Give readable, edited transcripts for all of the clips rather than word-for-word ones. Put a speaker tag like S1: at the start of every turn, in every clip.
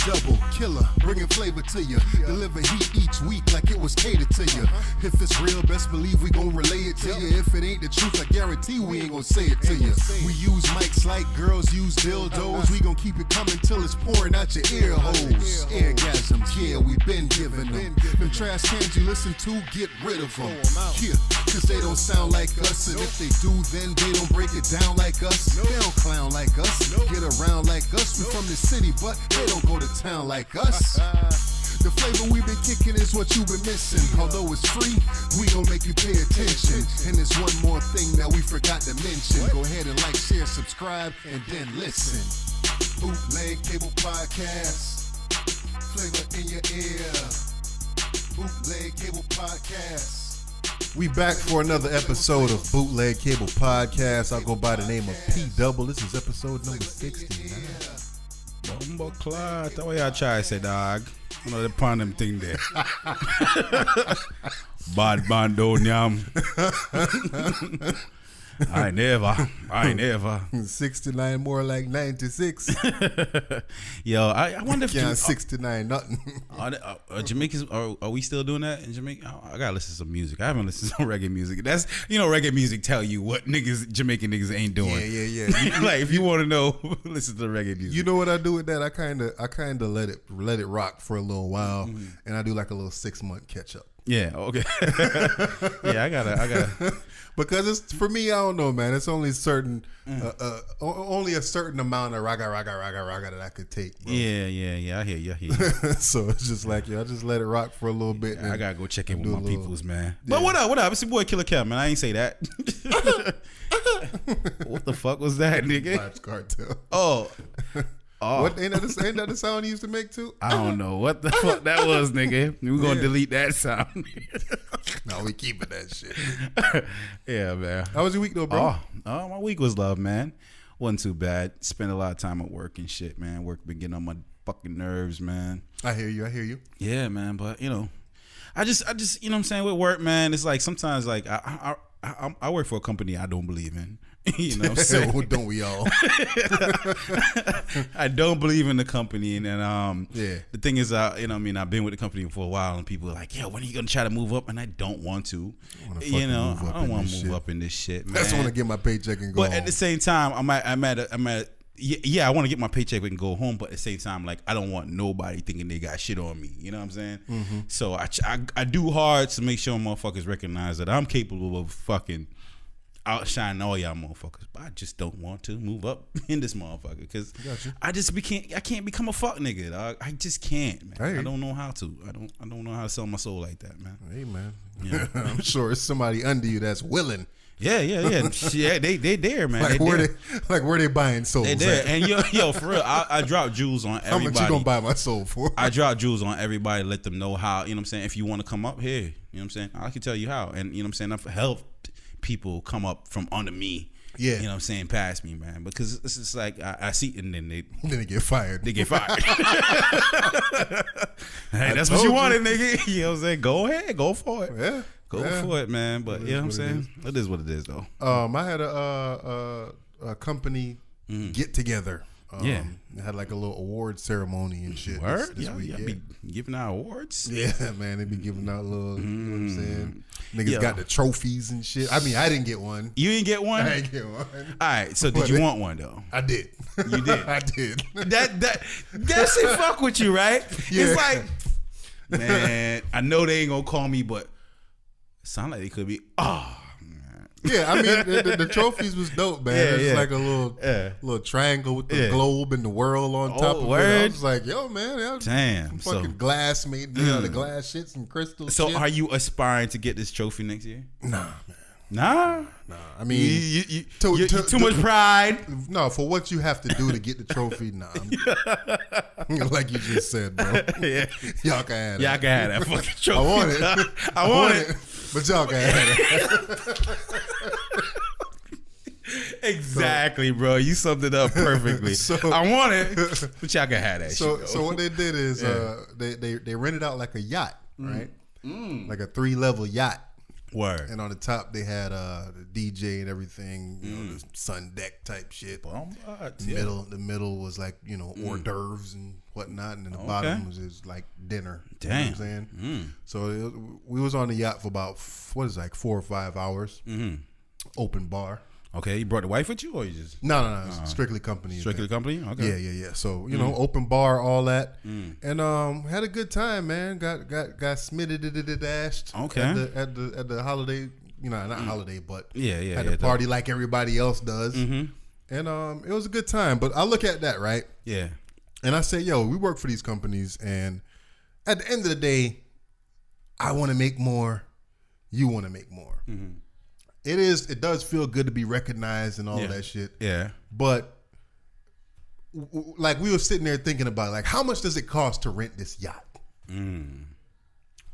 S1: Double killer, bringing flavor to you. Deliver heat each week like it was catered to you. If it's real, best believe we gon' relay it to you. If it ain't the truth, I guarantee we ain't gon' say it to you. We use mics like girls use dildos. We gon' keep it coming till it's pouring out your ear holes. Orgasms, yeah, we been giving them. Them trash cans you listen to, get rid of them. Yeah, cause they don't sound like us. And if they do, then they don't break it down like us. They don't clown like us, get around like us. We from the city, but they don't go to town like us. The flavor we've been kicking is what you've been missing. Although it's free, we gon' make you pay attention. And there's one more thing that we forgot to mention. Go ahead and like, share, subscribe, and then listen. Bootleg Cable Podcast. Flavor in your ear. Bootleg Cable Podcast. We back for another episode of Bootleg Cable Podcast. I'll go by the name of P Double. This is episode number 69.
S2: Bumbo clot. That's what y'all try to say, dog. You know, they pawn them thing there. Bad bando nyam. I never.
S1: 69 more like 96.
S2: Yo, I wonder if
S1: Can't 69 nothing.
S2: Jamaicans are we still doing that in Jamaica? I gotta listen to some music. I haven't listened to some reggae music. That's reggae music tell you what Jamaican niggas ain't doing.
S1: Yeah.
S2: Like if you want to know, listen to the reggae music.
S1: You know what I do with that? I kind of let it rock for a little while, and I do like a little 6-month catch up.
S2: Yeah. Okay. Yeah, I gotta.
S1: Because it's for me, I don't know, man. It's only only a certain amount of raga that I could take. Bro.
S2: Yeah. I hear you.
S1: So it's just like, I just let it rock for a little bit.
S2: I gotta go check in with my peoples, man.
S1: Yeah.
S2: But what up? It's your boy Killer Cat, man. I ain't say that. What the fuck was that, nigga?
S1: Vibes Cartel.
S2: Oh.
S1: What ain't that the sound he used to make too?
S2: I don't know what the fuck that was, nigga. We gonna delete that sound.
S1: No, we keeping that shit.
S2: Yeah, man.
S1: How was your week though, bro?
S2: Oh, my week was love, man. Wasn't too bad. Spent a lot of time at work and shit, man. Work been getting on my fucking nerves, man.
S1: I hear you.
S2: Yeah, man. But I just you know what I'm saying, with work, man. It's like sometimes like I work for a company I don't believe in.
S1: So don't we all?
S2: I don't believe in the company, and
S1: yeah.
S2: The thing is, I've been with the company for a while, and people are like, "Yo, when are you gonna try to move up?" And I don't want to. I don't want to move up in this shit, man.
S1: I just want to get my paycheck and go.
S2: But
S1: home.
S2: at the same time, I want to get my paycheck and go home. But at the same time, like, I don't want nobody thinking they got shit on me. You know what I'm saying? Mm-hmm. So I do hard to make sure motherfuckers recognize that I'm capable of fucking outshining all y'all motherfuckers, but I just don't want to move up in this motherfucker because I can't become a fuck nigga, dog. I just can't, man.
S1: Hey.
S2: I don't know how to. I don't know how to sell my soul like that, man.
S1: Hey, man.
S2: Yeah.
S1: I'm sure it's somebody under you that's willing.
S2: Yeah. Yeah, they there, man.
S1: Like where they buying souls?
S2: They there, and yo, for real, I drop jewels on everybody.
S1: How much you gonna buy my soul for?
S2: I drop jewels on everybody, let them know how. You know what I'm saying? If you want to come up here, you know what I'm saying? I can tell you how, and you know what I'm saying? I've helped people come up from under me.
S1: Yeah.
S2: You know what I'm saying? Past me, man. Because it's just like I see, and then they
S1: get fired.
S2: They get fired. Hey, that's what you wanted, nigga. You know what I'm saying? Go ahead, go for it.
S1: Yeah.
S2: Go for it, man. But you know what I'm saying? It is what it is, though.
S1: I had a company get together.
S2: I
S1: had like a little award ceremony and shit.
S2: Word?
S1: This week,
S2: be giving out awards?
S1: Yeah, man. They be giving out little, you know what I'm saying? Niggas got the trophies and shit. I mean, I didn't get one.
S2: You didn't get one?
S1: I didn't get one.
S2: All right, so did you want one, though?
S1: I did.
S2: You did?
S1: I did.
S2: That shit fuck with you, right?
S1: Yeah.
S2: It's like, man, I know they ain't gonna call me, but it sound like they could be.
S1: Yeah, I mean the trophies was dope, man. It's like a little triangle with the globe and the world on top of it. I was like, yo, man,
S2: damn,
S1: fucking glass made the glass shits and crystals.
S2: So, are you aspiring to get this trophy next year?
S1: Nah, man.
S2: Nah.
S1: I mean,
S2: you too much pride.
S1: No, for what you have to do to get the trophy, nah. Like you just said, bro.
S2: Yeah.
S1: Y'all can have that.
S2: Y'all can have that fucking trophy.
S1: I want it.
S2: I want it.
S1: But y'all can have it.
S2: Exactly, bro. You summed it up perfectly. I want it, but y'all can have that shit.
S1: So what they did is they rented out like a yacht, right? Like a 3-level yacht.
S2: Word.
S1: And on the top they had the DJ and everything, you know, the sun deck type shit. The middle was like, you know, hors d'oeuvres and whatnot, and then the bottom was just like dinner.
S2: Damn.
S1: You know what I'm saying? So we was on the yacht for about 4 or 5 hours. Open bar.
S2: Okay, you brought the wife with you, or you just
S1: No, strictly company.
S2: Strictly company? Okay.
S1: Yeah. So you know, open bar, all that, and had a good time, man. Got smitted dashed.
S2: Okay.
S1: At the holiday, you know, not holiday, but
S2: had
S1: the party like everybody else does, and it was a good time. But I look at that, right?
S2: Yeah.
S1: And I say, yo, we work for these companies, and at the end of the day, I want to make more. You want to make more. It does feel good to be recognized and all that shit.
S2: Yeah.
S1: But like we were sitting there thinking about like how much does it cost to rent this yacht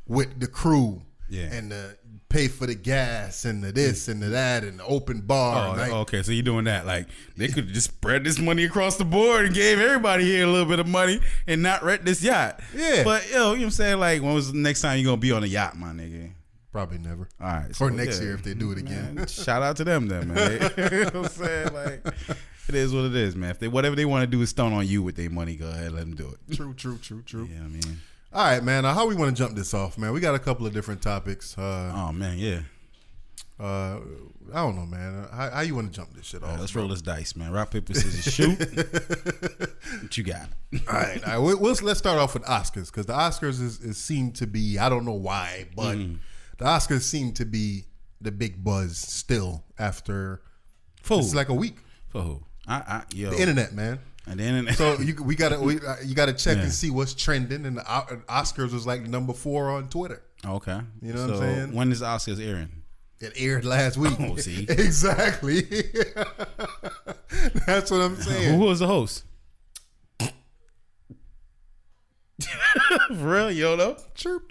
S1: with the crew and the pay for the gas and the this and the that and the open bar.
S2: Okay, so you're doing that. Like they could just spread this money across the board and gave everybody here a little bit of money and not rent this yacht.
S1: Yeah.
S2: But you know what I'm saying? Like when was the next time you gonna be on a yacht, my nigga?
S1: Probably never.
S2: All right.
S1: Or next year if they do it again.
S2: Man, shout out to them then, man. You know what I'm saying? Like, it is what it is, man. If they whatever they want to do is stone on you with their money, go ahead, let them do it.
S1: True.
S2: Yeah, I mean.
S1: All right, man. How we want to jump this off, man? We got a couple of different topics.
S2: Oh man, yeah.
S1: I don't know, man. How you want to jump this shit off?
S2: Let's roll this dice, man. Rock, paper, scissors, shoot. What you got?
S1: All right. Let's start off with Oscars, because the Oscars is seem to be, I don't know why, but the Oscars seem to be the big buzz still after it's like a week.
S2: For who? Yo.
S1: The internet, man.
S2: And the internet.
S1: So you gotta check and see what's trending, and the Oscars was like number 4 on Twitter.
S2: Okay.
S1: You know what I'm saying?
S2: When is Oscars airing?
S1: It aired last week.
S2: Oh, see?
S1: Exactly. That's what I'm saying.
S2: Who was the host? For real, YOLO?
S1: Chirp.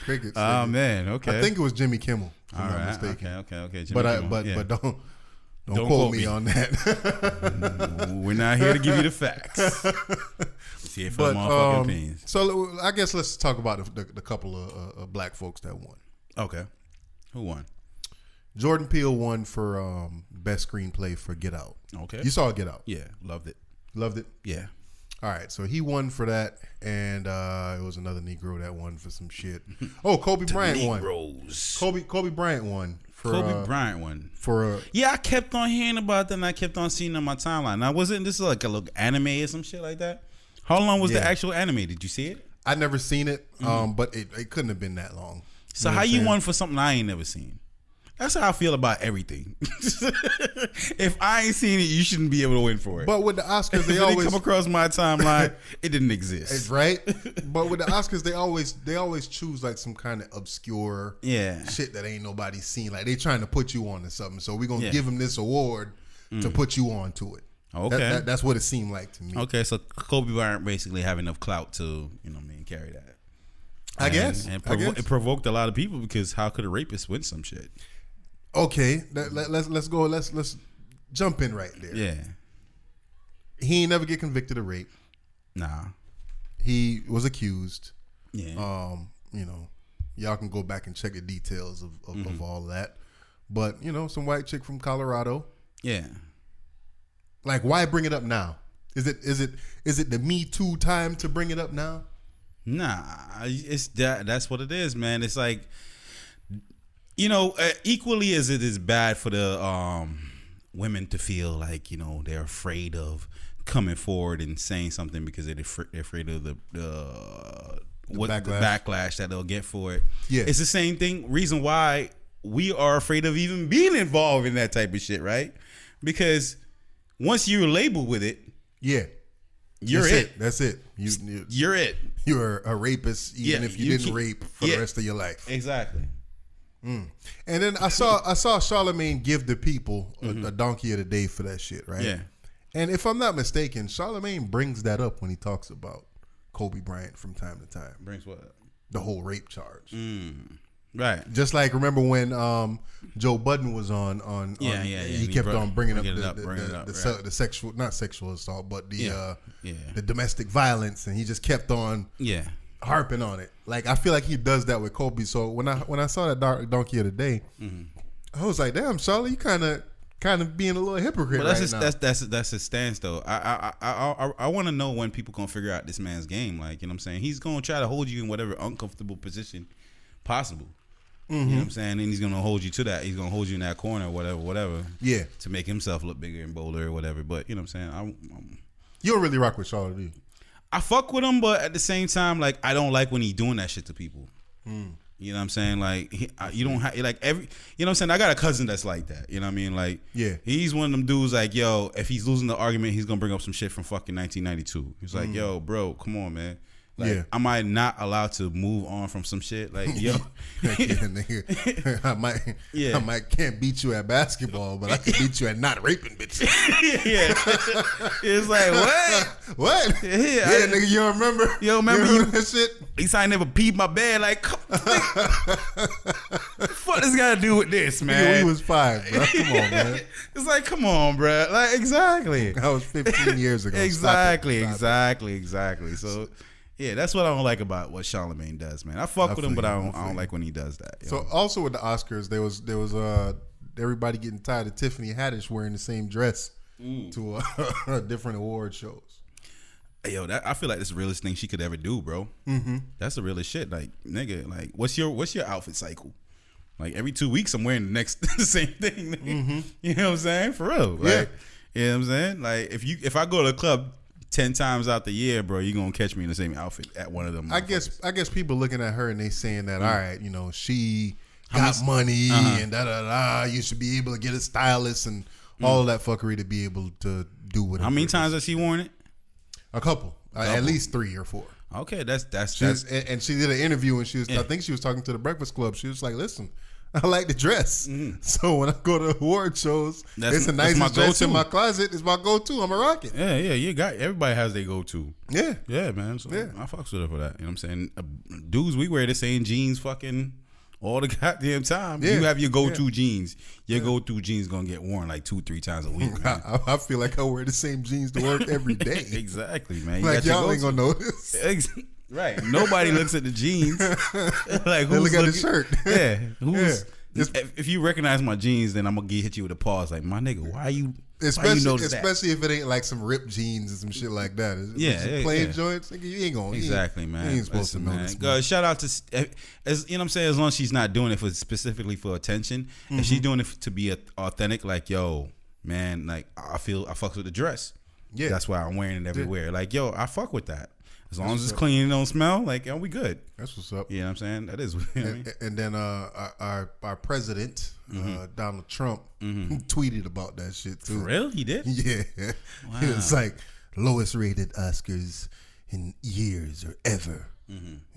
S1: Crickets.
S2: Oh man, okay.
S1: I think it was Jimmy Kimmel. If I'm not mistaken.
S2: Okay.
S1: Jimmy Kimmel, but don't quote me on that.
S2: We're not here to give you the facts. Let's hear from motherfucking opinions.
S1: So I guess let's talk about the couple of black folks that won.
S2: Okay, who won?
S1: Jordan Peele won for best screenplay for Get Out.
S2: Okay,
S1: you saw Get Out?
S2: Yeah, loved it.
S1: Yeah. All right, so he won for that, and it was another Negro that won for some shit. Oh, Kobe Bryant won. Kobe Bryant won.
S2: Kobe Bryant won.
S1: Yeah,
S2: I kept on hearing about that, and I kept on seeing on my timeline. Now, wasn't this like a little anime or some shit like that? How long was the actual anime? Did you see it?
S1: I never seen it, but it couldn't have been that long.
S2: So how you won for something I ain't never seen? That's how I feel about everything. If I ain't seen it, you shouldn't be able to win for it.
S1: But with the Oscars, they
S2: always
S1: always
S2: come across my timeline. It didn't exist,
S1: right? But with the Oscars, they always choose like some kind of obscure shit that ain't nobody seen. Like they trying to put you on to something. So we're gonna give them this award to put you on to it.
S2: Okay,
S1: that's what it seemed like to me.
S2: Okay, so Kobe Bryant basically have enough clout to carry that.
S1: I guess.
S2: It provoked a lot of people because how could a rapist win some shit?
S1: Okay, let's go. Let's jump in right there.
S2: Yeah,
S1: he ain't never get convicted of rape.
S2: Nah,
S1: he was accused.
S2: Yeah.
S1: Y'all can go back and check the details of all that. But some white chick from Colorado.
S2: Yeah.
S1: Like, why bring it up now? Is it the Me Too time to bring it up now?
S2: Nah, it's that's what it is, man. It's like, equally as it is bad for the women to feel like they're afraid of coming forward and saying something because they're afraid of the backlash that they'll get for it.
S1: Yeah,
S2: it's the same thing. Reason why we are afraid of even being involved in that type of shit, right? Because once you're labeled with it, you're it.
S1: That's it.
S2: You're it.
S1: You're a rapist, even if you didn't rape for the rest of your life.
S2: Exactly.
S1: And then I saw Charlemagne give the people a donkey of the day for that shit, right?
S2: Yeah.
S1: And if I'm not mistaken, Charlemagne brings that up when he talks about Kobe Bryant from time to time.
S2: Brings what up?
S1: The whole rape charge.
S2: Right.
S1: Just like remember when Joe Budden was on he kept on bringing up the sexual, not sexual assault, but the domestic violence, and he just kept on
S3: harping on it. Like I feel like he does that with Kobe. So when I saw that donkey of the day, I was like, damn, Charlie, you kind of being a little hypocrite.
S2: But that's his stance though. I want to know when people gonna figure out this man's game. Like, you know what I'm saying? He's gonna try to hold you in whatever uncomfortable position possible. You know what I'm saying? And he's gonna hold you to that. He's gonna hold you in that corner, whatever.
S3: Yeah.
S2: To make himself look bigger and bolder or whatever. But you know what I'm saying?
S3: You don't really rock with Charlie, do you?
S2: I fuck with him, but at the same time, like I don't like when he doing that shit to people. You know what I'm saying? Like you don't have like every. You know what I'm saying? I got a cousin that's like that. You know what I mean? Like he's one of them dudes. Like yo, if he's losing the argument, he's gonna bring up some shit from fucking 1992. He's like, yo, bro, come on, man. Like, am I not allowed to move on from some shit? Like, yo,
S3: nigga, I might can't beat you at basketball, but I can beat you at not raping bitches.
S2: It's like what?
S3: What? Nigga, you don't remember?
S2: You don't remember
S3: that shit?
S2: At least I never peed my bed. Like, what this got to do with this, man?
S3: We was 5, bro. Come on, man.
S2: It's like, come on, bro. Like, exactly.
S3: That was 15 years ago.
S2: Exactly. So. Yeah, that's what I don't like about what Charlamagne does, man. I fuck with him, but I don't like when he does that.
S3: So also with the Oscars, there was everybody getting tired of Tiffany Haddish wearing the same dress to different award shows.
S2: Hey, yo, I feel like that's the realest thing she could ever do, bro. That's the realest shit. Like, nigga, like what's your outfit cycle? Like every 2 weeks, I'm wearing the same thing. Nigga. You know what I'm saying? For real. Like, you know what I'm saying? Like if I go to the club 10 times out the year, bro, you gonna catch me in the same outfit at one of them.
S3: I guess people looking at her and they saying that, all right, you know, she got money and you should be able to get a stylist and all of that fuckery to be able to do whatever.
S2: How many times has she worn it?
S3: A couple. At least 3 or 4.
S2: Okay, that's
S3: and she did an interview and she was I think she was talking to the Breakfast Club. She was like, listen, I like to dress. So when I go to award shows, it's a nice dress in my closet. It's my go-to. I'm a rocket.
S2: Yeah, you got everybody has their go-to.
S3: Yeah,
S2: man. So I fucks with her for that. You know what I'm saying? Dudes, we wear the same jeans fucking all the goddamn time. You have your go-to jeans. Your go-to jeans gonna get worn like 2-3 times a week.
S3: I feel like I wear the same jeans to work every day.
S2: Exactly, man.
S3: Like y'all ain't gonna notice.
S2: Right. Nobody looks at the jeans. Like
S3: they look at the shirt.
S2: Yeah. If you recognize my jeans, then I'm gonna hit you with a pause. Like, my nigga, why you
S3: especially if it ain't like some ripped jeans and some shit like that. Plain joints, nigga, you ain't gonna
S2: exactly, man.
S3: You ain't supposed to notice.
S2: Shout out to as you know what I'm saying, as long as she's not doing it specifically for attention, if she's doing it to be authentic, like, yo, man, like I fucks with the dress. Yeah. That's why I'm wearing it everywhere. Like, yo, I fuck with that. As long as it's clean and don't smell, like, we good.
S3: That's what's up.
S2: You know what I'm saying? That is what I mean.
S3: And then our president, Donald Trump, tweeted about that shit too.
S2: For real? He did?
S3: Yeah. Wow. It was like lowest rated Oscars in years or ever.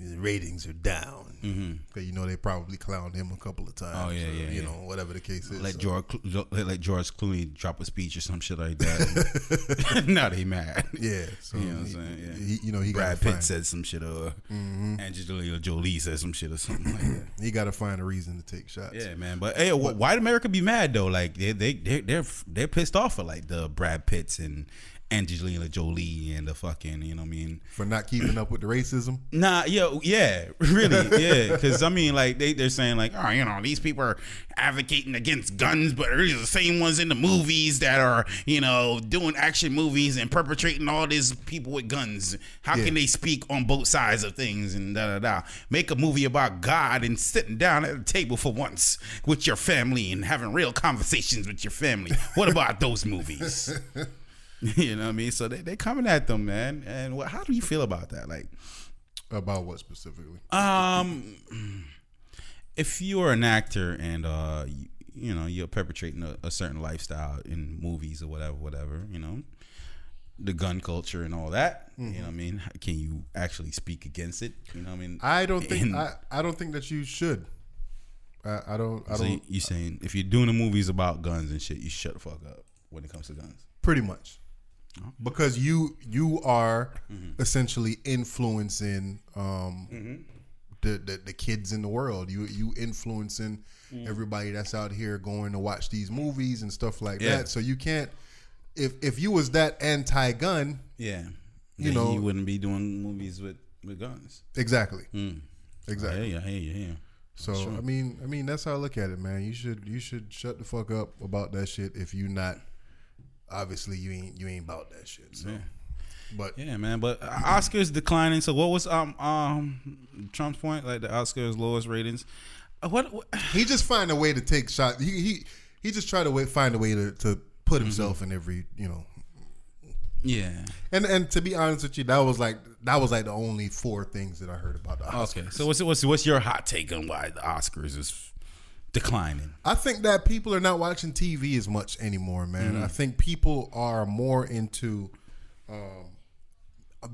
S3: The ratings are down. Because you know they probably clowned him a couple of times.
S2: Oh yeah,
S3: you know, whatever the case is.
S2: Let George Clooney drop a speech or some shit like that. Now they mad.
S3: Yeah, so
S2: you know what I'm saying. Yeah.
S3: He
S2: Brad Pitt said some shit, or Angelina Jolie said some shit or something like that.
S3: He got to find a reason to take shots.
S2: Yeah, man. But hey, why'd America be mad though? Like they're pissed off at like the Brad Pitts and Angelina Jolie and the fucking, you know what I mean?
S3: For not keeping up with the racism?
S2: Nah, yeah, really, yeah. Because, I mean, like, they're saying, like, oh, you know, these people are advocating against guns, but they're the same ones in the movies that are, you know, doing action movies and perpetrating all these people with guns. How can they speak on both sides of things and da-da-da? Make a movie about God and sitting down at a table for once with your family and having real conversations with your family. What about those movies? You know what I mean? So they coming at them, man. And how do you feel about that? Like,
S3: about what specifically?
S2: If you're an actor and you know you're perpetrating a certain lifestyle in movies or whatever, you know, the gun culture and all that. You know what I mean? Can you actually speak against it? You know what I mean?
S3: I don't think that you should. I don't.
S2: So you saying if you're doing the movies about guns and shit, you shut the fuck up when it comes to guns?
S3: Pretty much. Because you are essentially influencing the kids in the world. You influencing everybody that's out here going to watch these movies and stuff like that. So you can't. If you was that anti-gun,
S2: you
S3: know,
S2: you wouldn't be doing movies with with guns.
S3: Exactly.
S2: Exactly. I hear you.
S3: So I mean that's how I look at it, man. You should shut the fuck up about that shit if you not. Obviously, you ain't about that shit. So. Yeah. But
S2: yeah, man. But Oscars declining. So what was Trump's point? Like the Oscars lowest ratings. What?
S3: He just find a way to take shots. He just try to find a way to put himself in every
S2: Yeah.
S3: And to be honest with you, that was like the only 4 things that I heard about the Oscars.
S2: Okay. So what's your hot take on why the Oscars is declining?
S3: I think that people are not watching TV as much anymore, man. I think people are more into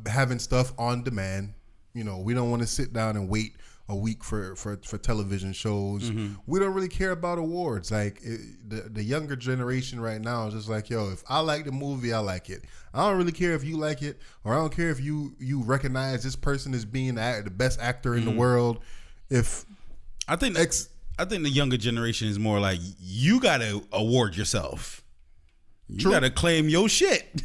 S3: having stuff on demand. We don't want to sit down and wait a week for television shows. We don't really care about awards. Like the younger generation right now is just like, yo, if I like the movie, I like it. I don't really care if you like it, or I don't care if you recognize this person as being the best actor in the world. If
S2: I think the younger generation is more like, you gotta award yourself. You gotta claim your shit.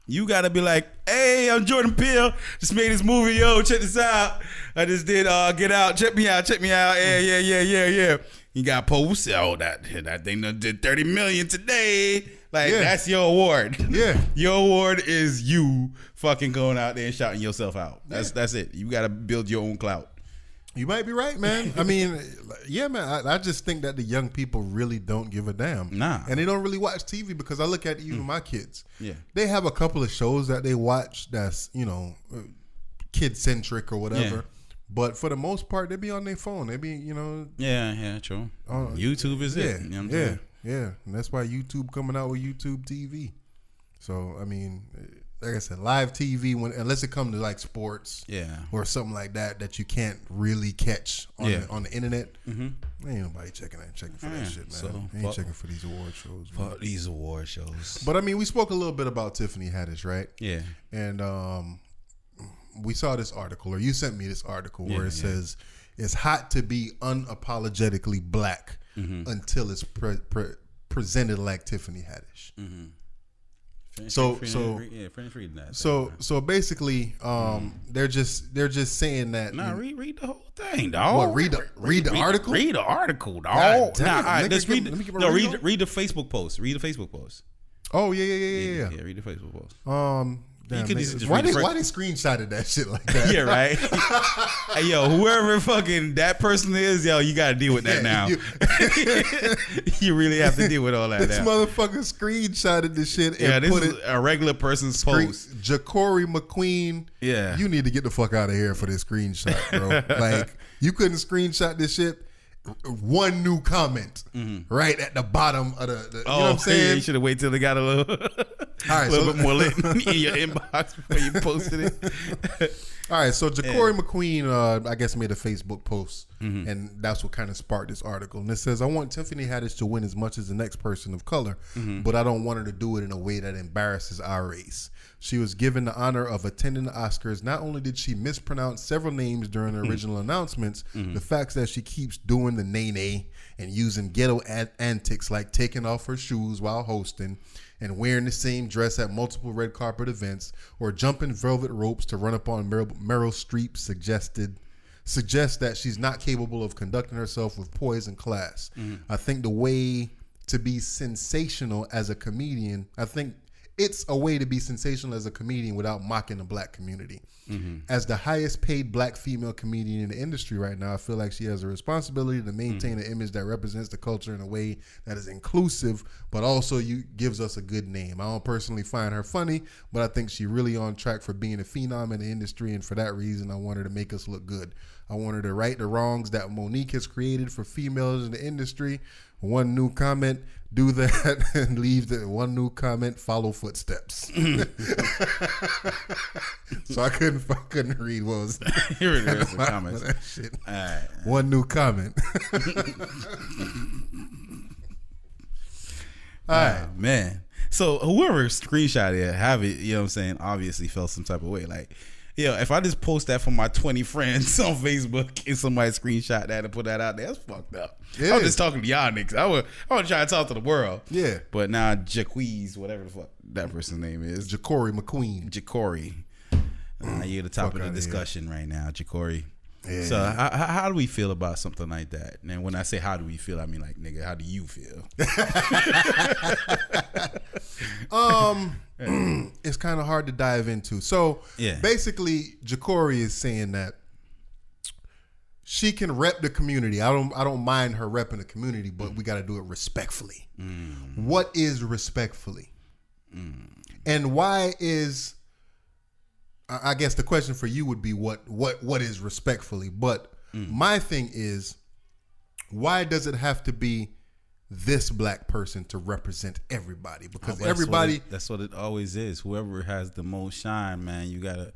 S2: You gotta be like, hey, I'm Jordan Peele. Just made this movie, yo. Check this out. I just did Get Out. Check me out. Yeah. You got posts. Oh, that thing that did 30 million today. Like, that's your award.
S3: Yeah.
S2: Your award is you fucking going out there and shouting yourself out. That's it. You gotta build your own clout.
S3: You might be right, man. I mean, yeah, man. I just think that the young people really don't give a damn.
S2: Nah.
S3: And they don't really watch TV, because I look at even my kids.
S2: Yeah.
S3: They have a couple of shows that they watch that's, kid-centric or whatever.
S2: Yeah.
S3: But for the most part, they be on their phone. They be,
S2: Yeah, true. YouTube is it. You know what I'm saying?
S3: Yeah. And that's why YouTube coming out with YouTube TV. So, I mean, like I said, live TV, unless it comes to like sports, or something like that you can't really catch on the internet. Ain't nobody checking for that shit, man. So, ain't checking for these award shows.
S2: Fuck these award shows.
S3: But I mean, we spoke a little bit about Tiffany Haddish, right?
S2: Yeah.
S3: And we saw this article, or you sent me this article where it says it's hot to be unapologetically black until it's presented like Tiffany Haddish. So basically, they're just saying that.
S2: Nah, read the whole thing, dog.
S3: What, read the article?
S2: Read the article, dog. Let's read the Facebook post. Read the Facebook post.
S3: Oh yeah.
S2: Yeah, read the Facebook post.
S3: Damn, why they screenshotted that shit like that?
S2: Yeah, right. Hey, yo, whoever fucking that person is, yo, you gotta deal with that now. You really have to deal with all that.
S3: This motherfucker screenshotted the shit and
S2: this
S3: put
S2: is a regular person's post.
S3: Ja'Cory McQueen. Yeah, you need to get the fuck out of here for this screenshot, bro. Like, you couldn't screenshot this shit. One new comment right at the bottom of the you know what I'm saying?
S2: Yeah, you should have waited till they got a little, bit more lit in your inbox before you posted it.
S3: All right, so Ja'Cory McQueen, I guess, made a Facebook post, and that's what kind of sparked this article. And it says, I want Tiffany Haddish to win as much as the next person of color, but I don't want her to do it in a way that embarrasses our race. She was given the honor of attending the Oscars. Not only did she mispronounce several names during the original announcements, the fact that she keeps doing the nay and using ghetto antics like taking off her shoes while hosting and wearing the same dress at multiple red carpet events, or jumping velvet ropes to run up on Meryl Streep suggests that she's not capable of conducting herself with poise and class. I think the way to be sensational as a comedian, it's a way to be sensational as a comedian without mocking the black community. As the highest paid black female comedian in the industry right now, I feel like she has a responsibility to maintain an image that represents the culture in a way that is inclusive, but also gives us a good name. I don't personally find her funny, but I think she's really on track for being a phenom in the industry, and for that reason, I want her to make us look good. I want her to right the wrongs that Monique has created for females in the industry. One new comment, do that, and leave the one new comment, follow footsteps. So I couldn't read what was
S2: Here it is, the comments.
S3: That shit.
S2: All right.
S3: One new comment. All right,
S2: man. So whoever screenshot it, have it, you know what I'm saying, obviously felt some type of way. Like, if I just post that for my 20 friends on Facebook and somebody screenshot that and put that out there, that's fucked up. I was just talking to y'all niggas. I was trying to talk to the world.
S3: Yeah.
S2: But now Jaquez, whatever the fuck that person's name is.
S3: Ja'Cory McQueen.
S2: Ja'Cory. You're the top
S3: Fuck
S2: of the
S3: outta here.
S2: discussion right now, Jacory.
S3: Yeah.
S2: So how do we feel about something like that? And when I say how do we feel, I mean like, nigga, how do you feel?
S3: It's kind of hard to dive into. So
S2: Yeah.
S3: basically, Jacory is saying that she can rep the community. I don't mind her repping the community, but we got to do it respectfully. What is respectfully? And why is? I guess the question for you would be what is respectfully? But my thing is, why does it have to be this black person to represent everybody? Because everybody,
S2: that's what it always is. Whoever has the most shine, man, you gotta.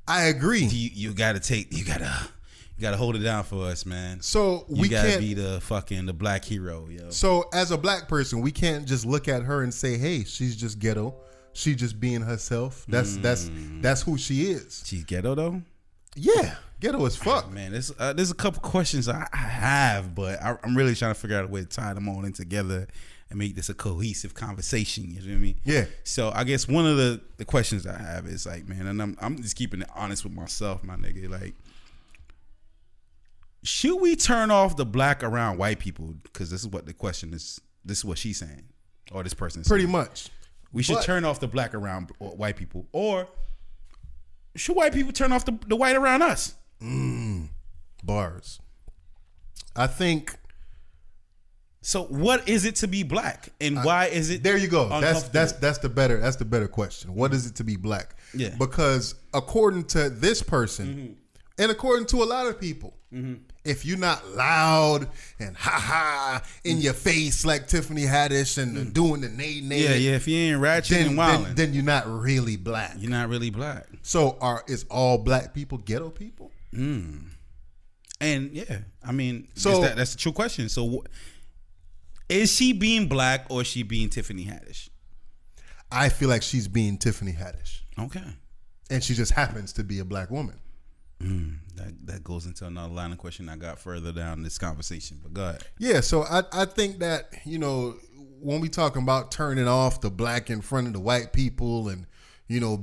S3: I agree.
S2: You gotta hold it down for us, man.
S3: So
S2: You
S3: we
S2: gotta
S3: can't
S2: be the black hero, yo.
S3: So as a black person, we can't just look at her and say, "Hey, she's just ghetto. She's just being herself." That's who she is.
S2: She's ghetto though.
S3: Yeah, ghetto as fuck.
S2: Man, there's a couple questions I have, but I'm really trying to figure out a way to tie them all in together and make this a cohesive conversation. You know what I mean?
S3: Yeah.
S2: So I guess one of the questions I have is like, man, and I'm just keeping it honest with myself, my nigga. Like, should we turn off the black around white people? Because this is what the question is. This is what she's saying, or this person is
S3: Pretty
S2: saying.
S3: much.
S2: We should turn off the black around white people, or should white people turn off the white around us?
S3: Bars. I think.
S2: So what is it to be black, and why is it?
S3: There you go.
S2: uncomfortable?
S3: That's the better question. What is it to be black?
S2: Yeah.
S3: Because according to this person, and according to a lot of people, if you're not loud and in your face like Tiffany Haddish and doing the nay.
S2: Yeah. If you ain't ratchet and wilding,
S3: then you're not really black.
S2: you're not really black.
S3: So is all black people ghetto people?
S2: And yeah, I mean,
S3: So-
S2: that's the true question. So, is she being black or is she being Tiffany Haddish?
S3: I feel like she's being Tiffany Haddish,
S2: Okay,
S3: and she just happens to be a black woman.
S2: that goes into another line of question I got further down this conversation. But go ahead.
S3: Yeah, so I think that, when we talking about turning off the black in front of the white people and,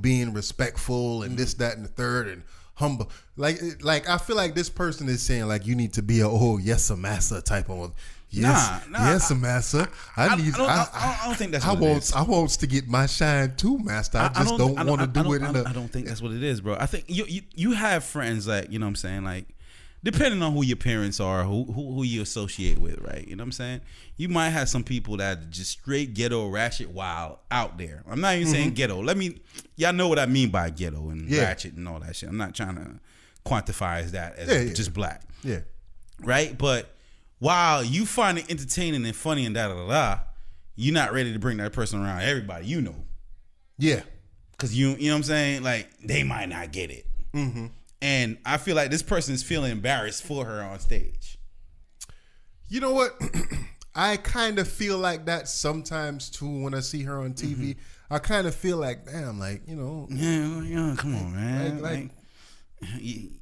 S3: being respectful and this, that, and the third and humble, like I feel like this person is saying like you need to be yes, a massa type of yes,
S2: Nah,
S3: yes, a massa. I
S2: don't think that's what it is.
S3: I wants to get my shine too, master. I just don't want to do it in
S2: I don't think that's what it is, bro. I think you have friends like, you know what I'm saying, like, depending on who your parents are, who you associate with, right? You know what I'm saying? You might have some people that are just straight ghetto, ratchet, wild out there. I'm not even saying ghetto. Y'all know what I mean by ghetto and ratchet and all that shit. I'm not trying to quantify that as just black.
S3: Yeah.
S2: Right? But while you find it entertaining and funny and da-da-da-da, you're not ready to bring that person around everybody you know.
S3: Yeah.
S2: Because you know what I'm saying? Like, they might not get it. And I feel like this person is feeling embarrassed for her on stage.
S3: You know what? I kind of feel like that sometimes too when I see her on TV. I kind of feel like, damn, like,
S2: Yeah, come on, man.
S3: like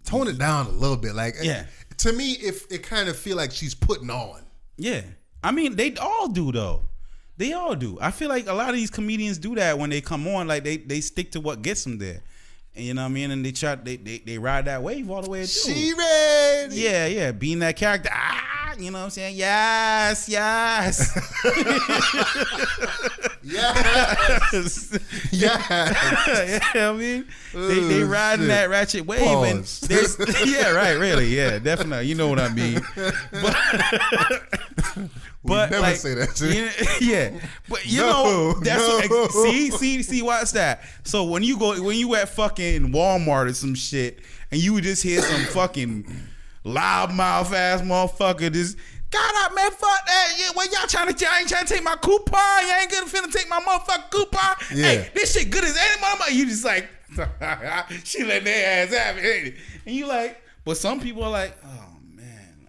S3: tone it down a little bit. Like,
S2: Yeah.
S3: To me, if it kind of feel like she's putting on.
S2: Yeah. I mean, they all do, though. They all do. I feel like a lot of these comedians do that when they come on. Like, they stick to what gets them there. And you know what I mean? And they ride that wave all the way through.
S3: She ready.
S2: Yeah. Being that character. You know what I'm saying? Yes.
S3: Yes.
S2: Yeah, I mean, they riding
S3: shit.
S2: that ratchet wave.
S3: Pause.
S2: And there's, yeah, right, really, yeah, definitely. You know what I mean. But
S3: never
S2: like,
S3: say that shit.
S2: yeah, but you
S3: No,
S2: know, that's
S3: no.
S2: see, watch that. So when you at fucking Walmart or some shit, and you would just hear some fucking loudmouth ass motherfucker just, God up, man, fuck that. Yeah, well, y'all ain't trying to take my coupon. You ain't gonna finna take my motherfucking coupon.
S3: Yeah.
S2: Hey, this shit good as any motherfucker. You just like, she let their ass have it, ain't it? And you like, but some people are like, oh man.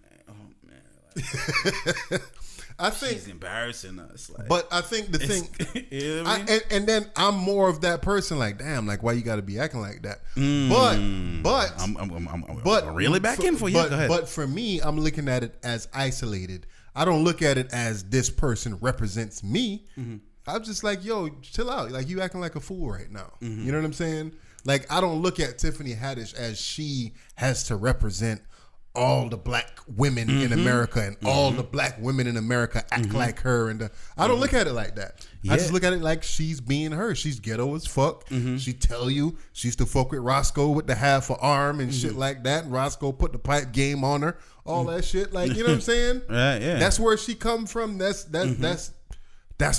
S2: Like,
S3: I think,
S2: she's embarrassing us. Like,
S3: but I think the thing,
S2: you know what I mean?
S3: and then I'm more of that person. Like, damn, like why you got to be acting like that? But
S2: I'm really back in for you. Go ahead.
S3: But for me, I'm looking at it as isolated. I don't look at it as this person represents me. I'm just like, yo, chill out. Like, you acting like a fool right now. You know what I'm saying? Like, I don't look at Tiffany Haddish as she has to represent all the black women in America and all the black women in America act like her. And I don't look at it like that. I just look at it like she's being her. She's ghetto as fuck. She tell you she used to fuck with Roscoe with the half a arm and shit like that. And Roscoe put the pipe game on her. All that shit. Like, you know what I'm saying?
S2: Right, yeah.
S3: That's where she come from. That's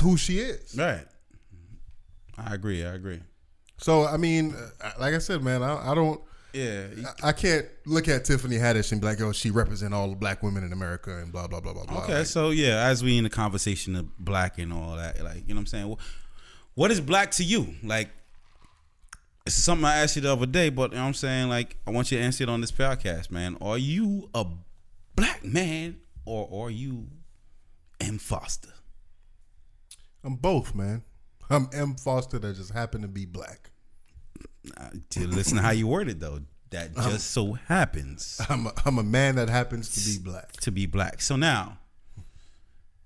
S3: who she is.
S2: Right. I agree.
S3: So, I mean, like I said, man, I don't.
S2: Yeah.
S3: I can't look at Tiffany Haddish and be like, oh, she represent all the black women in America and blah, blah, blah, blah, blah.
S2: Okay, so yeah, as we in the conversation of black and all that, like, you know what I'm saying? What is black to you? Like, it's something I asked you the other day, but you know what I'm saying? Like, I want you to answer it on this podcast, man. Are you a black man or are you M. Foster?
S3: I'm both, man. I'm M. Foster that just happened to be black.
S2: To listen to how you word it, though. That just so happens.
S3: I'm a man that happens to be black.
S2: To be black. So now,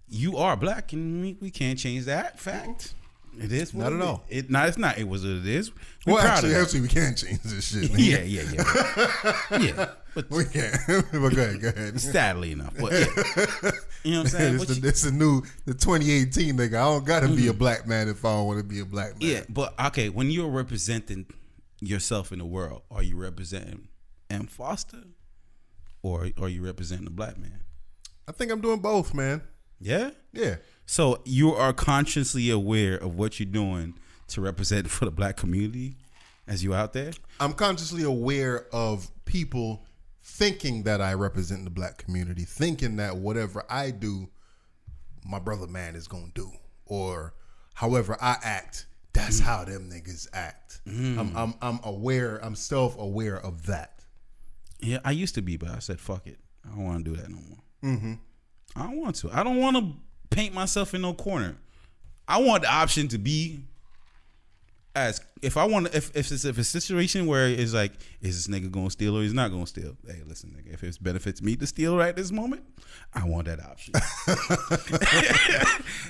S2: you are black, and we can't change that fact. It is what
S3: Not at all.
S2: It's not. It was what it is.
S3: Well, actually, we can't change this shit. Man.
S2: Yeah. But
S3: We can't. But go ahead.
S2: sadly enough, but yeah. You know what I'm saying?
S3: It's the 2018 nigga. I don't gotta be a black man if I don't want to be a black man.
S2: Yeah, but okay, when you're representing yourself in the world, are you representing M. Foster, or are you representing the black man?
S3: I think I'm doing both, man.
S2: Yeah.
S3: Yeah.
S2: So you are consciously aware of what you're doing to represent for the black community as you out there?
S3: I'm consciously aware of people thinking that I represent the black community, thinking that whatever I do, my brother man is gonna do, or however I act, that's how them niggas act. I'm aware. I'm self-aware of that.
S2: Yeah, I used to be, but I said, fuck it. I don't want to do that no more. I don't want to. I don't want to paint myself in no corner. I want the option to be as if I want to, if it's a situation where it's like, is this nigga gonna steal or he's not gonna steal? Hey, listen, nigga, if it benefits me to steal right this moment, I want that option.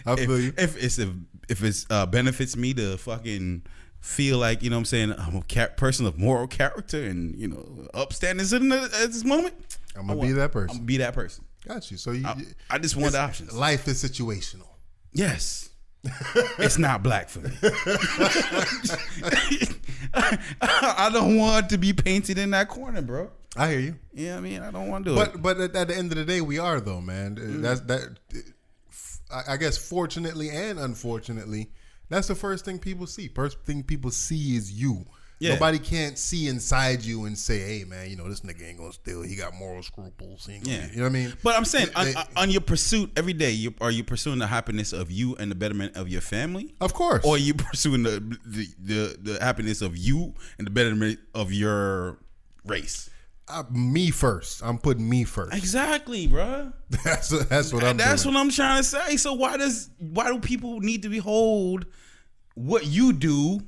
S3: I feel you.
S2: If it's benefits me to fucking feel like, you know what I'm saying, I'm a person of moral character and, you know, upstanding at this moment,
S3: I'm gonna be that person.
S2: I'm gonna be that person.
S3: Got you. So
S2: I just want the options.
S3: Life is situational.
S2: Yes. It's not black for me. I don't want to be painted in that corner, bro.
S3: I hear you.
S2: Yeah, I mean, I don't want to do it.
S3: But at the end of the day, we are though, man. I guess fortunately and unfortunately, that's the first thing people see. First thing people see is you. Yeah. Nobody can't see inside you and say, hey, man, you know, this nigga ain't gonna steal. He got moral scruples. He ain't gonna, you know what I mean?
S2: But I'm saying, on your pursuit every day, are you pursuing the happiness of you and the betterment of your family?
S3: Of course.
S2: Or are you pursuing the happiness of you and the betterment of your race?
S3: Me first. I'm putting me first.
S2: Exactly, bro.
S3: That's what I'm doing.
S2: That's what I'm trying to say. So why do people need to behold what you do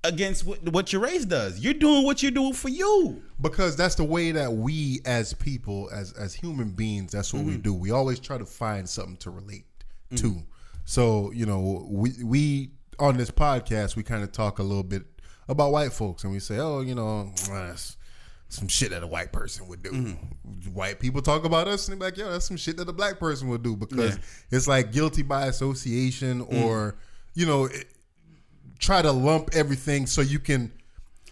S2: against what your race does? You're doing what you're doing for you.
S3: Because that's the way that we as people, as human beings, that's what we do. We always try to find something to relate to. So, you know, we on this podcast, we kind of talk a little bit about white folks and we say, oh, you know, that's some shit that a white person would do. White people talk about us and they're like, yo, that's some shit that a black person would do, because it's like guilty by association or, you know, try to lump everything so you can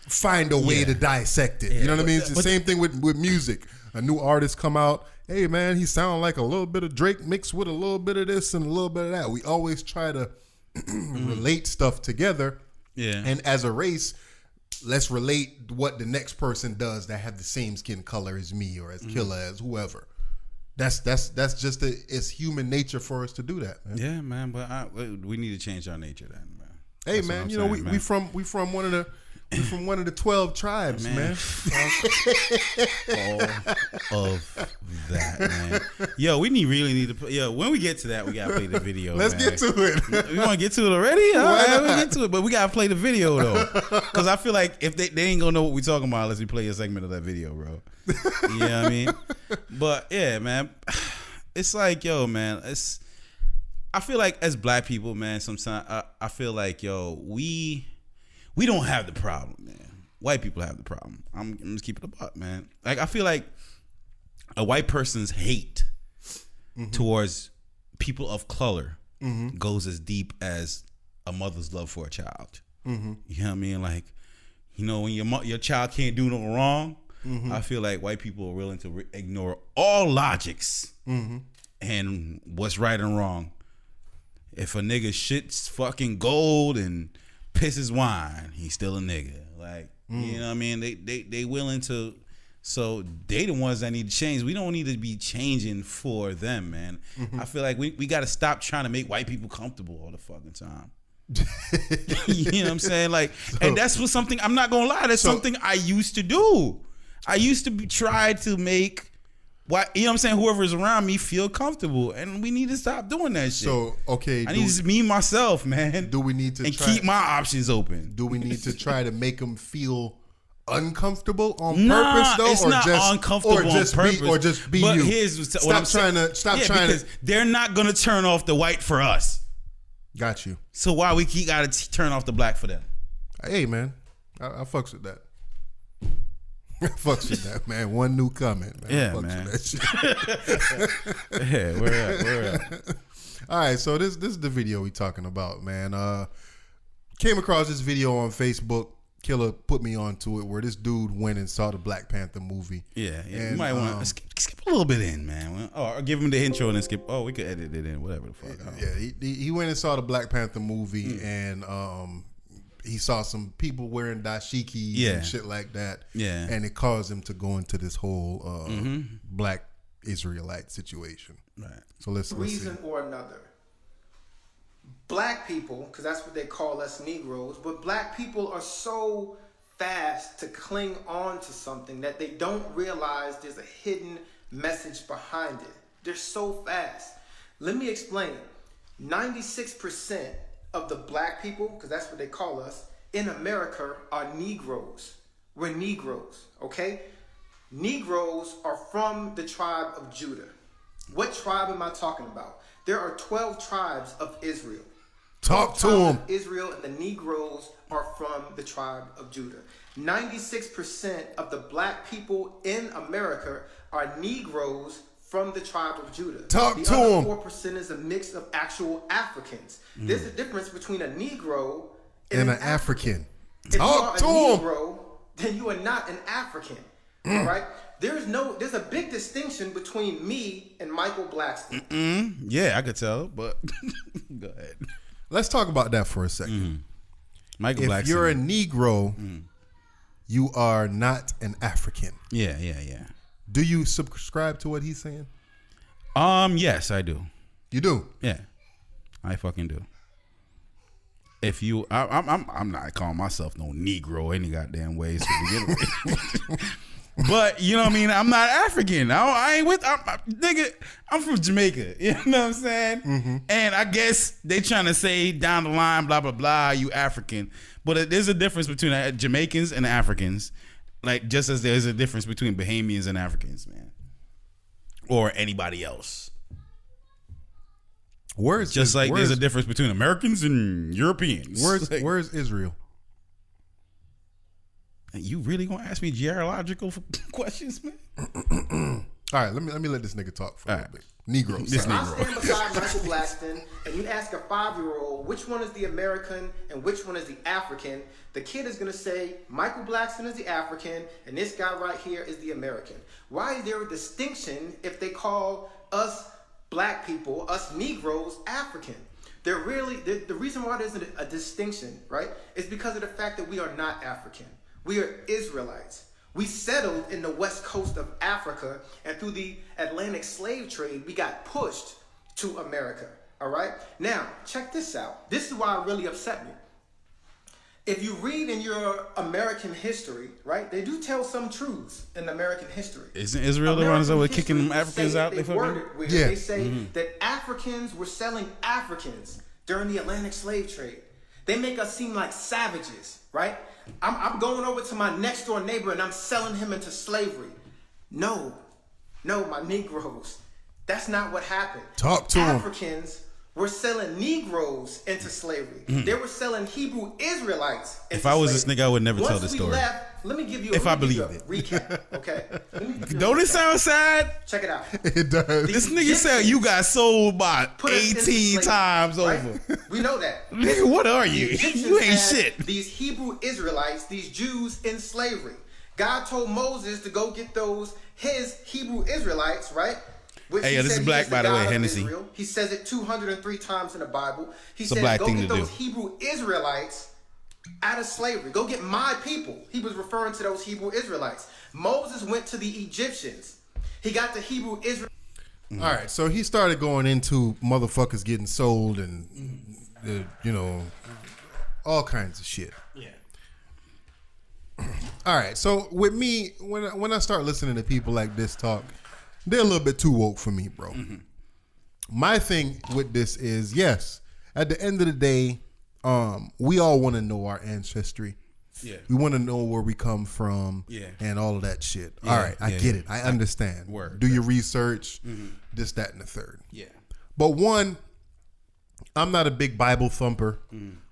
S3: find a way to dissect it. You know what I mean? It's the same thing with music. A new artist come out, hey man, he sound like a little bit of Drake mixed with a little bit of this and a little bit of that. We always try to relate stuff together. Yeah. And as a race, let's relate what the next person does that have the same skin color as me or as Killer, as whoever. That's just it's human nature for us to do that, man.
S2: Yeah, man. But we need to change our nature then, man.
S3: Hey, that's man, you know, we from one of the 12 tribes, man.
S2: All of that, man. Yo, we really need to. Yo, when we get to that, we gotta play the video.
S3: Let's get to it.
S2: We want to get to it already? All right, we get to it, but we gotta play the video though, because I feel like if they ain't gonna know what we talking about unless we play a segment of that video, bro. You know what I mean? But yeah, man, it's like, yo, man, I feel like as black people, man, sometimes I feel like, yo, we we don't have the problem, man. White people have the problem. I'm just keeping it a buck, man. Like I feel like a white person's hate towards people of color goes as deep as a mother's love for a child. You know what I mean? Like, you know, when your child can't do no wrong, I feel like white people are willing to ignore all logics and what's right and wrong. If a nigga shit's fucking gold and pisses wine, he's still a nigga. Like, you know what I mean? They willing to, so they the ones that need to change. We don't need to be changing for them, man. I feel like we got to stop trying to make white people comfortable all the fucking time. You know what I'm saying? Like, and that's what something, I'm not gonna lie, that's something I used to do. I used to try to make what, you know what I'm saying, whoever's around me feel comfortable, and we need to stop doing that shit.
S3: So okay,
S2: I need to be myself, man.
S3: Do we need to
S2: keep my options open?
S3: Do we need to try to make them feel uncomfortable on purpose, though,
S2: it's not uncomfortable on purpose,
S3: or just be
S2: but
S3: you?
S2: Here's what I'm
S3: trying
S2: saying.
S3: to
S2: because they're not gonna turn off the white for us.
S3: Got you.
S2: So why we gotta turn off the black for them?
S3: Hey, man, I fucks with that. I fucks with that, man. One new comment, man.
S2: Yeah,
S3: I fucks
S2: man.
S3: with that shit.
S2: Yeah, where at?
S3: All right, so this is the video we talking about, man. Came across this video on Facebook. Killer put me onto it, where this dude went and saw the Black Panther movie.
S2: Yeah.
S3: And,
S2: You might want to skip a little bit in, man. Or give him the intro and then skip. Oh, we could edit it in, whatever the fuck.
S3: Yeah, he went and saw the Black Panther movie, and he saw some people wearing dashikis and shit like that.
S2: Yeah.
S3: And it caused him to go into this whole black Israelite situation.
S2: Right.
S3: So let's
S4: reason
S3: see.
S4: or another. Black people, because that's what they call us Negroes, but black people are so fast to cling on to something that they don't realize there's a hidden message behind it. They're so fast. Let me explain. 96% of the black people, because that's what they call us, in America are Negroes. We're Negroes, okay? Negroes are from the tribe of Judah. What tribe am I talking about? There are 12 tribes of Israel.
S3: Talk to him.
S4: Israel and the Negroes are from the tribe of Judah. 96% of the black people in America are Negroes from the tribe of Judah.
S3: Talk
S4: the
S3: to
S4: other
S3: him.
S4: 4% is a mix of actual Africans. There's a difference between a Negro
S3: And an African.
S4: If you
S3: Talk
S4: are
S3: to
S4: a
S3: him.
S4: Negro, then you are not an African. All right? There's a big distinction between me and Michael Blackson.
S2: Yeah, I could tell, but go ahead.
S3: Let's talk about that for a second.
S2: Michael
S3: If
S2: Blackson.
S3: you're a Negro, you are not an African.
S2: Yeah.
S3: Do you subscribe to what he's saying?
S2: Yes, I do.
S3: You do.
S2: Yeah, I fucking do. If you, I'm not calling myself no Negro any goddamn ways to begin with. But you know what I mean? I'm not African. I ain't with, nigga, I'm from Jamaica. You know what I'm saying? And I guess they trying to say down the line, blah, blah, blah, you African. But there's a difference between Jamaicans and Africans. Like, just as there's a difference between Bahamians and Africans, man. Or anybody else.
S3: Where's
S2: Just like there's a difference between Americans and Europeans.
S3: Where's Israel?
S2: You really gonna ask me geological questions, man?
S3: All right, let me let this nigga talk for a little bit. Negroes.
S2: This
S4: I
S2: Negro.
S4: stand beside Michael Blackson, and you ask a 5-year-old which one is the American and which one is the African, the kid is going to say Michael Blackson is the African and this guy right here is the American. Why is there a distinction if they call us black people, us Negroes, African? The reason why there's a distinction, right, is because of the fact that we are not African. We are Israelites. We settled in the west coast of Africa, and through the Atlantic slave trade, we got pushed to America, all right? Now, check this out. This is why it really upset me. If you read in your American history, right, they do tell some truths in American history.
S2: Isn't Israel the ones that were kicking Africans out?
S4: They word it weird.
S3: Yeah.
S4: They say that Africans were selling Africans during the Atlantic slave trade. They make us seem like savages, right? I'm going over to my next door neighbor and I'm selling him into slavery. No, my Negroes. That's not what happened.
S3: Talk to him.
S4: Africans were selling Negroes into slavery. They were selling Hebrew Israelites into
S2: If I was this
S4: slavery.
S2: nigga, I would never
S4: Once
S2: tell the
S4: we
S2: story.
S4: Left, let me give you.
S2: If
S4: let
S2: I
S4: me give you
S2: believed
S4: a recap. Okay. Let me give you a
S2: Don't it
S4: recap.
S2: sound sad?
S4: Check it out.
S3: It does.
S2: This nigga said you got sold about
S4: Put us into
S2: 18
S4: slavery,
S2: times
S4: right?
S2: over.
S4: We know that.
S2: Nigga, what are you?
S4: The Egyptians
S2: You ain't
S4: had
S2: shit.
S4: These Hebrew Israelites, these Jews in slavery. God told Moses to go get his Hebrew Israelites, right? Which
S2: Hey,
S4: he
S2: yo, this
S4: said
S2: is
S4: he
S2: black,
S4: the
S2: by the way,
S4: God of
S2: Hennessy.
S4: Israel. He says it 203 times in the Bible. He
S2: a
S4: said,
S2: black
S4: go
S2: thing
S4: get
S2: to
S4: those
S2: do.
S4: Hebrew Israelites out of slavery. Go get my people. He was referring to those Hebrew Israelites. Moses went to the Egyptians. He got the Hebrew Israel.
S3: All right, so he started going into motherfuckers getting sold and you know, all kinds of shit.
S4: Yeah.
S3: All right, so with me, when I start listening to people like this talk, they're a little bit too woke for me, bro. My thing with this is, yes, at the end of the day, we all want to know our ancestry.
S2: Yeah.
S3: We want to know where we come from,
S2: Yeah.
S3: and all of that shit.
S2: Yeah,
S3: All right, I
S2: yeah,
S3: get
S2: yeah.
S3: it. I understand.
S2: Word.
S3: Do your research, this, that, and the third.
S2: Yeah.
S3: But one, I'm not a big Bible thumper,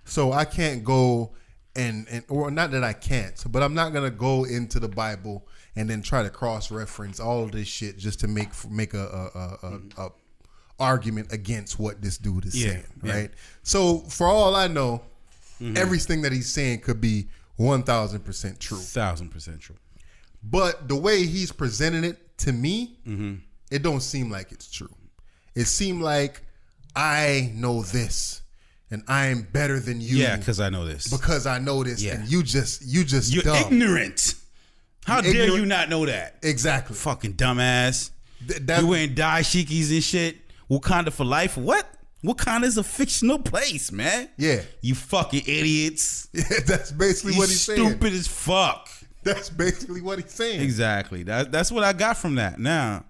S3: so I can't go and or not that I can't, but I'm not gonna go into the Bible and then try to cross reference all of this shit just to make a argument against what this dude is
S2: Yeah,
S3: saying,
S2: yeah.
S3: right? So for all I know, everything that he's saying could be 1,000% true.
S2: 1,000% true.
S3: But the way he's presenting it to me, it don't seem like it's true. It seemed like I know this and I'm better than you.
S2: Yeah, because I know this.
S3: because I know this,
S2: Yeah.
S3: and you just
S2: You're
S3: dumb.
S2: ignorant. How dare
S3: ignorant.
S2: you not know that?
S3: Exactly.
S2: Fucking dumbass.
S3: That-
S2: You wearing dashikis and shit. Wakanda for life. What? Wakanda's a fictional place, man.
S3: Yeah.
S2: You fucking idiots.
S3: That's basically
S2: You
S3: what he's saying.
S2: stupid as fuck.
S3: That's basically what he's saying.
S2: Exactly. That's what I got from that. Now,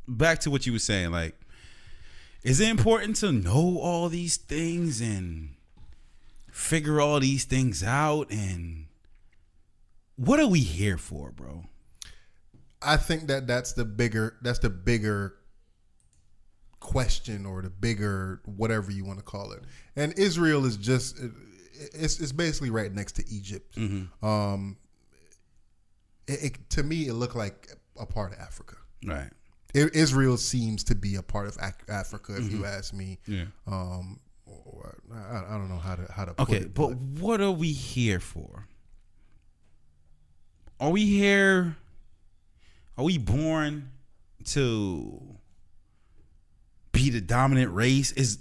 S2: back to what you were saying. Like, is it important to know all these things and figure all these things out? And what are we here for, bro?
S3: I think that's the bigger question, or the bigger whatever you want to call it. And Israel is just it's basically right next to Egypt. To me, it looked like a part of Africa.
S2: Right.
S3: Israel seems to be a part of Africa, if you ask me.
S2: Yeah.
S3: Or I don't know how to put
S2: Okay,
S3: it.
S2: but what are we here for? Are we here? Are we born to be the dominant race? Is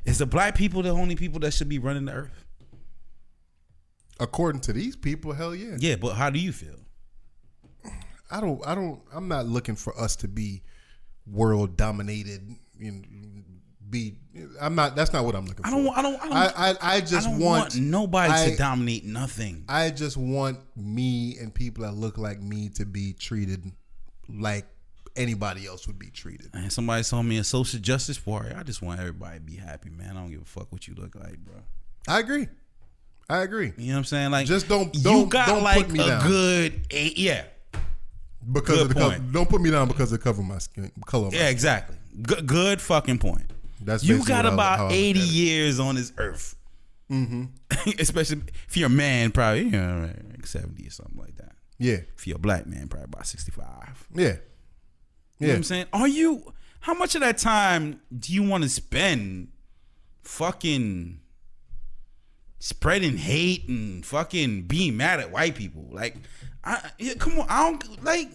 S2: the black people the only people that should be running the earth?
S3: according to these people, hell yeah.
S2: Yeah, but how do you feel?
S3: I'm not looking for us to be world dominated. That's not what I'm looking for. I just want
S2: nobody to dominate nothing.
S3: I just want me and people that look like me to be treated like anybody else would be treated.
S2: And somebody told me a social justice warrior. I just want everybody to be happy, man. I don't give a fuck what you look like, bro.
S3: I agree.
S2: You know what I'm saying? Like,
S3: just don't
S2: you got
S3: don't
S2: like
S3: put me
S2: a
S3: down.
S2: good yeah.
S3: Because
S2: Good
S3: of the color.
S2: point.
S3: Don't put me down because of the cover of my skin color. Of my
S2: Yeah,
S3: skin.
S2: exactly. Good fucking point.
S3: That's
S2: You
S3: basically
S2: got
S3: how I
S2: about
S3: look
S2: 80
S3: at it.
S2: years on this earth. Mm-hmm. Especially if you're a man, probably like 70 or something like that.
S3: Yeah.
S2: If you're a black man, probably about 65.
S3: Yeah.
S2: You know what I'm saying? How much of that time do you want to spend fucking spreading hate and fucking being mad at white people? Like, come on, I don't like.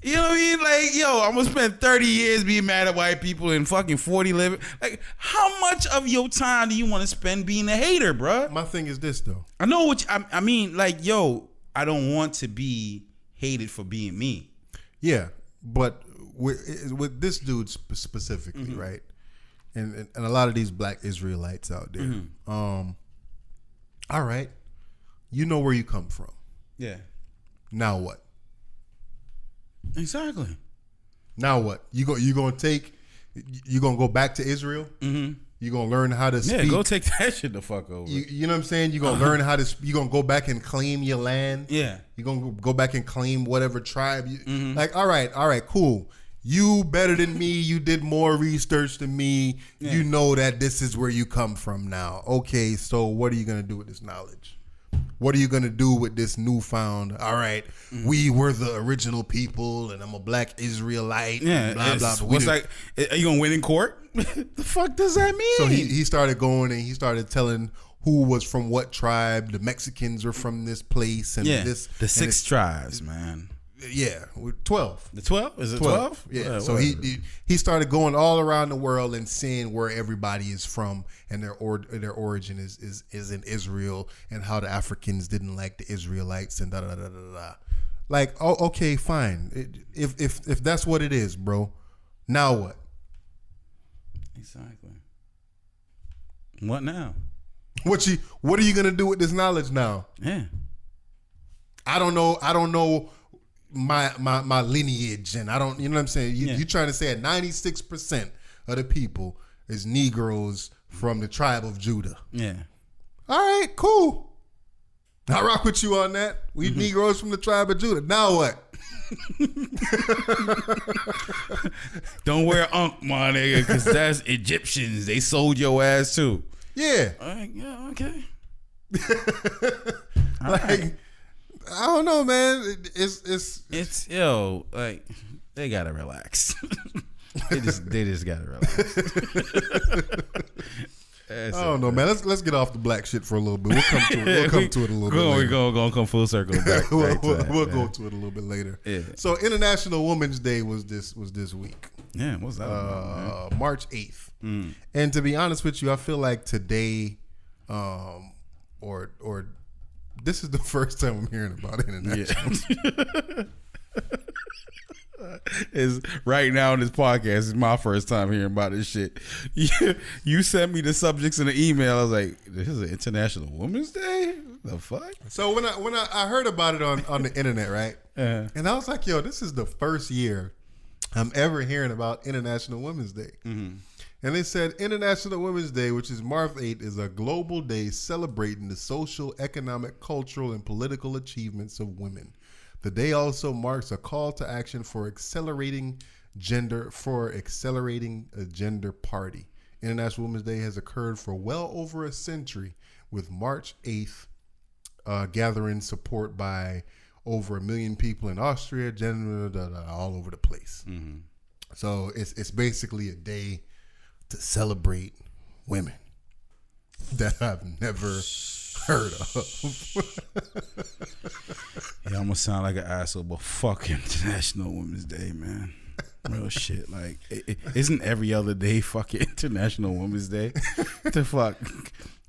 S2: You know what I mean? Like, yo, I'm gonna spend 30 years being mad at white people and fucking 40 living. Like, how much of your time do you want to spend being a hater, bruh?
S3: My thing is this though.
S2: I know what I mean. Like, yo, I don't want to be hated for being me.
S3: Yeah, but with this dude specifically,
S2: Mm-hmm.
S3: right? And a lot of these black Israelites out there.
S2: Mm-hmm.
S3: All right, you know where you come from.
S2: Yeah,
S3: Now what?
S2: exactly.
S3: Now what? You gonna go back to Israel? Mm-hmm. You gonna learn how to speak?
S2: Yeah, go take that shit the fuck over.
S3: You know what I'm saying? You gonna learn how to. You gonna go back and claim your land?
S2: Yeah.
S3: You gonna go back and claim whatever tribe? Like, all right, cool. You better than me. You did more research than me.
S2: Yeah.
S3: You know that this is where you come from now. Okay, so what are you going to do with this knowledge? What are you going to do with this newfound, all right, we were the original people and I'm a black Israelite.
S2: Yeah,
S3: blah, blah, blah.
S2: What's like, are you going to win in court? The fuck does that mean?
S3: So he started going and he started telling who was from what tribe. The Mexicans were from this place. And this.
S2: The 6 tribes, man.
S3: Yeah, 12.
S2: The 12? Is it 12?
S3: Yeah. So he started going all around the world and seeing where everybody is from and their origin is in Israel and how the Africans didn't like the Israelites and da da da da da. Like, oh, okay, fine. If that's what it is, bro. Now what?
S2: Exactly. What now?
S3: What are you gonna do with this knowledge now?
S2: Yeah.
S3: I don't know my lineage, and I don't, you know what I'm saying? You trying to say that 96% of the people is Negroes from the tribe of Judah.
S2: Yeah.
S3: All right, cool. I rock with you on that. We Negroes from the tribe of Judah. Now what?
S2: Don't wear Ankh, my nigga, because that's Egyptians. They sold your ass too.
S3: Yeah.
S2: All right, yeah, okay.
S3: Like, I don't know, man.
S2: It's yo, like, they gotta relax. they just gotta relax.
S3: I don't know, man. Let's get off the black shit for a little bit. We'll come to it. We'll come to it a little bit later.
S2: We're gonna come full circle back.
S3: we'll
S2: that,
S3: go to it a little bit later.
S2: Yeah.
S3: So International Women's Day was this week.
S2: Yeah, what's that about, man?
S3: March 8th. And to be honest with you, I feel like today, or this is the first time I'm hearing about international.
S2: Yeah. Is right now in this podcast is my first time hearing about this shit. You sent me the subjects in the email. I was like, "This is an International Women's Day? The fuck?"
S3: So when I heard about it on the internet, right? And I was like, "Yo, this is the first year I'm ever hearing about International Women's Day." And they said International Women's Day, which is March 8th, is a global day celebrating the social, economic, cultural, and political achievements of women. The day also marks a call to action for accelerating a gender party. International Women's Day has occurred for well over a century, with March 8th gathering support by over 1 million people in Austria, all over the place. So it's basically a day to celebrate women that I've never heard of.
S2: Yeah, I'm gonna sound like an asshole, but fuck International Women's Day, man. Real shit. Like, isn't every other day fucking International Women's Day? The fuck?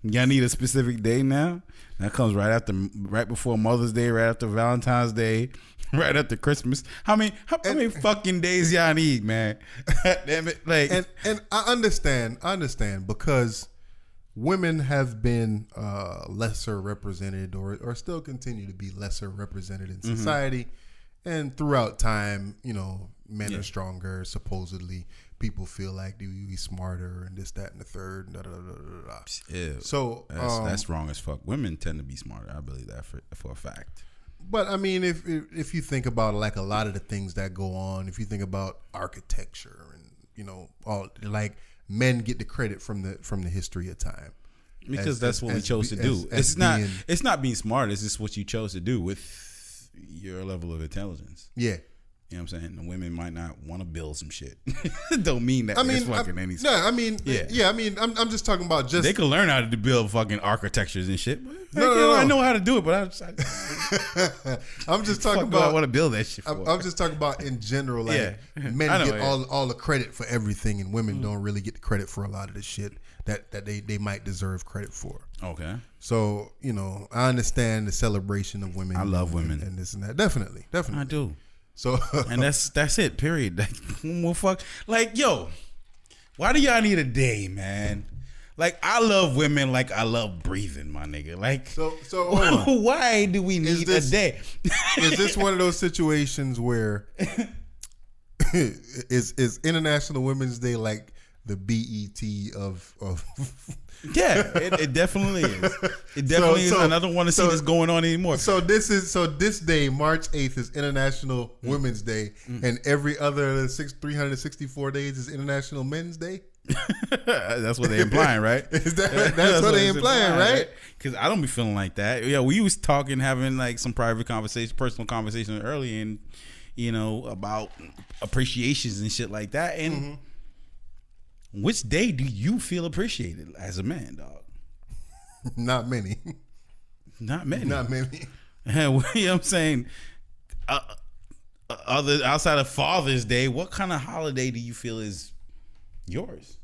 S2: Y'all need a specific day now? That comes right before Mother's Day, right after Valentine's Day, right after Christmas. How many fucking days y'all need, man? Damn it! Like,
S3: and I understand because women have been lesser represented or still continue to be lesser represented in society. And throughout time, you know, men are stronger, supposedly. People feel like we smarter and this, that, and the third. Da, da, da, da, da.
S2: Ew.
S3: So
S2: that's wrong as fuck. Women tend to be smarter. I believe that for a fact.
S3: But I mean, if you think about like a lot of the things that go on, if you think about architecture and, you know, all like, men get the credit from the history of time
S2: because that's what we chose to do. It's not being smart. It's just what you chose to do with your level of intelligence.
S3: Yeah,
S2: you know what I'm saying. The women might not want to build some shit. Don't mean that. I mean, I'm just talking about they could learn how to build fucking architectures and shit.
S3: No.
S2: I know how to do it, but
S3: I'm just talking about.
S2: I want to build that shit.
S3: I'm just talking about in general. Like, men get all the credit for everything, and women don't really get the credit for a lot of the shit that they might deserve credit for.
S2: Okay.
S3: So, you know, I understand the celebration of women.
S2: I love women
S3: and this and that. Definitely.
S2: I do.
S3: So
S2: and that's it. Period. Like, well, fuck. Like, yo, why do y'all need a day, man? Like, I love women like I love breathing, my nigga. Like,
S3: so
S2: why do we need a day?
S3: Is this one of those situations where is International Women's Day like the BET of
S2: Yeah, it definitely is. It definitely is. I don't want to see this going on anymore.
S3: So this day, March 8th, is International Women's Day, and every other 364 days is International Men's Day.
S2: That's what they're implying, right?
S3: That's what they're implying, right?
S2: Because I don't be feeling like that. Yeah, we was talking, having like some private conversation, personal conversation early, and about appreciations and shit like that. And which day do you feel appreciated as a man, dog?
S3: Not many.
S2: Not many.
S3: Not many.
S2: You know what I'm saying? Outside of Father's Day, what kind of holiday do you feel is yours?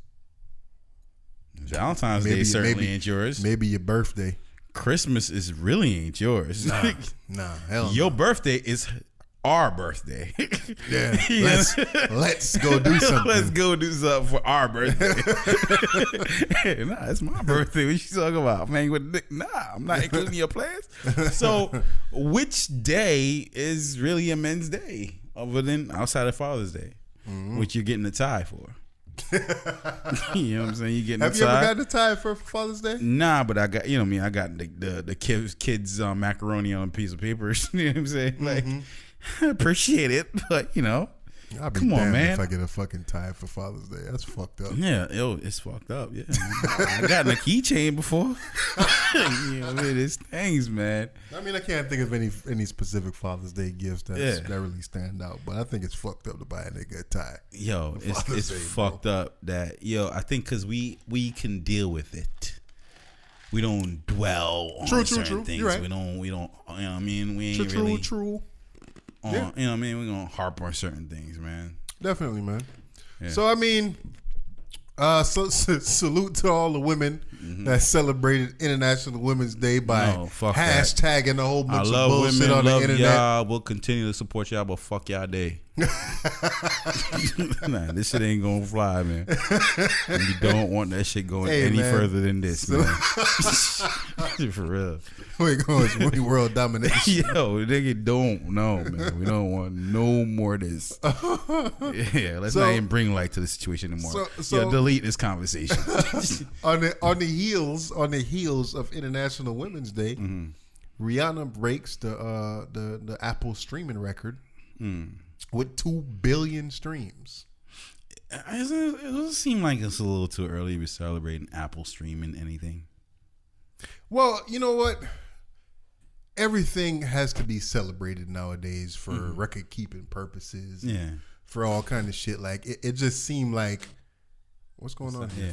S2: Valentine's Day certainly ain't yours.
S3: Maybe your birthday.
S2: Christmas is really ain't yours.
S3: Nah, hell
S2: Your birthday is our birthday.
S3: Yeah. Let's go do something.
S2: Let's go do something for our birthday. Nah, it's my birthday. What you talking about, man? Nah, I'm not including your plans. So, which day is really a men's day other than outside of Father's Day, which you're getting a tie for? You know what I'm saying? You getting
S3: Have
S2: a
S3: you
S2: tie?
S3: ever gotten a tie for Father's Day?
S2: Nah, but I got I got the kids macaroni on a piece of paper. You know what I'm saying? Like, I appreciate it, but
S3: I'll be
S2: come on,
S3: damned
S2: man.
S3: if I get a fucking tie for Father's Day. That's fucked up.
S2: Yeah, it's fucked up. Yeah, I got a keychain before. It's things, man.
S3: I mean, I can't think of any specific Father's Day gifts that really stand out, but I think it's fucked up to buy a nigga a tie.
S2: Yo, it's
S3: Day,
S2: fucked up that I think because we can deal with it. We don't dwell on certain things.
S3: You're right.
S2: We don't. We ain't really.
S3: True.
S2: On, we're gonna harp on certain things, man.
S3: Definitely, man.
S2: Yeah.
S3: So I mean, salute to all the women that celebrated International Women's Day by hashtagging a whole bunch of bullshit
S2: women,
S3: on the internet.
S2: Y'all. We'll continue to support y'all, but fuck y'all day. Nah, this shit ain't gonna fly, man. And you don't want that shit going any further than this, man. For real.
S3: We're going to world domination.
S2: Yo, nigga, don't man. We don't want no more of this. Yeah, let's not even bring light to the situation anymore. Delete this conversation.
S3: on the heels of International Women's Day, Rihanna breaks the Apple streaming record with 2 billion streams.
S2: It doesn't seem like it's a little too early to be celebrating Apple streaming anything.
S3: Well, you know what? Everything has to be celebrated nowadays for record keeping purposes.
S2: Yeah.
S3: For all kind of shit. Like it just seemed like, what's going on here?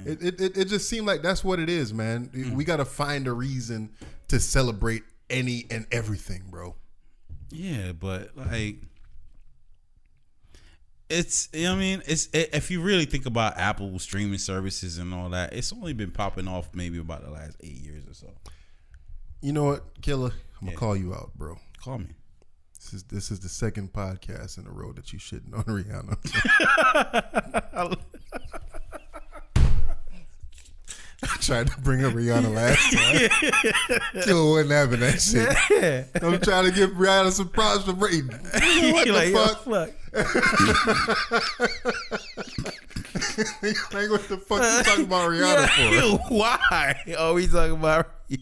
S3: It just seemed like that's what it is, man. We got to find a reason to celebrate any and everything, bro.
S2: Yeah, but like, it's if you really think about Apple streaming services and all that, it's only been popping off maybe about the last 8 years or so.
S3: You know what, Killer? I'm gonna call you out, bro.
S2: Call me.
S3: This is the second podcast in a row that you shitting on Rihanna. I tried to bring up Rihanna last time. Killer wasn't having that shit. I'm trying to give Rihanna some props for rating. What the fuck? Like, what the fuck you talking about Rihanna for?
S2: Why? Oh, we talking about Rihanna.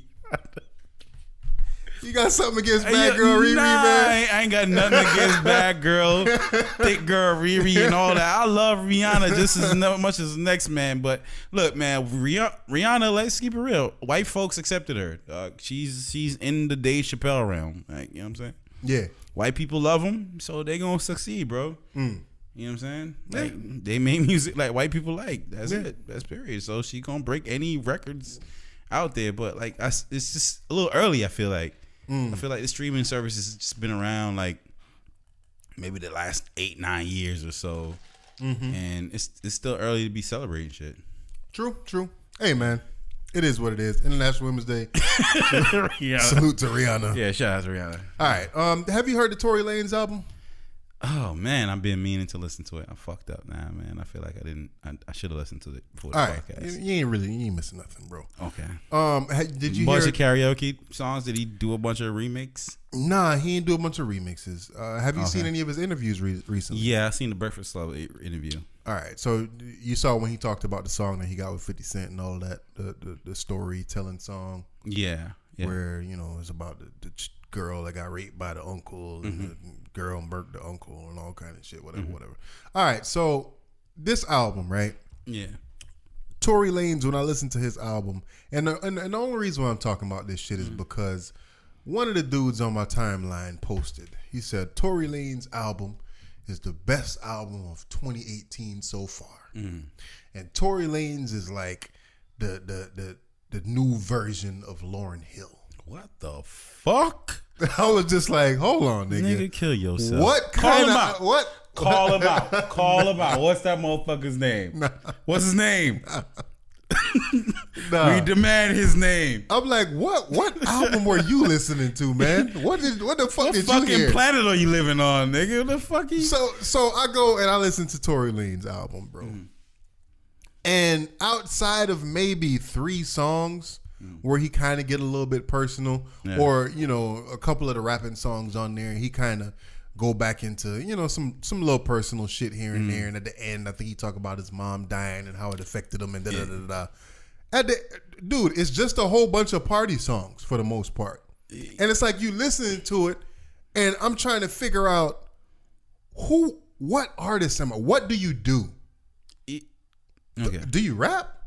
S3: You got something against Bad Girl Riri, man?
S2: I ain't got nothing against Bad Girl, Thick Girl Riri, and all that. I love Rihanna just as much as the next man. But look, man, Rihanna, let's keep it real. White folks accepted her. She's in the Dave Chappelle realm. Like, you know what I'm saying?
S3: Yeah.
S2: White people love them, so they gonna succeed, bro. You know what I'm saying? Like, they make music like white people like. That's it. That's period. So she gonna break any records out there. But like, it's just a little early. I feel like. I feel like the streaming service has just been around like maybe the last 8-9 years or so, and it's still early to be celebrating shit.
S3: True. Hey, man, it is what it is. International Women's Day. Salute to Rihanna.
S2: Yeah, shout out to Rihanna.
S3: All right. Have you heard the Tory Lanez album?
S2: Oh man, I've been meaning to listen to it. I fucked up now, man. I feel like I didn't. I should have listened to it before the
S3: All right,
S2: podcast.
S3: you ain't missing nothing, bro.
S2: Okay.
S3: Did you
S2: bunch
S3: hear?
S2: of karaoke songs? Did he do a bunch of remakes?
S3: Nah, he didn't do a bunch of remixes. Have you seen
S2: Okay.
S3: any of his interviews recently?
S2: Yeah, I seen the Breakfast Club interview.
S3: All right, so you saw when he talked about the song that he got with 50 Cent and all of that, the storytelling song
S2: Yeah.
S3: where, you know, it's about the girl that got raped by the uncle and the girl murked the uncle and all kind of shit, whatever. All right, so this album, right?
S2: Yeah.
S3: Tory Lanez, when I listened to his album, and the only reason why I'm talking about this shit is because one of the dudes on my timeline posted, he said, Tory Lanez album is the best album of 2018 so far. And Tory Lanez is like the new version of Lauryn Hill.
S2: What the fuck?
S3: I was just like, hold on,
S2: Nigga, kill yourself.
S3: What
S2: Call
S3: kind
S2: him
S3: of
S2: out.
S3: what?
S2: Call him out. Call him out. What's that motherfucker's name? What's his name?
S3: Nah.
S2: We demand his name.
S3: I'm like, what album were you listening to, man? What the fuck
S2: What
S3: did you
S2: fucking
S3: hear?
S2: planet are you living on, nigga? What the fuck you?
S3: So I go and I listen to Tory Lanez album, bro. And outside of maybe 3 songs where he kind of get a little bit personal,
S2: Yeah.
S3: or, you know, a couple of the rapping songs on there, he kind of go back into, you know, some little personal shit here and there. And at the end, I think he talk about his mom dying and how it affected him and da da da da. Dude, it's just a whole bunch of party songs for the most part. And it's like you listening to it, and I'm trying to figure out what artist am I? What do you do?
S2: Okay.
S3: Do you rap?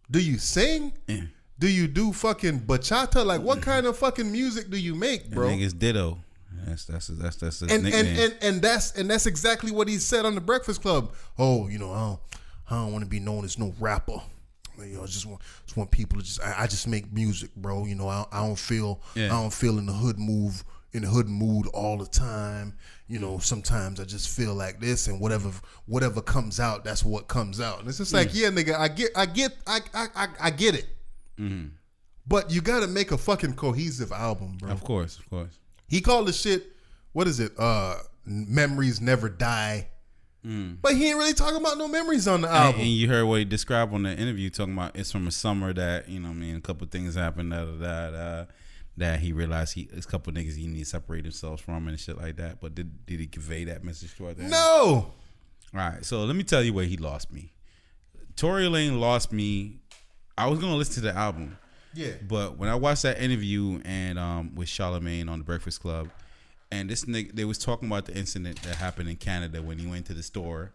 S3: Do you sing?
S2: Yeah.
S3: Do you do fucking bachata? Like, what kind of fucking music do you make, bro?
S2: That nigga's Ditto. That's his
S3: And
S2: nickname.
S3: that's exactly what he said on the Breakfast Club. Oh, you know, I don't want to be known as no rapper. You know, I just want people to I just make music, bro. You know, I don't feel in the hood mood all the time. You know, sometimes I just feel like this, and whatever comes out, that's what comes out. And it's just like, yeah, nigga, I get it. But you got to make a fucking cohesive album, bro.
S2: Of course.
S3: He called the shit, what is it? Memories Never Die. But he ain't really talking about no memories on the album.
S2: And you heard what he described on the interview, talking about it's from a summer that, you know what I mean, a couple of things happened that he realized there's a couple of niggas he need to separate themselves from and shit like that. But did he convey that message toward that?
S3: No.
S2: All right, so let me tell you where he lost me. Tory Lanez lost me. I was gonna listen to the album.
S3: Yeah.
S2: But when I watched that interview and with Charlamagne on the Breakfast Club, and this nigga, they was talking about the incident that happened in Canada when he went to the store.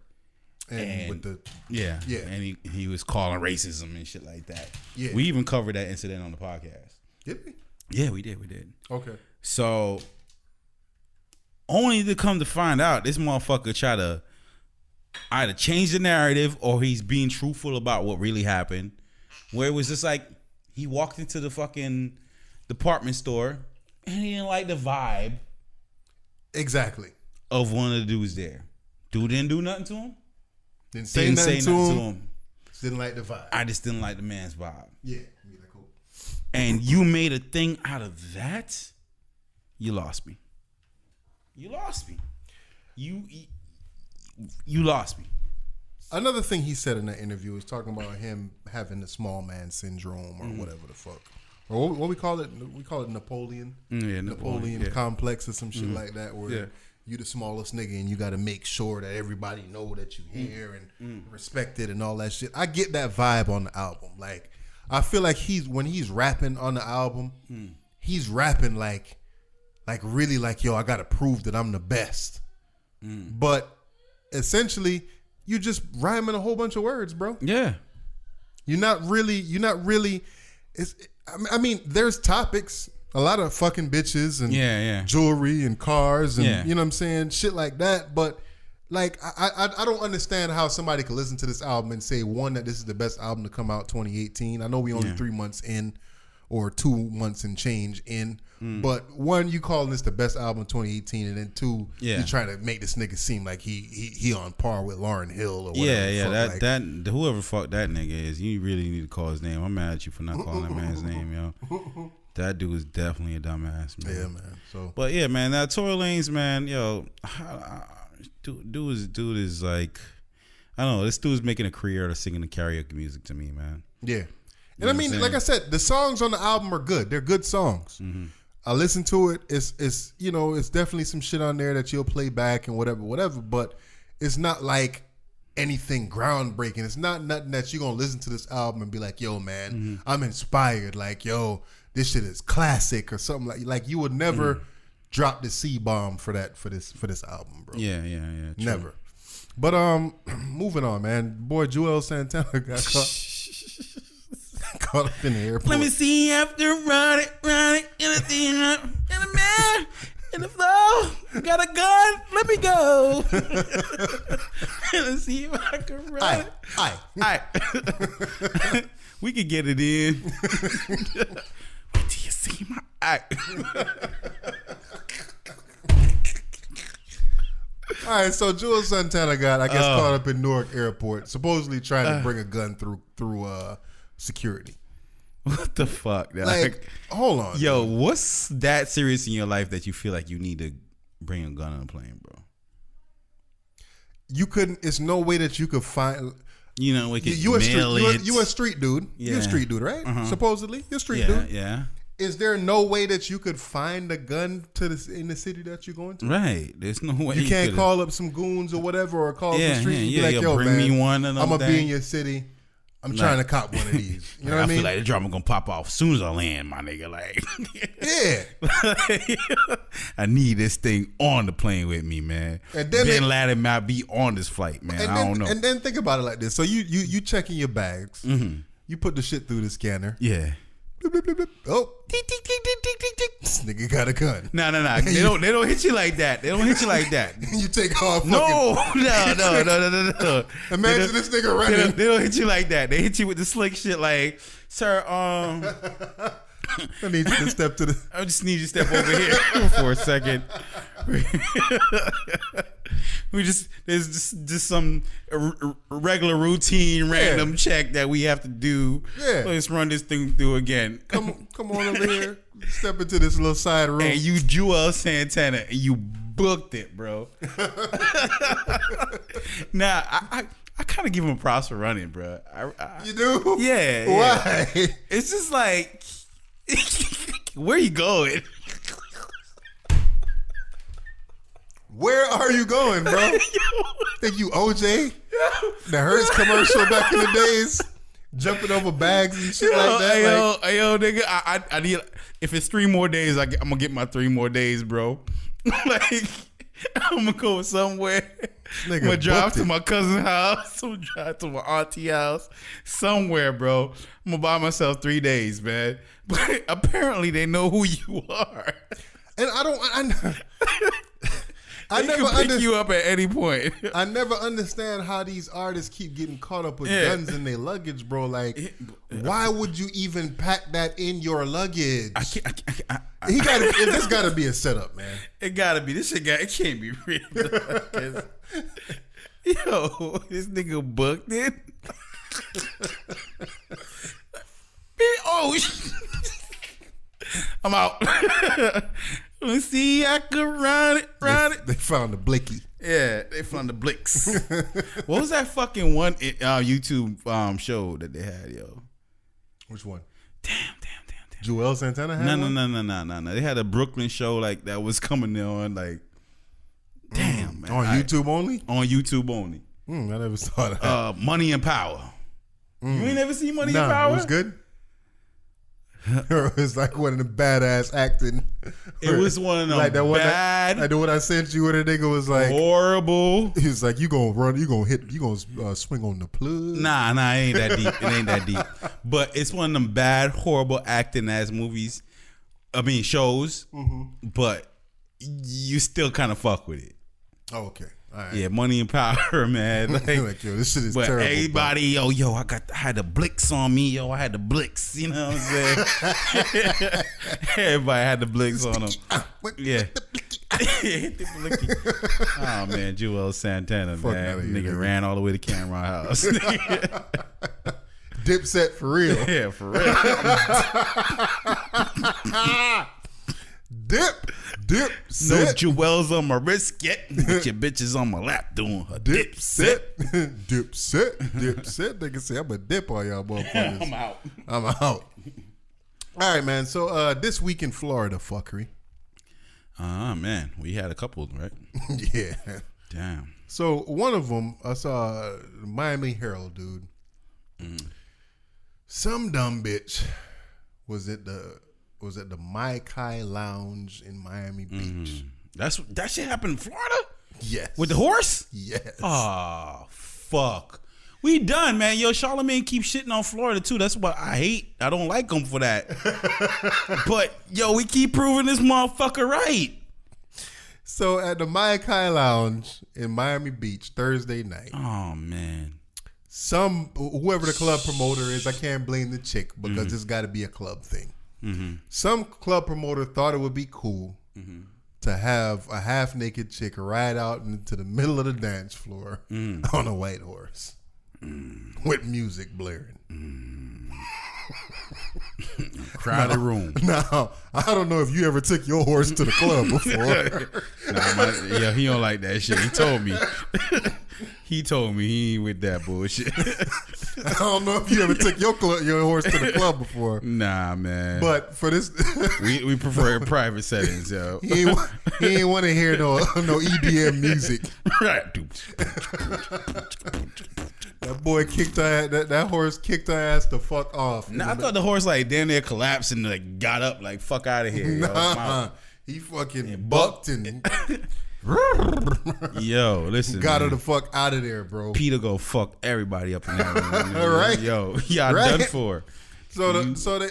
S3: And with the
S2: Yeah.
S3: Yeah.
S2: And he was calling racism and shit like that.
S3: Yeah.
S2: We even covered that incident on the podcast.
S3: Did we?
S2: Yeah, we did.
S3: Okay.
S2: So only to come to find out this motherfucker try to either change the narrative or he's being truthful about what really happened. Where it was just like he walked into the fucking department store and he didn't like the vibe
S3: Exactly.
S2: of one of the dudes there. Dude didn't do nothing to him.
S3: Didn't say
S2: Didn't
S3: nothing
S2: say
S3: to
S2: nothing
S3: him.
S2: to him.
S3: Didn't like the vibe.
S2: I just didn't like the man's vibe.
S3: Yeah. Cool.
S2: And you made a thing out of that, you lost me. You lost me. You lost me.
S3: Another thing he said in that interview is talking about him having the small man syndrome or whatever the fuck. Or what we call it? We call it Napoleon.
S2: Yeah,
S3: Napoleon
S2: yeah.
S3: complex or some shit like that, where
S2: Yeah.
S3: you the smallest nigga and you got to make sure that everybody know that you here and respected and all that shit. I get that vibe on the album. Like, I feel like when he's rapping on the album, he's rapping like really like, yo, I got to prove that I'm the best. But essentially, you just rhyming a whole bunch of words, bro.
S2: Yeah.
S3: You're not really. I mean, there's topics, a lot of fucking bitches and
S2: Yeah.
S3: jewelry and cars and
S2: Yeah.
S3: you know what I'm saying, shit like that. But like, I don't understand how somebody could listen to this album and say, one, that this is the best album to come out 2018. I know we only 3 months in, or 2 months and change in. But one, you calling this the best album of 2018, and then two, you trying to make this nigga seem like he on par with Lauryn Hill or whatever.
S2: Yeah. That whoever fuck that nigga is, you really need to call his name. I'm mad at you for not calling that man's name, yo. That dude is definitely a dumbass, man.
S3: Yeah, man. So,
S2: But yeah, man, that Tory Lanez, man, yo, Dude is like, I don't know. This dude's making a career out of singing the karaoke music to me, man.
S3: Yeah. And
S2: know
S3: I
S2: what
S3: mean,
S2: I'm
S3: like I said, the songs on the album are good. They're good songs. I listen to it. It's it's definitely some shit on there that you'll play back and whatever. But it's not like anything groundbreaking. It's not nothing that you're gonna listen to this album and be like, yo, man, I'm inspired. Like, yo, this shit is classic or something like you would never drop the C-bomb for this album, bro.
S2: Yeah. True.
S3: Never. But moving on, man. Boy, Joel Santana got caught up in the airport.
S2: Let me see after running, anything up in the man, in the flow. Got a gun, let me go. Let's see if I can run it.
S3: Aye.
S2: We could get it in. Wait till you see my eye.
S3: All right, so Joel Santana got, I guess, caught up in Newark Airport, supposedly trying to bring a gun through security.
S2: What the fuck?
S3: Like, hold on.
S2: Yo, what's that serious in your life that you feel like you need to bring a gun on a plane, bro?
S3: You couldn't. It's no way that you could find.
S2: You know, we could
S3: You a
S2: mail it.
S3: you a street dude. You a
S2: Yeah.
S3: street dude, right? Supposedly, you're a street
S2: Yeah,
S3: dude.
S2: yeah.
S3: Is there no way that you could find a gun in the city that you're going to?
S2: Right. There's no way
S3: You can't
S2: could've-
S3: call up some goons or whatever, or call up
S2: Yeah,
S3: the street and
S2: yeah,
S3: be like,
S2: yeah,
S3: yo,
S2: bring
S3: man,
S2: me one of them
S3: I'm going to be
S2: thing.
S3: in your city. I'm trying to cop one of these. You know what I mean?
S2: feel like the drama gonna pop off as soon as I land, my nigga. Like,
S3: yeah.
S2: I need this thing on the plane with me, man.
S3: And then
S2: Bin Laden might be on this flight, man. I don't know.
S3: And then think about it like this. So you checking your bags. You put the shit through the scanner.
S2: Yeah.
S3: Bloop, bloop, bloop, bloop. Oh, tick, tick, tick, tick, tick, tick, tick. This nigga got a gun.
S2: No. They don't hit you like that. They don't hit you like that.
S3: You take off.
S2: No.
S3: Imagine this nigga running.
S2: They don't hit you like that. They hit you with the slick shit like, sir,
S3: I need you to step to the.
S2: I just need you to step over here for a second. There's just some regular routine random check that we have to do.
S3: Yeah.
S2: Let's run this thing through again.
S3: Come on over here. Step into this little side room.
S2: And you Joel Santana and you booked it, bro. Nah, I kind of give him props for running, bro.
S3: You do?
S2: Yeah.
S3: Why?
S2: It's just like, where you going?
S3: Where are you going, bro? Think you OJ? The Hertz commercial back in the days? Jumping over bags and shit like that?
S2: Yo, nigga, I need, if it's 3 more days, I'm gonna get my 3 more days, bro. Like, I'm gonna go somewhere. I'm gonna drive to my cousin's house. I'm gonna drive to my auntie house. Somewhere, bro. I'm gonna buy myself 3 days, man. But apparently they know who you are.
S3: And I
S2: They
S3: never
S2: can pick you up at any point.
S3: I never understand how these artists keep getting caught up with guns in their luggage, bro. Like, why would you even pack that in your luggage? This got to be a setup, man.
S2: It gotta be. This shit it can't be real. Yo, this nigga booked it. Oh, I'm out. Let's see, I could run it.
S3: They found the blicky.
S2: Yeah, they found the Blicks. What was that fucking one YouTube show that they had, yo?
S3: Which one?
S2: Damn.
S3: Joel Santana had one?
S2: No. They had a Brooklyn show like that was coming on like, damn, man.
S3: On YouTube only?
S2: On YouTube only.
S3: I never saw that.
S2: Money and Power. You ain't never seen Money and
S3: Nah,
S2: Power?
S3: it was good. It was like one of the badass acting.
S2: It was one of them
S3: like that one
S2: bad,
S3: like the one I sent you where the nigga was like
S2: horrible.
S3: He was like, you gonna run, you gonna swing on the plug.
S2: Nah, it ain't that deep. It ain't that deep. But it's one of them bad, horrible acting ass movies. I mean shows. But you still kind of fuck with it.
S3: Oh, okay. All right.
S2: Yeah, Money and Power, man. Like,
S3: yo, this shit is
S2: but
S3: terrible.
S2: everybody, yo, I had the Blicks on me, yo. I had the Blicks, you know what I'm saying? Everybody had the Blicks on them. Yeah. Hit the blicky. Oh man, Joel Santana,
S3: Fuck
S2: man.
S3: outta here,
S2: Nigga
S3: nigga.
S2: ran all the way to Cameron House.
S3: Dipset for real.
S2: Yeah, for real.
S3: Dip,
S2: No
S3: sit,
S2: jewels on my wrist yet. With your bitches on my lap doing her
S3: dip,
S2: dip
S3: sit, dip, sit, dip, sit. They can say I'm a dip on y'all motherfuckers.
S2: I'm out.
S3: I'm out. All right, man. So this week in Florida, fuckery.
S2: Man, we had a couple, right?
S3: Yeah.
S2: Damn.
S3: So one of them, I saw Miami Herald, dude. Some dumb bitch was at the Mai Kai Lounge in Miami Beach.
S2: That shit happened in Florida
S3: Yes.
S2: with the horse.
S3: Yes.
S2: Oh fuck. We done, man. Yo, Charlamagne keeps shitting on Florida too. That's what I hate. I don't like him for that. But yo, we keep proving this motherfucker right.
S3: So at the Mai Kai Lounge in Miami Beach Thursday night,
S2: Oh man.
S3: whoever the club promoter is, I can't blame the chick because it's got to be a club thing. Some club promoter thought it would be cool to have a half naked chick ride out into the middle of the dance floor on a white horse with music blaring.
S2: Crowded room.
S3: Now, I don't know if you ever took your horse to the club before.
S2: Yeah, he don't like that shit. He told me. He told me he ain't with that bullshit.
S3: I don't know if you ever took your horse to the club before.
S2: Nah, man.
S3: But for this,
S2: we prefer private settings, yo.
S3: he ain't want to hear no EDM music.
S2: Right.
S3: That boy kicked her. That horse kicked her ass the fuck off.
S2: Nah, I thought the horse like damn near collapsed and like got up like fuck out of here. Yo.
S3: Nah, he fucking bucked and
S2: Yo, listen.
S3: got her
S2: man.
S3: the fuck out of there, bro.
S2: Peter go fuck everybody up in that room. Man.
S3: Right.
S2: Yo, y'all
S3: Right.
S2: done for.
S3: So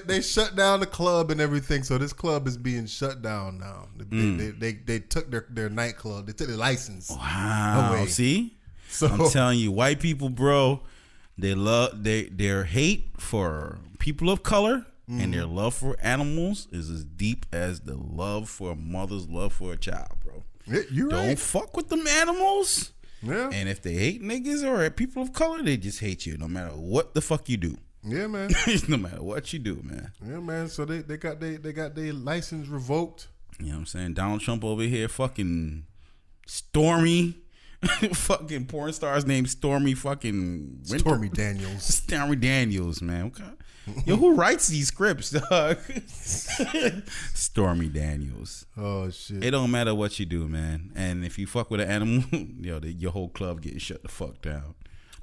S3: they shut down the club and everything. So this club is being shut down now. They took their nightclub. They took their license.
S2: Wow.
S3: away.
S2: See?
S3: So
S2: I'm telling you, white people, bro, their hate for people of color and their love for animals is as deep as the love for a mother's love for a child, bro.
S3: you're
S2: Don't
S3: right.
S2: fuck with them animals.
S3: Yeah,
S2: And if they hate niggas or people of color, they just hate you no matter what the fuck you do.
S3: yeah, man.
S2: No matter what you do, man.
S3: Yeah, man. So they got their license revoked.
S2: You know what I'm saying? Donald Trump over here fucking Stormy. Fucking porn stars named Stormy fucking
S3: Stormy Daniels.
S2: Stormy Daniels, man. Okay. Yo, who writes these scripts, dog? Stormy Daniels.
S3: Oh shit.
S2: It don't matter what you do, man. And if you fuck with an animal, yo, your whole club getting shut the fuck down.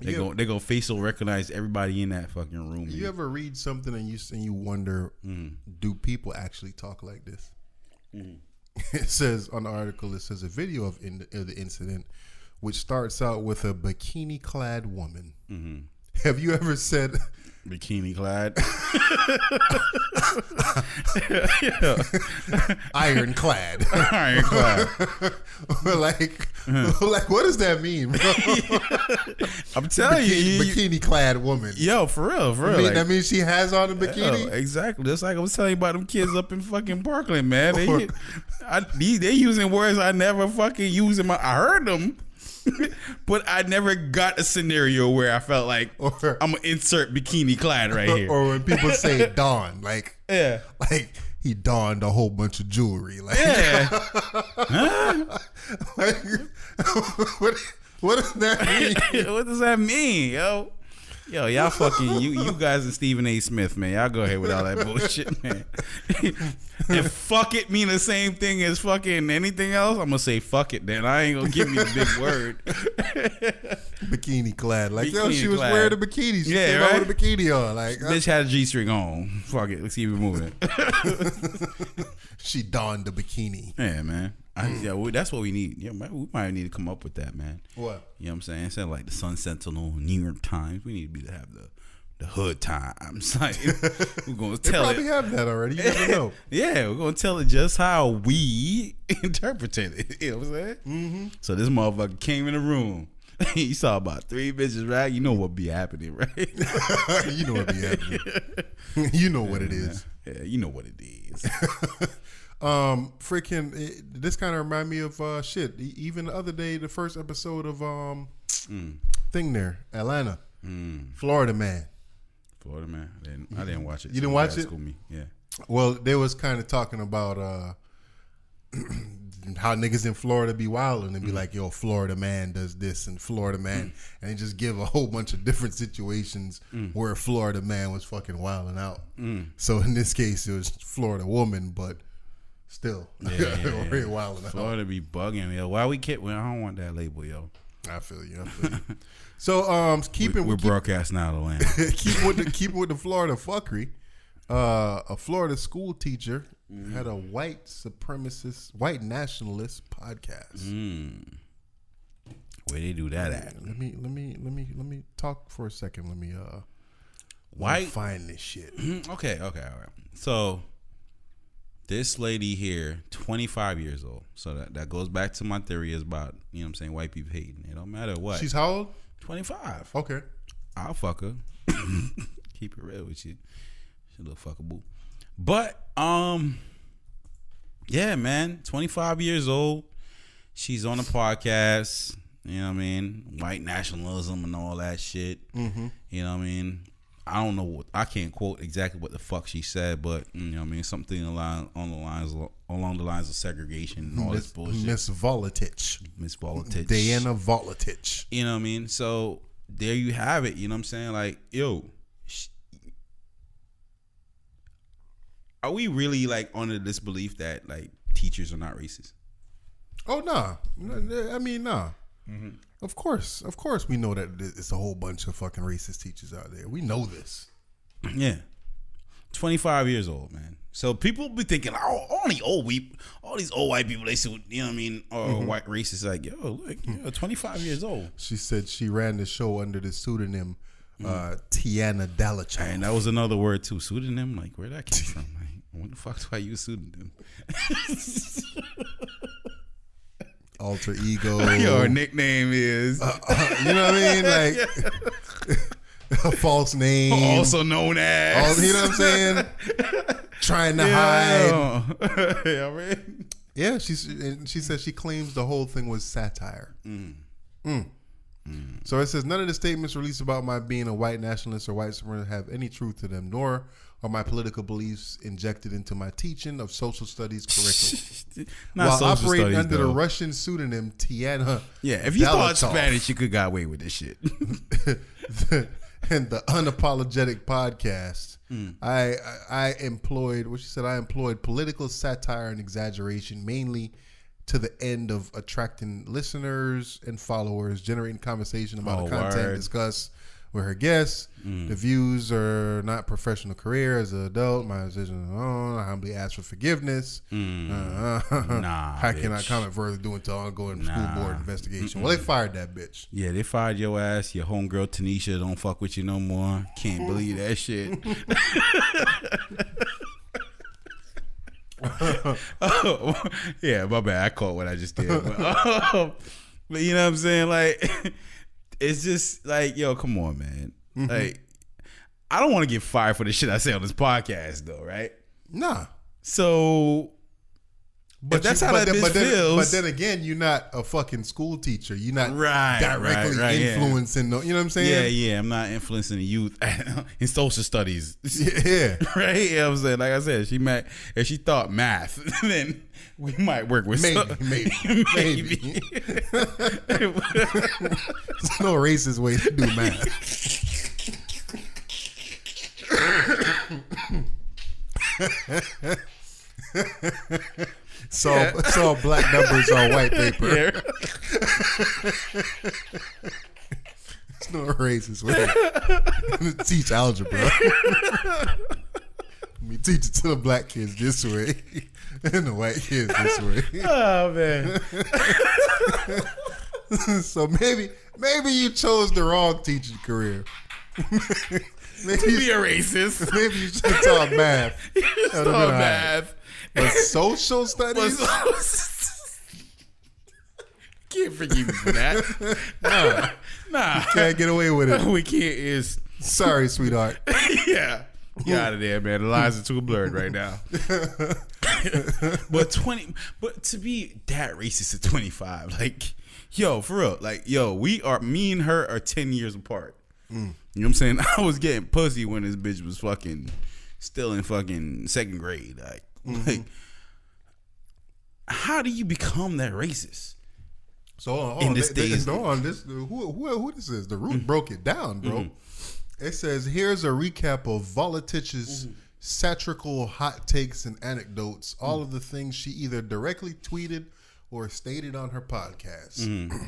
S2: They go facial recognize everybody in that fucking room.
S3: You ever read something and you wonder, do people actually talk like this? It says on the article, it says a video of the incident, which starts out with a bikini-clad woman. Have you ever said
S2: bikini clad?
S3: ironclad?
S2: Ironclad.
S3: like what does that mean, bro?
S2: I'm telling you,
S3: Bikini-clad woman.
S2: yo, for real. Like,
S3: That means she has on a bikini.
S2: oh, exactly. Just like I was telling you about them kids up in fucking Parkland, man. They using words I never fucking use in my. I heard them, but I never got a scenario where I felt like
S3: Or-
S2: I'm gonna insert bikini clad right here.
S3: Or when people say don, like
S2: Yeah.
S3: he donned a whole bunch of jewelry, like
S2: Yeah.
S3: like, what does that mean?
S2: What does that mean, yo? Yo, y'all fucking you guys and Stephen A. Smith, man. Y'all go ahead with all that bullshit, man. If fuck it mean the same thing as fucking anything else, I'm gonna say fuck it. Then I ain't gonna give you the big word.
S3: Bikini clad, like yo,
S2: Bikini
S3: she was
S2: clad.
S3: wearing a bikini. She
S2: Yeah,
S3: came
S2: right?
S3: out with a bikini on, like
S2: Bitch had a G-string on. Fuck it. Let's keep it moving.
S3: she donned the bikini.
S2: Yeah, man. That's what we need. Yeah, we might need to come up with that, man.
S3: What?
S2: You know what I'm saying? Instead of like the Sun Sentinel, New York Times, we need to have the Hood Times. Like, we're gonna
S3: They
S2: tell
S3: probably
S2: it.
S3: have that already. You never know.
S2: Yeah, we're gonna tell it just how we interpreted it. You know what I'm saying? Mm-hmm. So this motherfucker came in the room. He saw about 3 bitches, right? You know what be happening, right?
S3: You know what be happening. You know what it is.
S2: Yeah, you know what it is.
S3: This kind of remind me of shit. Even the other day, the first episode of thing there, Atlanta, Florida Man.
S2: Florida Man. I didn't watch it.
S3: You didn't watch
S2: gotta
S3: it?
S2: school me. Yeah.
S3: Well, they was kind of talking about how niggas in Florida be wilding and be like, yo, Florida man does this and Florida man, and they just give a whole bunch of different situations where a Florida man was fucking wilding out. So in this case, it was Florida woman, but still, really wilding out.
S2: Florida be bugging, yo. Why we can't? Well, I don't want that label, yo.
S3: I feel you. So
S2: we're broadcasting out of the land.
S3: keep with the Florida fuckery. A Florida school teacher had a white nationalist podcast.
S2: Where they do that at?
S3: Let me talk for a second. Let me find this shit.
S2: Okay, all right. So this lady here, 25 years old. So that goes back to my theory is about, you know what I'm saying, white people hating. It don't matter what.
S3: She's how old?
S2: 25.
S3: Okay.
S2: I'll fuck her. Keep it real with you. She a little fuckable. But yeah, man, 25 years old. She's on a podcast. You know what I mean? White nationalism and all that shit. You know what I mean? I don't know. I can't quote exactly what the fuck she said, but you know what I mean? Something along the lines of segregation and all this bullshit.
S3: Miss Volatich. Diana Volatich.
S2: You know what I mean? So there you have it. You know what I'm saying? Like, yo, are we really like under this belief that like teachers are not racist?
S3: Oh no, I mean no. Of course we know that it's a whole bunch of fucking racist teachers out there. We know this.
S2: Yeah, 25 years old, man. So people be thinking, oh, all these old white people, they say, you know what I mean, or white racists. Like, yo, look, 25 years old.
S3: She said she ran the show under the pseudonym Tiana Dalachow.
S2: And that was another word too, pseudonym. Like, where that came from? Like, what the fuck do I use pseudonym?
S3: Alter ego.
S2: Your nickname is.
S3: You know what I mean? Like a false name.
S2: Also known as.
S3: You know what I'm saying? Trying to hide.
S2: Yeah, right.
S3: Yeah, she said she claims the whole thing was satire. So it says, none of the statements released about my being a white nationalist or white supremacist have any truth to them, nor are my political beliefs injected into my teaching of social studies curriculum. While operating under the Russian pseudonym Tiana.
S2: Yeah, if you thought Spanish, you could got away with this shit.
S3: And the Unapologetic podcast, I employed political satire and exaggeration, mainly to the end of attracting listeners and followers, generating conversation about the content discussed with her guests. The views are not professional career as an adult. My decision is on. I humbly ask for forgiveness.
S2: Nah,
S3: I cannot comment further due until ongoing school board investigation. Well, they fired that bitch.
S2: Yeah, they fired your ass. Your homegirl Tanisha don't fuck with you no more. Can't believe that shit. Oh, yeah, my bad. I caught what I just did. But you know what I'm saying? Like, it's just like, yo, come on, man. Like, I don't want to get fired for the shit I say on this podcast, though, right?
S3: Nah.
S2: So, but that's how that bitch feels.
S3: But then again, you're not a fucking school teacher. You're not directly
S2: Yeah.
S3: influencing. You know what I'm saying?
S2: Yeah. I'm not influencing the youth in social studies.
S3: Yeah.
S2: Right? You know what I'm saying? Like I said, if she thought math, then we might work with
S3: maybe. There's no racist way to do math. Saw black numbers on white paper.
S2: Yeah.
S3: It's no racist way. I'm gonna teach algebra. Let me teach it to the black kids this way and the white kids this way.
S2: Oh man.
S3: So maybe you chose the wrong teaching career.
S2: Maybe to be a racist.
S3: Maybe you should have taught math.
S2: Taught math.
S3: But social studies?
S2: Can't forgive you for that. Nah.
S3: You can't get away with it.
S2: We can't.
S3: Sorry, sweetheart.
S2: Yeah. Get out of there, man. The lines are too blurred right now. But to be that racist at 25, like, yo, for real, like, yo, me and her are 10 years apart. You know what I'm saying? I was getting pussy when this bitch was fucking still in fucking second grade. Like how do you become that racist?
S3: So hold
S2: In
S3: on,
S2: this days-
S3: who this is? The Root broke it down, bro. It says here's a recap of Volatich's satirical hot takes and anecdotes. All of the things she either directly tweeted or stated on her podcast.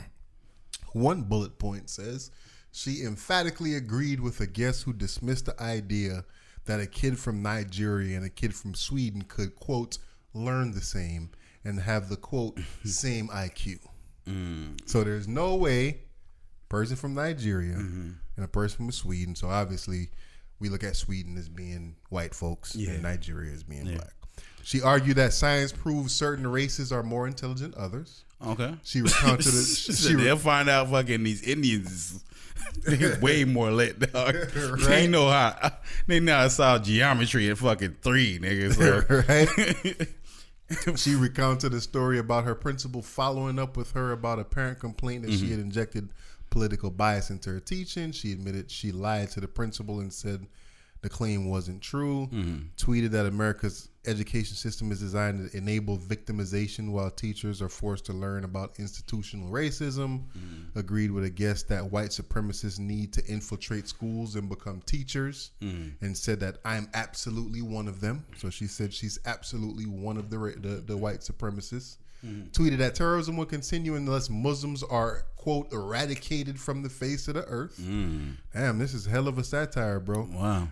S3: One bullet point says she emphatically agreed with a guest who dismissed the idea that a kid from Nigeria and a kid from Sweden could, quote, learn the same and have the, quote, same IQ. So there's no way person from Nigeria and a person from Sweden. So obviously we look at Sweden as being white folks and Nigeria as being black. She argued that science proves certain races are more intelligent than others.
S2: Okay.
S3: She recounted it.
S2: They'll find out fucking these Indians is way more lit, dog.
S3: Right.
S2: They know how to solve geometry at fucking 3, niggas.
S3: Right? She recounted a story about her principal following up with her about a parent complaint that she had injected political bias into her teaching. She admitted she lied to the principal and said the claim wasn't true. Tweeted that America's education system is designed to enable victimization while teachers are forced to learn about institutional racism. Agreed with a guest that white supremacists need to infiltrate schools and become teachers, and said that I'm absolutely one of them. So she said she's absolutely one of the white supremacists. Tweeted that terrorism will continue unless Muslims are, quote, eradicated from the face of the earth. Damn, this is hell of a satire, bro.
S2: Wow.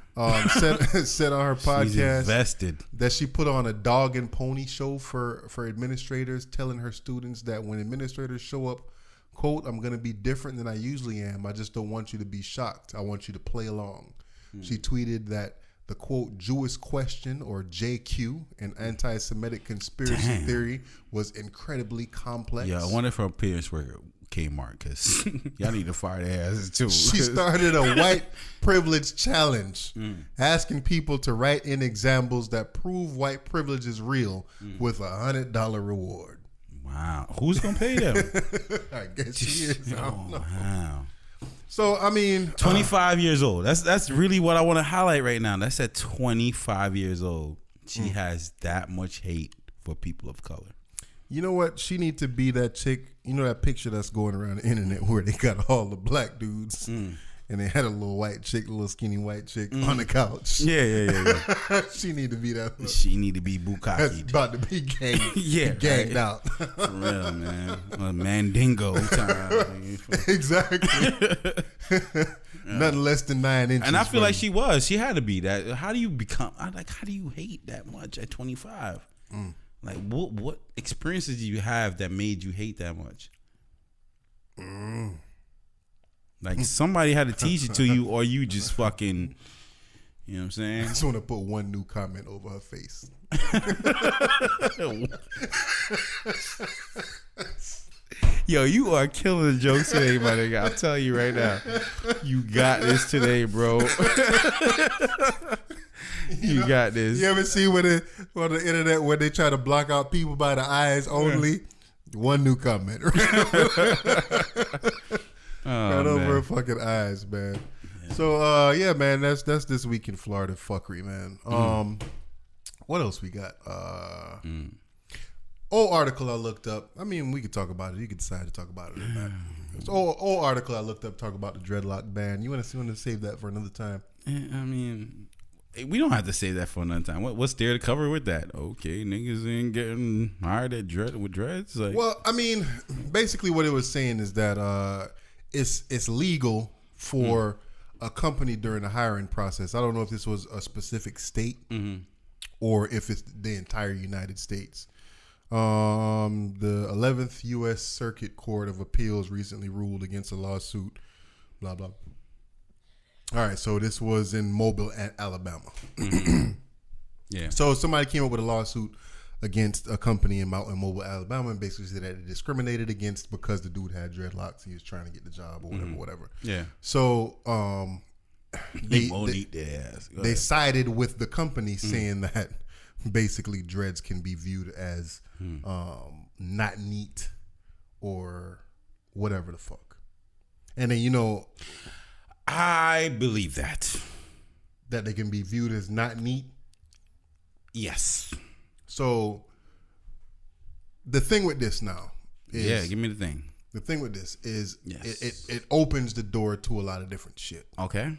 S3: Said on her
S2: She's
S3: podcast
S2: invested.
S3: that she put on a dog and pony show for administrators, telling her students that when administrators show up, quote, I'm going to be different than I usually am. I just don't want you to be shocked. I want you to play along. She tweeted that the, quote, Jewish question, or JQ, an anti-Semitic conspiracy theory, was incredibly complex.
S2: Yeah, I wonder if her parents were Kmart, because y'all need to fire their asses too.
S3: She started a white privilege challenge, asking people to write in examples that prove white privilege is real with $100 reward.
S2: Wow. Who's going to pay them?
S3: I guess she is. I don't know.
S2: Wow.
S3: So, I mean,
S2: 25 years old. That's really what I want to highlight right now. That's at 25 years old. She has that much hate for people of color.
S3: you know what? She need to be that chick. You know that picture that's going around the internet where they got all the black dudes and they had a little white chick, a little skinny white chick on the couch.
S2: Yeah.
S3: She need to be that one.
S2: She need to be
S3: That's
S2: bukkake.
S3: about to be gagged out.
S2: For real, man. A mandingo time.
S3: Exactly. Nothing less than 9 inches.
S2: And I feel
S3: from-
S2: like she was. She had to be that. How do you become? How do you hate that much at 25? Like, what experiences do you have that made you hate that much? Like, somebody had to teach it to you, or you just fucking, you know what I'm saying?
S3: I just want to put one new comment over her face.
S2: Yo, you are killing the jokes today, my nigga. I'll tell you right now. You got this today, bro. You got this.
S3: You ever see when on the internet where they try to block out people by the eyes only? One new comment. Right over her fucking eyes, man. So yeah, man, that's this week in Florida fuckery, man. What else we got? Old article I looked up. I mean, we could talk about it. You could decide to talk about it or not. It's old article I looked up talk about the dreadlock ban. You want to save that for another time?
S2: I mean, we don't have to say that for another time. What's there to cover with that? Okay, niggas ain't getting hired at with dreads. Like,
S3: Well, I mean, basically what it was saying is that it's legal for a company during the hiring process. I don't know if this was a specific state or if it's the entire United States. The 11th U.S. Circuit Court of Appeals recently ruled against a lawsuit. Blah blah. All right, so this was in Mobile, Alabama.
S2: yeah.
S3: So somebody came up with a lawsuit against a company in Mobile, Alabama, and basically said that it discriminated against because the dude had dreadlocks. He was trying to get the job or whatever.
S2: Yeah.
S3: So
S2: They eat their ass. Go
S3: they
S2: ahead.
S3: sided with the company saying that basically dreads can be viewed as not neat or whatever the fuck. And then, you know,
S2: I believe that.
S3: that they can be viewed as not neat.
S2: Yes.
S3: So the thing with this now is
S2: Yeah, give me the thing.
S3: the thing with this is
S2: Yes.
S3: it opens the door to a lot of different shit.
S2: Okay.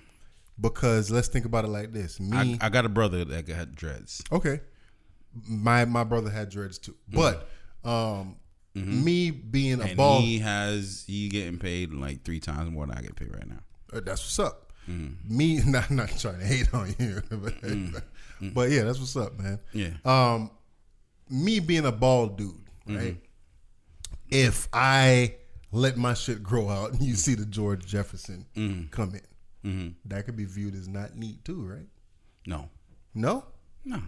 S3: Because let's think about it like this. Me,
S2: I got a brother that had dreads.
S3: okay, my brother had dreads too, but me being a
S2: And
S3: bald,
S2: he getting paid like 3 times more than I get paid right now.
S3: that's what's up. Me, not trying to hate on you, but yeah, that's what's up, man.
S2: Yeah.
S3: Me being a bald dude, right? If I let my shit grow out and you see the George Jefferson come in, that could be viewed as not neat too, right?
S2: No.
S3: No?
S2: No.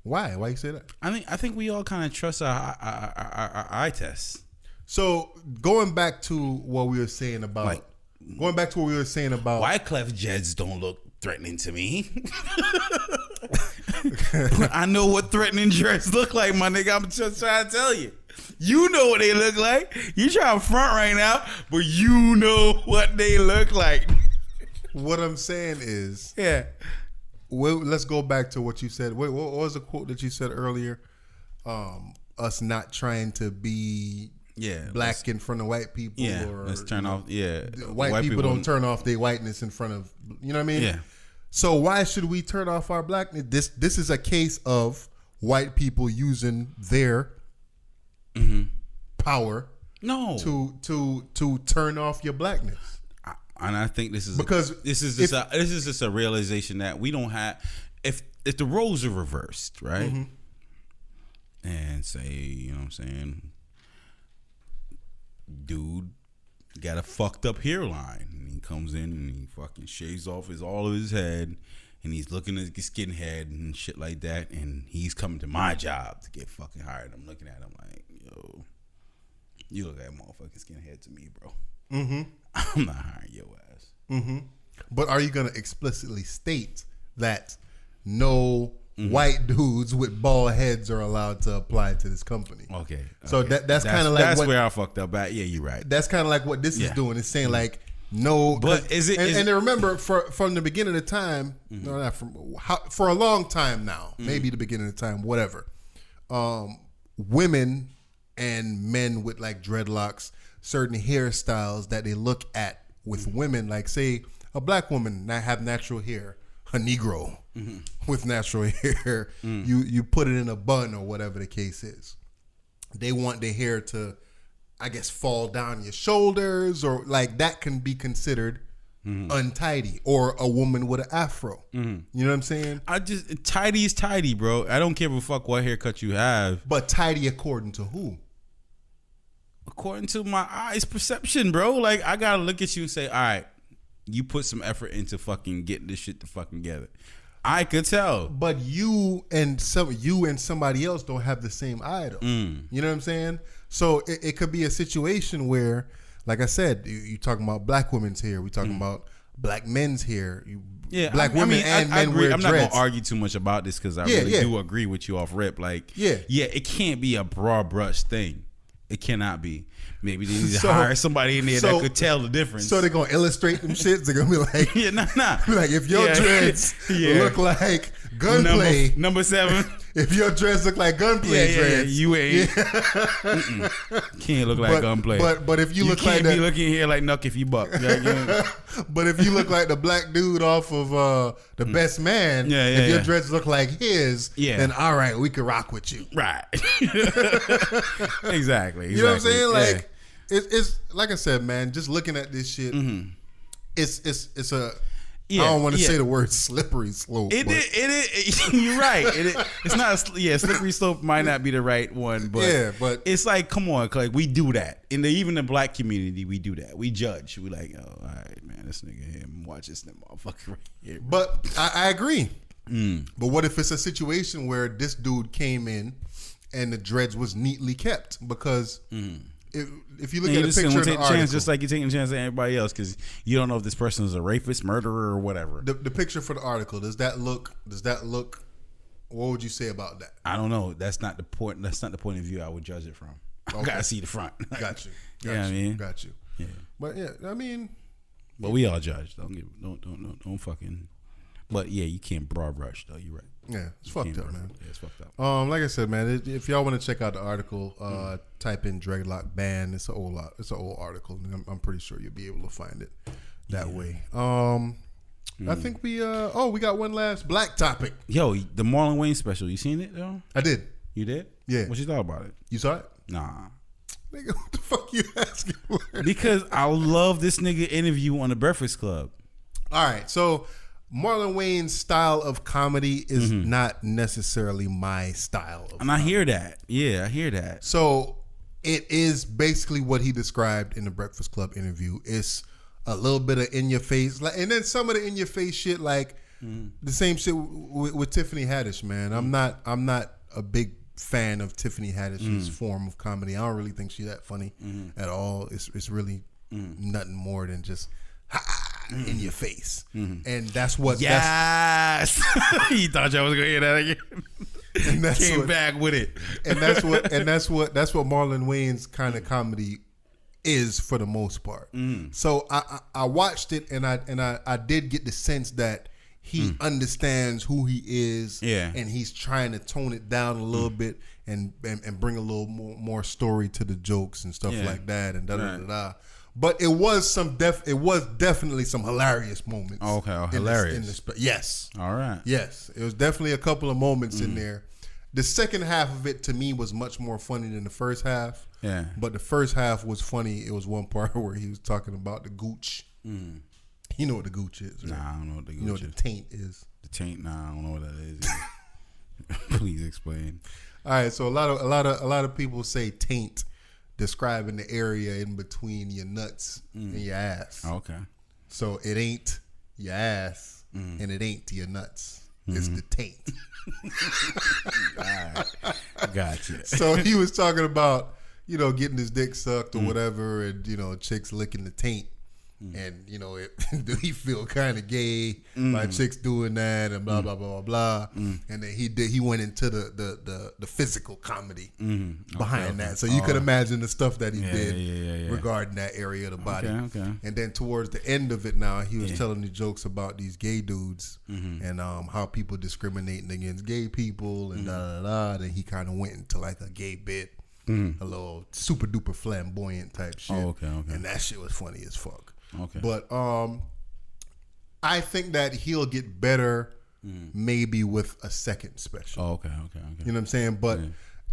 S3: Why? Why you say that?
S2: I think we all kind of trust our eye tests.
S3: So going back to what we were saying about,
S2: Like- Wyclef Jeds don't look threatening to me. I know what threatening dreads look like, my nigga. I'm just trying to tell you. You know what they look like. You trying to front right now, but you know what they look like.
S3: what I'm saying is,
S2: Yeah.
S3: well, let's go back to what you said. Wait, what was the quote that you said earlier? Us not trying to be black in front of white people.
S2: Yeah.
S3: Or,
S2: Let's turn off. Yeah.
S3: White people don't turn off their whiteness in front of, you know what I mean?
S2: Yeah.
S3: So why should we turn off our blackness? This is a case of white people using their power
S2: No.
S3: to turn off your blackness.
S2: And I think this is
S3: Because
S2: this is just a realization that we don't have. If the roles are reversed, right? And say, you know what I'm saying, dude got a fucked up hairline, and he comes in and he fucking shaves off all of his head, and he's looking at his skinhead and shit like that, and he's coming to my job to get fucking hired. I'm looking at him like, yo, you look like a motherfucking skinhead to me, bro. I'm not hiring your ass.
S3: But are you going to explicitly state that no white dudes with bald heads are allowed to apply to this company?
S2: Okay.
S3: So that's kind of like
S2: that's
S3: what,
S2: where I fucked up at. Yeah, you're right.
S3: that's kind of like what this is
S2: Yeah.
S3: doing. It's saying like no,
S2: But is it-
S3: And remember, from the beginning of time, no, not for a long time now, maybe the beginning of time, whatever. Women and men with like dreadlocks, certain hairstyles that they look at with women, like say a black woman that have natural hair, a Negro with natural hair, you put it in a bun or whatever the case is. They want their hair to, I guess, fall down your shoulders, or like that can be considered untidy, or a woman with an afro. You know what I'm saying?
S2: Tidy is tidy, bro. I don't give a fuck what haircut you have.
S3: But tidy according to who?
S2: According to my eyes perception, bro. Like, I gotta look at you and say, all right, you put some effort into fucking getting this shit to fucking together. I could tell.
S3: But you and somebody else don't have the same eye though. You know what I'm saying? So it could be a situation where, like I said, you talking about black women's hair, we talking about black men's hair.
S2: Yeah,
S3: black women and
S2: I
S3: men
S2: agree.
S3: wear
S2: I'm not
S3: dreads.
S2: gonna argue too much about this because I
S3: Yeah,
S2: really
S3: yeah.
S2: do agree with you off rip. Like,
S3: Yeah.
S2: it can't be a broad brush thing. It cannot be. Maybe they need to
S3: So-
S2: hire somebody in there
S3: so-
S2: that could tell the difference.
S3: So they're gonna illustrate them shits. They're gonna be like,
S2: yeah, nah.
S3: like if your
S2: Yeah.
S3: dreads
S2: Yeah.
S3: look like gunplay,
S2: Number 7.
S3: if your dreads look like gunplay dreads,
S2: You ain't. Can't look like gunplay.
S3: But if you look
S2: can't
S3: like
S2: be
S3: that,
S2: looking here like Nuck if you buck. Like, you know,
S3: but if you look like the black dude off of the Best Man,
S2: Yeah,
S3: if your
S2: yeah.
S3: dreads look like his,
S2: Yeah.
S3: then all right, we can rock with you.
S2: right. exactly.
S3: You know what I'm saying?
S2: Yeah.
S3: Like it's like I said, man. Just looking at this shit, it's a.
S2: Yeah,
S3: I don't want to
S2: yeah.
S3: say the word slippery slope.
S2: It
S3: but
S2: is. You're right. It's not. Slippery slope might not be the right one, but
S3: Yeah, but-
S2: it's like, come on, like we do that in even the black community. We do that. We judge. We like, oh, all right, man, this nigga here, watch this motherfucker right here.
S3: But I agree. But what if it's a situation where this dude came in and the dreads was neatly kept? Because if you look
S2: And
S3: at
S2: you
S3: a
S2: just
S3: picture
S2: gonna
S3: in the
S2: take a
S3: article,
S2: chance, just like you're taking a chance on everybody else, because you don't know if this person is a rapist, murderer, or whatever.
S3: the picture for the article, does that look? What would you say about that?
S2: I don't know. That's not the point. That's not the point of view I would judge it from. I gotta see the front.
S3: Got you.
S2: Yeah, I mean,
S3: Got you.
S2: yeah.
S3: But yeah, I mean,
S2: But we all judge. Don't fucking. But yeah, you can't broad brush though. You're right.
S3: Yeah, it's fucked up, man.
S2: Yeah, it's fucked up.
S3: Like I said, man, if y'all want to check out the article, type in dreadlock ban. It's an old article. I'm pretty sure you'll be able to find it that way. I think we got one last black topic.
S2: Yo, the Marlon Wayne special. You seen it though?
S3: I did.
S2: You did?
S3: Yeah.
S2: What you thought about it?
S3: You saw it?
S2: Nah.
S3: Nigga, what the fuck you asking for?
S2: Because I love this nigga interview on the Breakfast Club.
S3: All right, so Marlon Wayne's style of comedy is not necessarily my style of
S2: And I hear that. Yeah, I hear that.
S3: So it is basically what he described in the Breakfast Club interview. It's a little bit of in your face, like, and then some of the in your face shit, like the same shit with Tiffany Haddish. Man, I'm not a big fan of Tiffany Haddish's form of comedy. I don't really think she's that funny at all. It's really nothing more than just in your face, and that's what.
S2: Yes, you thought y'all was gonna hear that again.
S3: And that's
S2: Came
S3: what,
S2: back with it,
S3: and that's what Marlon Wayne's kind of comedy is for the most part. So I watched it, and I did get the sense that he understands who he is, and he's trying to tone it down a little bit and bring a little more story to the jokes and stuff like that, and da da da da. But it was definitely some hilarious moments.
S2: Oh, okay, hilarious.
S3: Yes.
S2: All right.
S3: Yes, it was definitely a couple of moments in there. The second half of it to me was much more funny than the first half.
S2: Yeah.
S3: But the first half was funny. It was one part where he was talking about the gooch. You know what the gooch is, right?
S2: Nah, I don't know what the gooch
S3: You know what
S2: is.
S3: the taint is.
S2: The taint? Nah, I don't know what that is. Please explain.
S3: All right, so a lot of people say taint, describing the area in between your nuts and your ass.
S2: Okay.
S3: So it ain't your ass and it ain't your nuts. It's the taint.
S2: Gotcha.
S3: So he was talking about, getting his dick sucked or whatever, and chicks licking the taint. And do he feel kind of gay by chicks doing that and blah blah blah blah blah. And then he went into the physical comedy behind that. So you could imagine the stuff that he did regarding that area of the body.
S2: Okay.
S3: And then towards the end of it, now he was telling the jokes about these gay dudes and how people discriminating against gay people and da da da. Then he kind of went into like a gay bit. A little super duper flamboyant type shit.
S2: Oh, okay.
S3: And that shit was funny as fuck.
S2: Okay.
S3: But I think that he'll get better maybe with a second special.
S2: Oh, okay.
S3: You know what I'm saying? But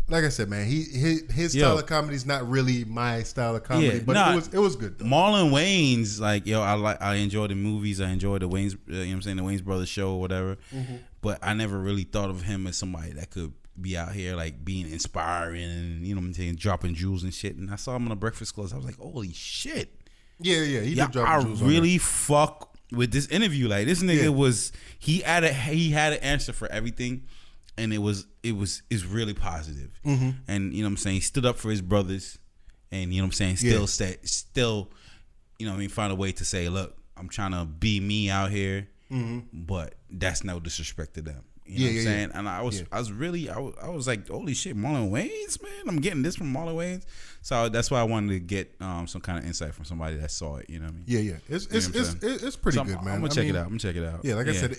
S3: like I said, man, his style of comedy is not really my style of comedy, but it was good though.
S2: Marlon Wayne's I enjoy the movies. I enjoy the Wayne's, the Wayne's Brothers show or whatever. But I never really thought of him as somebody that could be out here like being inspiring and what I'm saying, dropping jewels and shit. And I saw him on the Breakfast Club. I was like, holy shit.
S3: Yeah, he did drop jewels on
S2: really fuck with this interview. Like this nigga he had an answer for everything, and it's really positive. And what I'm saying, he stood up for his brothers, and I'm saying, still find a way to say, look, I'm trying to be me out here, but that's no disrespect to them. You know what I'm saying? And I was like, holy shit, Marlon Wayans, man. I'm getting this from Marlon Wayans. So that's why I wanted to get some kind of insight from somebody that saw it. You know what I mean?
S3: Yeah. It's pretty good, man.
S2: I'm gonna check it out.
S3: Yeah, like I said,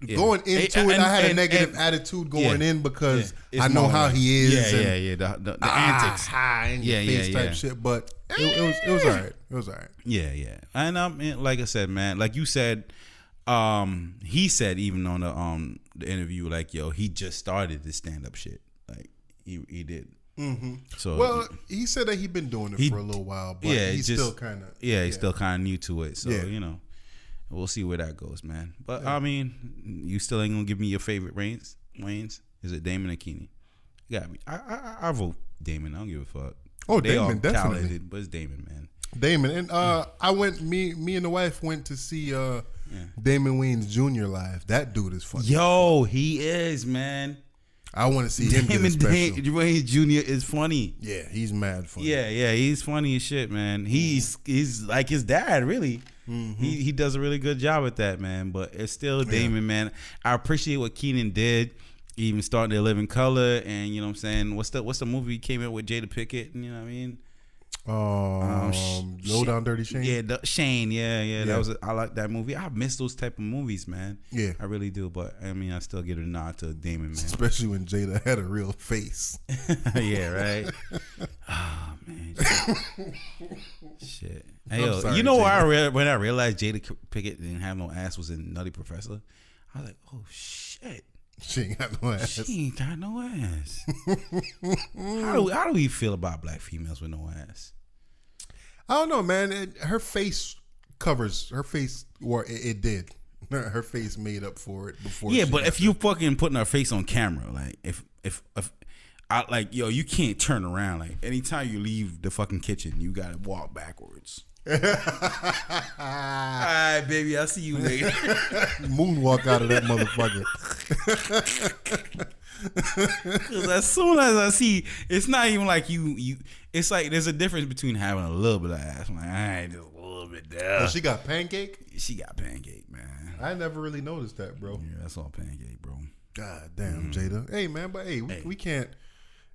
S3: going into it, I had a negative attitude going in because I know how he is.
S2: The antics,
S3: in your face type shit. But it was all right. It was all right.
S2: Yeah. And like I said, man, like you said, he said even on the interview, like, yo, he just started this stand up shit. Like he did. So
S3: he said that he'd been doing it for a little while, but he's still kind of
S2: he's still kind of new to it. So we'll see where that goes, man. But I mean, you still ain't gonna give me your favorite Wayans? Is it Damon or Keenan? You got me. I vote Damon. I don't give a fuck.
S3: Oh,
S2: they
S3: Damon,
S2: all
S3: definitely.
S2: talented, but it's Damon, man.
S3: Damon, and I went. Me and the wife went to see Damon Wayans Jr. live. That dude is funny.
S2: Yo, he is, man.
S3: I want to see him get a special.
S2: Wayans Jr. is funny.
S3: Yeah, he's mad funny.
S2: Yeah, he's funny as shit, man. He's like his dad, really. He does a really good job at that, man. But it's still Damon, man. I appreciate what Keenan did, even starting to Live in Color, and you know what I'm saying. What's the movie he came in with Jada Pinkett? You know what I mean?
S3: Low Down Dirty Shane.
S2: Yeah, Shane. Yeah. That was. I like that movie. I miss those type of movies, man.
S3: Yeah.
S2: I really do. But I mean, I still give a nod to Damon, man.
S3: Especially when Jada had a real face.
S2: Yeah, right. Oh man. Shit. Hey, yo,
S3: sorry,
S2: you know
S3: Jada.
S2: when I realized Jada Pinkett didn't have no ass was in Nutty Professor? I was like, oh shit.
S3: She ain't got no ass.
S2: She ain't got no ass. How do we feel about black females with no ass?
S3: I don't know, man. Her face covers her face, or it did. Her face made up for it before.
S2: Yeah,
S3: she
S2: but
S3: got
S2: if you fucking putting her face on camera, like if I like, yo, you can't turn around. Like anytime you leave the fucking kitchen, you gotta walk backwards. All right, baby, I'll see you later.
S3: moonwalk out of that motherfucker.
S2: Because as soon as I see, it's not even like you. It's like there's a difference between having a little bit of ass. I'm like, all right, just a little bit there.
S3: Oh, she got pancake?
S2: She got pancake, man.
S3: I never really noticed that, bro.
S2: Yeah, that's all pancake, bro.
S3: God damn, Jada. Hey, man, but hey, we can't.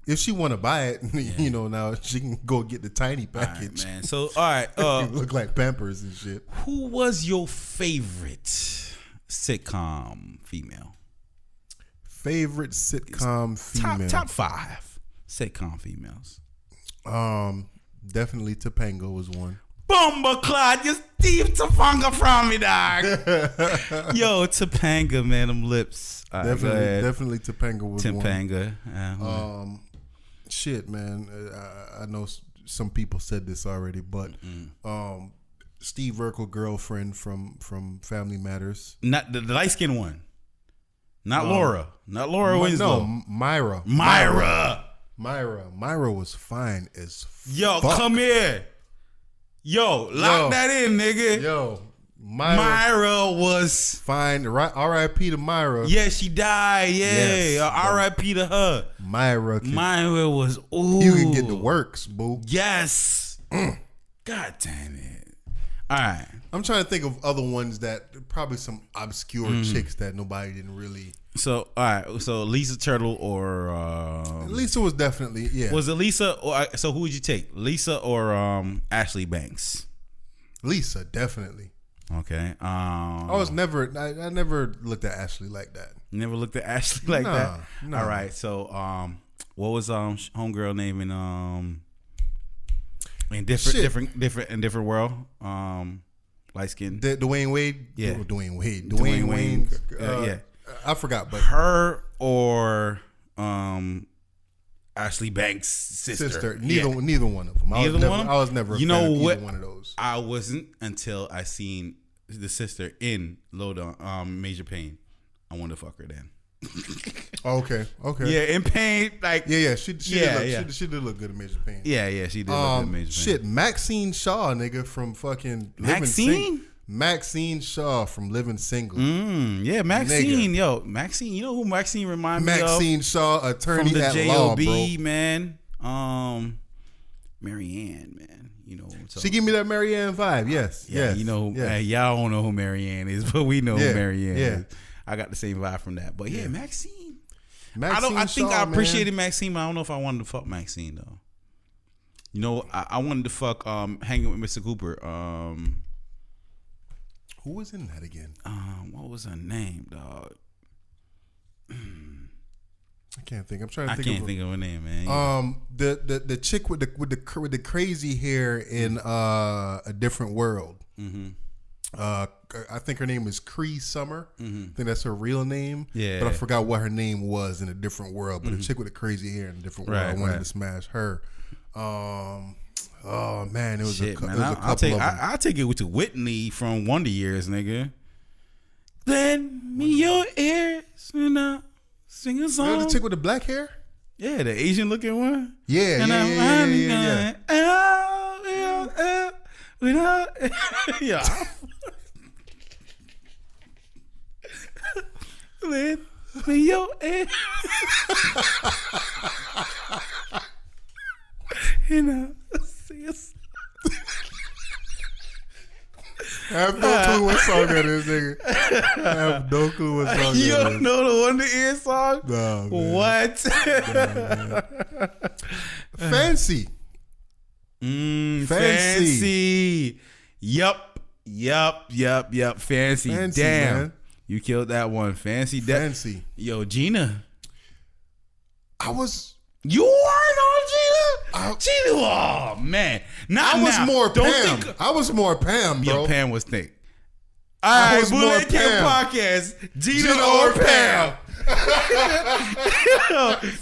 S3: If she want to buy it, you know, now she can go get the tiny package.
S2: All right, man. So, all right.
S3: Look like Pampers and shit.
S2: Who was your favorite sitcom female?
S3: Favorite sitcom female?
S2: Top 5 sitcom females.
S3: Definitely Topanga was one.
S2: Bumbleclad, you Steve Topanga from me, dog. Yo, Topanga, man, them lips.
S3: Definitely Topanga was one.
S2: Topanga.
S3: Shit, man. I know some people said this already, but Steve Urkel girlfriend from Family Matters.
S2: Not the light skinned one. Not Laura. Not Laura Winslow.
S3: No, Myra. Myra was fine as
S2: Yo,
S3: fuck.
S2: come here. Yo, lock that in, nigga.
S3: Yo,
S2: Myra was
S3: fine. R.I.P. to Myra.
S2: Yeah, she died. Yeah,
S3: Yes,
S2: R.I.P. to her.
S3: Myra
S2: was ooh.
S3: You can get the works, boo.
S2: Yes. God damn it. All right.
S3: I'm trying to think of other ones that probably some obscure chicks that nobody didn't really.
S2: So all right. So Lisa Turtle or
S3: Lisa was definitely
S2: Was it Lisa or so who would you take? Lisa or Ashley Banks?
S3: Lisa definitely.
S2: Okay.
S3: I never looked at Ashley like that.
S2: Never looked at Ashley like that.
S3: No.
S2: All right. So what was homegirl name in different world? Light skin.
S3: Dwayne Wade.
S2: Yeah.
S3: Dwayne Wade.
S2: Dwayne Wayne. Yeah.
S3: I forgot, but
S2: her or Ashley Banks' sister.
S3: Neither one of them. I was never a fan of either one of those.
S2: I wasn't until I seen the sister in Major Pain. I wanted to fuck her then.
S3: Okay.
S2: Yeah, in Pain, like
S3: she did look good in Major Pain.
S2: Yeah, she did look good in Major Pain.
S3: Shit, Maxine Shaw, nigga, from fucking Maxine Shaw from Living Single.
S2: Yeah, Maxine. Nigga. Yo, Maxine. You know who Maxine reminds me of?
S3: Maxine Shaw, attorney
S2: from the
S3: at
S2: J.O.B.,
S3: law, bro.
S2: man. Marianne, man. You know. So.
S3: She give me that Marianne vibe. Yes.
S2: Yeah.
S3: Yes.
S2: You know.
S3: Yes.
S2: Y'all don't know who Marianne is, but we know who Marianne
S3: is.
S2: I got the same vibe from that. But yeah, Maxine.
S3: I
S2: think I appreciated Maxine, but I don't know if I wanted to fuck Maxine though. You know, I wanted to fuck hanging with Mr. Cooper.
S3: Who was in that again?
S2: What was her name, dog?
S3: I can't think. I'm trying to think.
S2: I can't think of her name, man.
S3: The chick with the crazy hair in A Different World.
S2: Mm-hmm.
S3: I think her name is Cree Summer.
S2: Mm-hmm.
S3: I think that's her real name.
S2: Yeah.
S3: But I forgot what her name was in A Different World. But the chick with the crazy hair in A Different World, I wanted to smash her. Oh man, it was a couple of them.
S2: I'll take it with Whitney from Wonder Years, nigga. Lend me your ears and I'll sing a song.
S3: The chick with the black hair?
S2: Yeah, the Asian looking one.
S3: Yeah,
S2: yeah. Yeah. Lend me your ears. And I'll sing a song.
S3: I have no clue what song that is, nigga. I have no clue what song that is.
S2: You don't know the Wonder Ears song?
S3: No, man.
S2: What?
S3: No, man. Fancy.
S2: Fancy. Yup. Fancy.
S3: Fancy,
S2: Damn.
S3: man.
S2: You killed that one. Fancy.
S3: Fancy.
S2: Yo, Gina.
S3: I was
S2: You weren't on Gina? Gina, oh man. Not
S3: I was
S2: now.
S3: more
S2: Don't
S3: Pam.
S2: think
S3: I was more Pam, bro.
S2: Yo, Pam was thick.
S3: I
S2: All right,
S3: was more
S2: Bullet Camp
S3: Pam.
S2: Podcast. Gina,
S3: Gina
S2: or
S3: or
S2: Pam.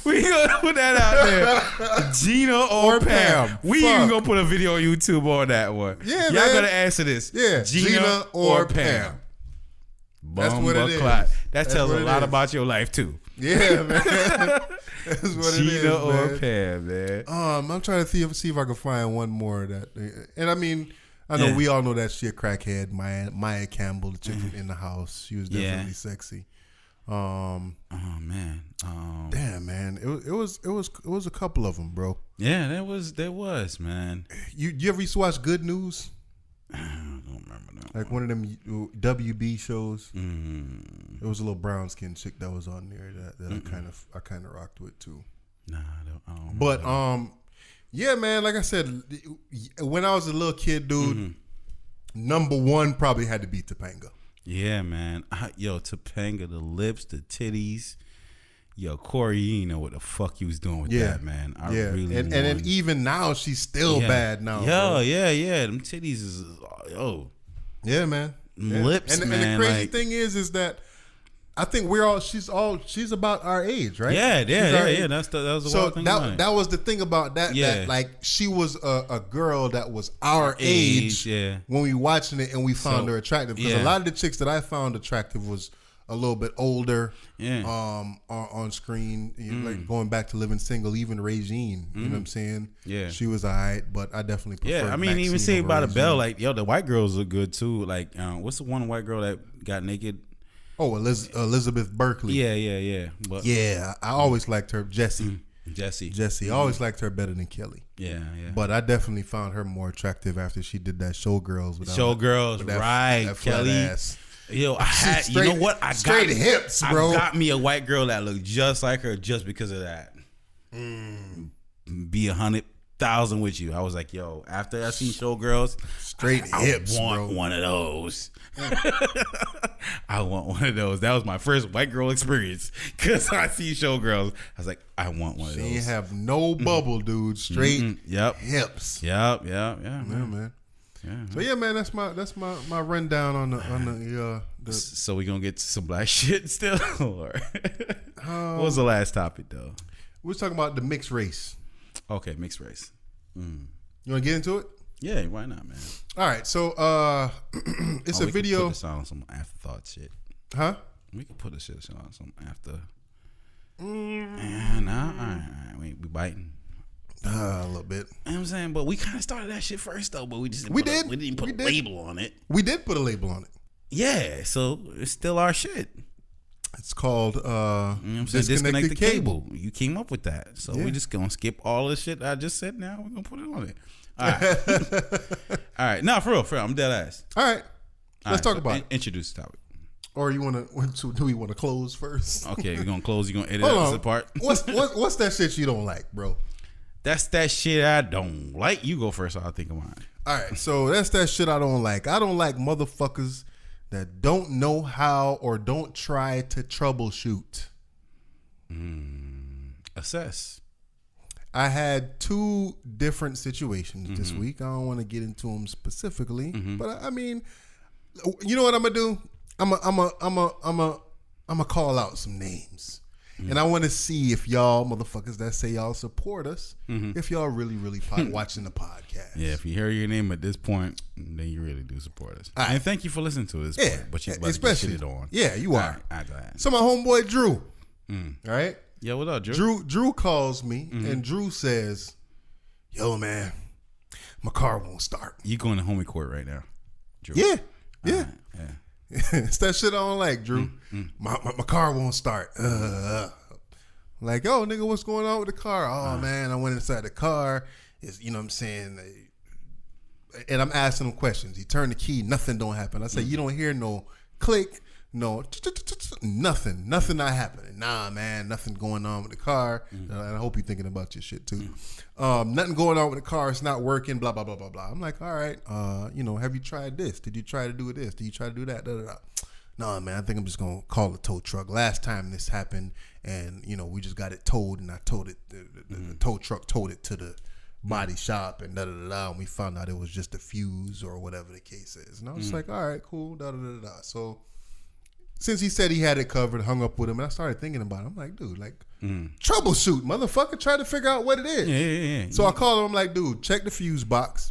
S2: We gonna put that out there. Gina or
S3: Or
S2: Pam.
S3: Pam.
S2: We even
S3: Fuck.
S2: gonna put a video on YouTube on that one.
S3: Yeah,
S2: Y'all
S3: man.
S2: gotta answer this.
S3: Yeah,
S2: Gina or Pam.
S3: That's what it is.
S2: That
S3: That's
S2: tells
S3: what
S2: a
S3: it
S2: lot
S3: is.
S2: about your life too.
S3: Yeah, man. That's what it is,
S2: Gina or
S3: man.
S2: Pam, man.
S3: I'm trying to see if I can find one more of that. And I mean, I know
S2: Yeah.
S3: we all know that she a crackhead. Maya Campbell, the chick in the house. She was
S2: Yeah.
S3: definitely sexy.
S2: Oh man.
S3: Damn, man, it was a couple of them, bro.
S2: Yeah, there was, man.
S3: You ever used to watch Good News?
S2: I don't remember that.
S3: Like one of them WB shows.
S2: Mm.
S3: It was a little brown skinned chick that was on there that I kind of rocked with too.
S2: Nah, I don't
S3: But yeah, man. Like I said, when I was a little kid, dude, number one probably had to be Topanga.
S2: Yeah, man. Yo, Topanga, the lips, the titties. Yo, Corey, you didn't know what the fuck you was doing with that, man. I really
S3: and then even now she's still bad now.
S2: Yo,
S3: bro.
S2: yeah. Them titties is
S3: Yeah, man. Yeah.
S2: Lips,
S3: and
S2: man.
S3: And the crazy
S2: like,
S3: thing is that I think she's about our age, right?
S2: yeah.
S3: She's our age.
S2: That was the
S3: So
S2: wild thing about it.
S3: that was the thing about that.
S2: Yeah.
S3: That like she was a girl that was our
S2: age,
S3: age
S2: yeah.
S3: when we watching it and we found her attractive. Because
S2: yeah.
S3: a lot of the chicks that I found attractive was a little bit older.
S2: Yeah.
S3: On screen, like going back to living single, even Regine. You know what I'm saying?
S2: Yeah.
S3: She was alright, but I definitely prefer.
S2: Yeah, I mean,
S3: Maxine
S2: even Saved
S3: over
S2: by the
S3: Regine.
S2: Bell, like, yo, the white girls look good too. Like, what's the one white girl that got naked?
S3: Oh, Elizabeth Berkley.
S2: Yeah. But
S3: Yeah, I always liked her. Jessie.
S2: Jessie.
S3: I always liked her better than Kelly.
S2: Yeah.
S3: But I definitely found her more attractive after she did that Showgirls.
S2: Showgirls, right?
S3: That flat
S2: Kelly.
S3: ass.
S2: Yo, I had.
S3: Straight-
S2: You know what?
S3: straight hips, bro.
S2: I got me a white girl that looked just like her just because of that. Be 100,000 with you. I was like, yo. After I seen Showgirls,
S3: Straight
S2: I
S3: hips,
S2: want
S3: bro.
S2: one of those. I want one of those. That was my first white girl experience because I see Showgirls. I was like, I want one of
S3: She
S2: those.
S3: ain't have no bubble, dude. Straight
S2: Yep.
S3: hips.
S2: Yeah,
S3: Yeah,
S2: man.
S3: man.
S2: Yeah.
S3: So yeah, man, that's my rundown on the
S2: So we gonna get to some black shit still? Or what was the last topic though?
S3: we're talking about the mixed race.
S2: Okay, mixed race.
S3: You want to get into it?
S2: Yeah, why not, man?
S3: All right, so it's a
S2: We can
S3: video,
S2: put this on some afterthought shit.
S3: huh?
S2: We can put this shit on some after. Nah, all right. We biting.
S3: A little bit.
S2: You know what I'm saying? But we kind of started that shit first though. But we just
S3: We
S2: didn't
S3: did.
S2: put
S3: We
S2: a
S3: did.
S2: label on it.
S3: We did put a label on it.
S2: Yeah, so it's still our shit.
S3: It's called
S2: You know what I'm saying?
S3: Disconnected
S2: Disconnect the cable. You came up with that. So we just gonna skip all the shit I just said now. We're gonna put it on it. All right. All right. No, for real. I'm dead ass.
S3: All right,
S2: All
S3: let's
S2: right,
S3: talk about it.
S2: Introduce the topic.
S3: Or you want to? Do we want to close first?
S2: Okay, we're gonna close. You're gonna edit
S3: Hold
S2: this
S3: on.
S2: apart.
S3: What's that shit you don't like, bro?
S2: That's that shit I don't like. You go first. I'll think of mine.
S3: All right, so that's that shit I don't like. I don't like motherfuckers that don't know how or don't try to troubleshoot.
S2: Assess.
S3: I had two different situations this week. I don't want to get into them specifically, but I mean, you know what I'm gonna do? I'm gonna call out some names, and I want to see if y'all motherfuckers that say y'all support us, if y'all really watching the podcast.
S2: Yeah, if you hear your name at this point, then you really do support us.
S3: All right.
S2: And thank you for listening to this.
S3: Yeah,
S2: point, but you about
S3: especially
S2: to get shitted on.
S3: Yeah, you are.
S2: All right, go ahead.
S3: So my homeboy Drew, all right.
S2: Yeah, what up, Drew?
S3: Drew calls me and Drew says, "Yo, man, my car won't start."
S2: You going to homie court right now, Drew?
S3: Yeah.
S2: Yeah.
S3: It's that shit I don't like, Drew. My car won't start. Like, oh, nigga, what's going on with the car? Oh, man, I went inside the car. It's, you know what I'm saying? And I'm asking him questions. He turned the key. Nothing don't happen. I say, you don't hear no click, No, nothing not happening. Nah, man, nothing going on with the car. And I hope you're thinking about your shit too. Nothing going on with the car. It's not working. Blah blah blah blah blah. I'm like, all right. Have you tried this? Did you try to do this? Did you try to do that? Da, da, da. Nah, man, I think I'm just gonna call the tow truck. Last time this happened, and we just got it towed, and I towed it. The tow truck towed it to the body shop, and da da da da. And we found out it was just a fuse or whatever the case is. And I was like, all right, cool. Da da da da. So. Since he said he had it covered, hung up with him, and I started thinking about it. I'm like, dude, troubleshoot, motherfucker, try to figure out what it is.
S2: Yeah.
S3: So I called him, I'm like, dude, check the fuse box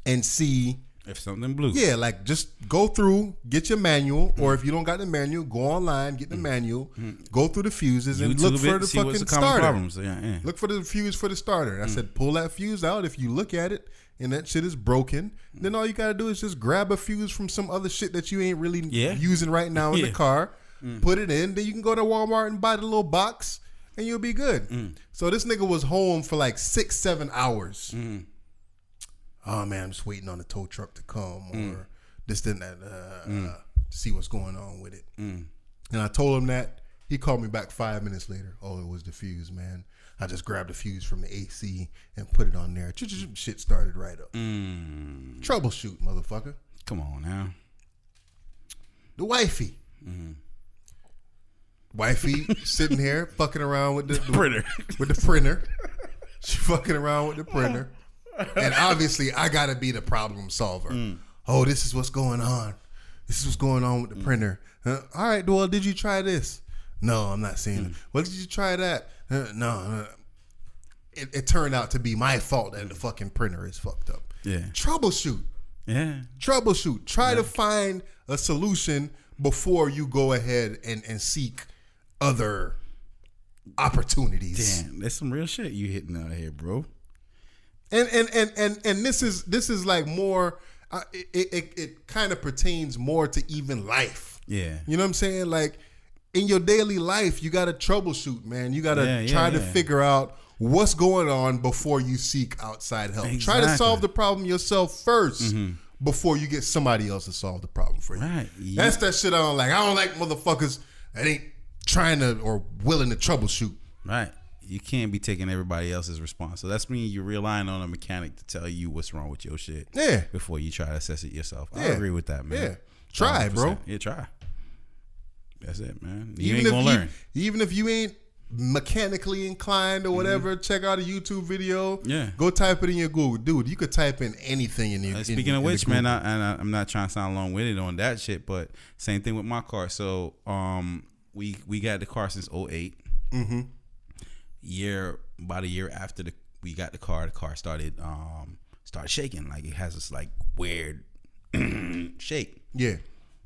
S3: and see
S2: if something blew.
S3: Yeah, like just go through, get your manual, or if you don't got the manual, go online, get the manual, go through the fuses, and look for the fucking starter.
S2: Problems. Yeah.
S3: Look for the fuse for the starter. I said, pull that fuse out. If you look at it and that shit is broken, then all you gotta do is just grab a fuse from some other shit that you ain't really using right now in the car, put it in, then you can go to Walmart and buy the little box, and you'll be good. So this nigga was home for like 6-7 hours. Oh man, I'm just waiting on the tow truck to come or this, then that, see what's going on with it. And I told him that. He called me back 5 minutes later. Oh, it was the fuse, man. I just grabbed the fuse from the AC and put it on there. Shit started right up. Troubleshoot, motherfucker.
S2: Come on now.
S3: The wifey. Wifey sitting here fucking around with the
S2: printer.
S3: With the printer. She fucking around with the printer. And obviously, I got to be the problem solver. Oh, this is what's going on. This is what's going on with the printer. All right, well, did you try this? No, I'm not seeing it. Well, did you try that? No. It turned out to be my fault that the fucking printer is fucked up.
S2: Yeah.
S3: Troubleshoot.
S2: Yeah.
S3: Troubleshoot. Try to find a solution before you go ahead and seek other opportunities.
S2: Damn, there's some real shit you hitting out here, bro.
S3: And this is like more. It kind of pertains more to even life.
S2: Yeah.
S3: You know what I'm saying? Like in your daily life, you got to troubleshoot, man. You got to try to figure out what's going on before you seek outside help.
S2: Exactly.
S3: Try to solve the problem yourself first before you get somebody else to solve the problem for you.
S2: Right.
S3: That's that shit I don't like. I don't like motherfuckers that ain't trying to or willing to troubleshoot.
S2: Right. You can't be taking everybody else's response. So that's mean you're relying on a mechanic to tell you what's wrong with your shit.
S3: Yeah.
S2: Before you try to assess it yourself. I
S3: Yeah.
S2: agree with that, man.
S3: Yeah. Try,
S2: 100%.
S3: bro.
S2: Yeah, try. That's it, man. You ain't gonna learn.
S3: Even if you ain't mechanically inclined or whatever, check out a YouTube video.
S2: Yeah.
S3: Go type it in your Google. Dude, you could type in anything in your
S2: Speaking of which, man, I'm not trying to sound long-winded on that shit, but same thing with my car. So we got the car since 2008. About a year after we got the car started shaking. Like it has this like weird shake.
S3: Yeah.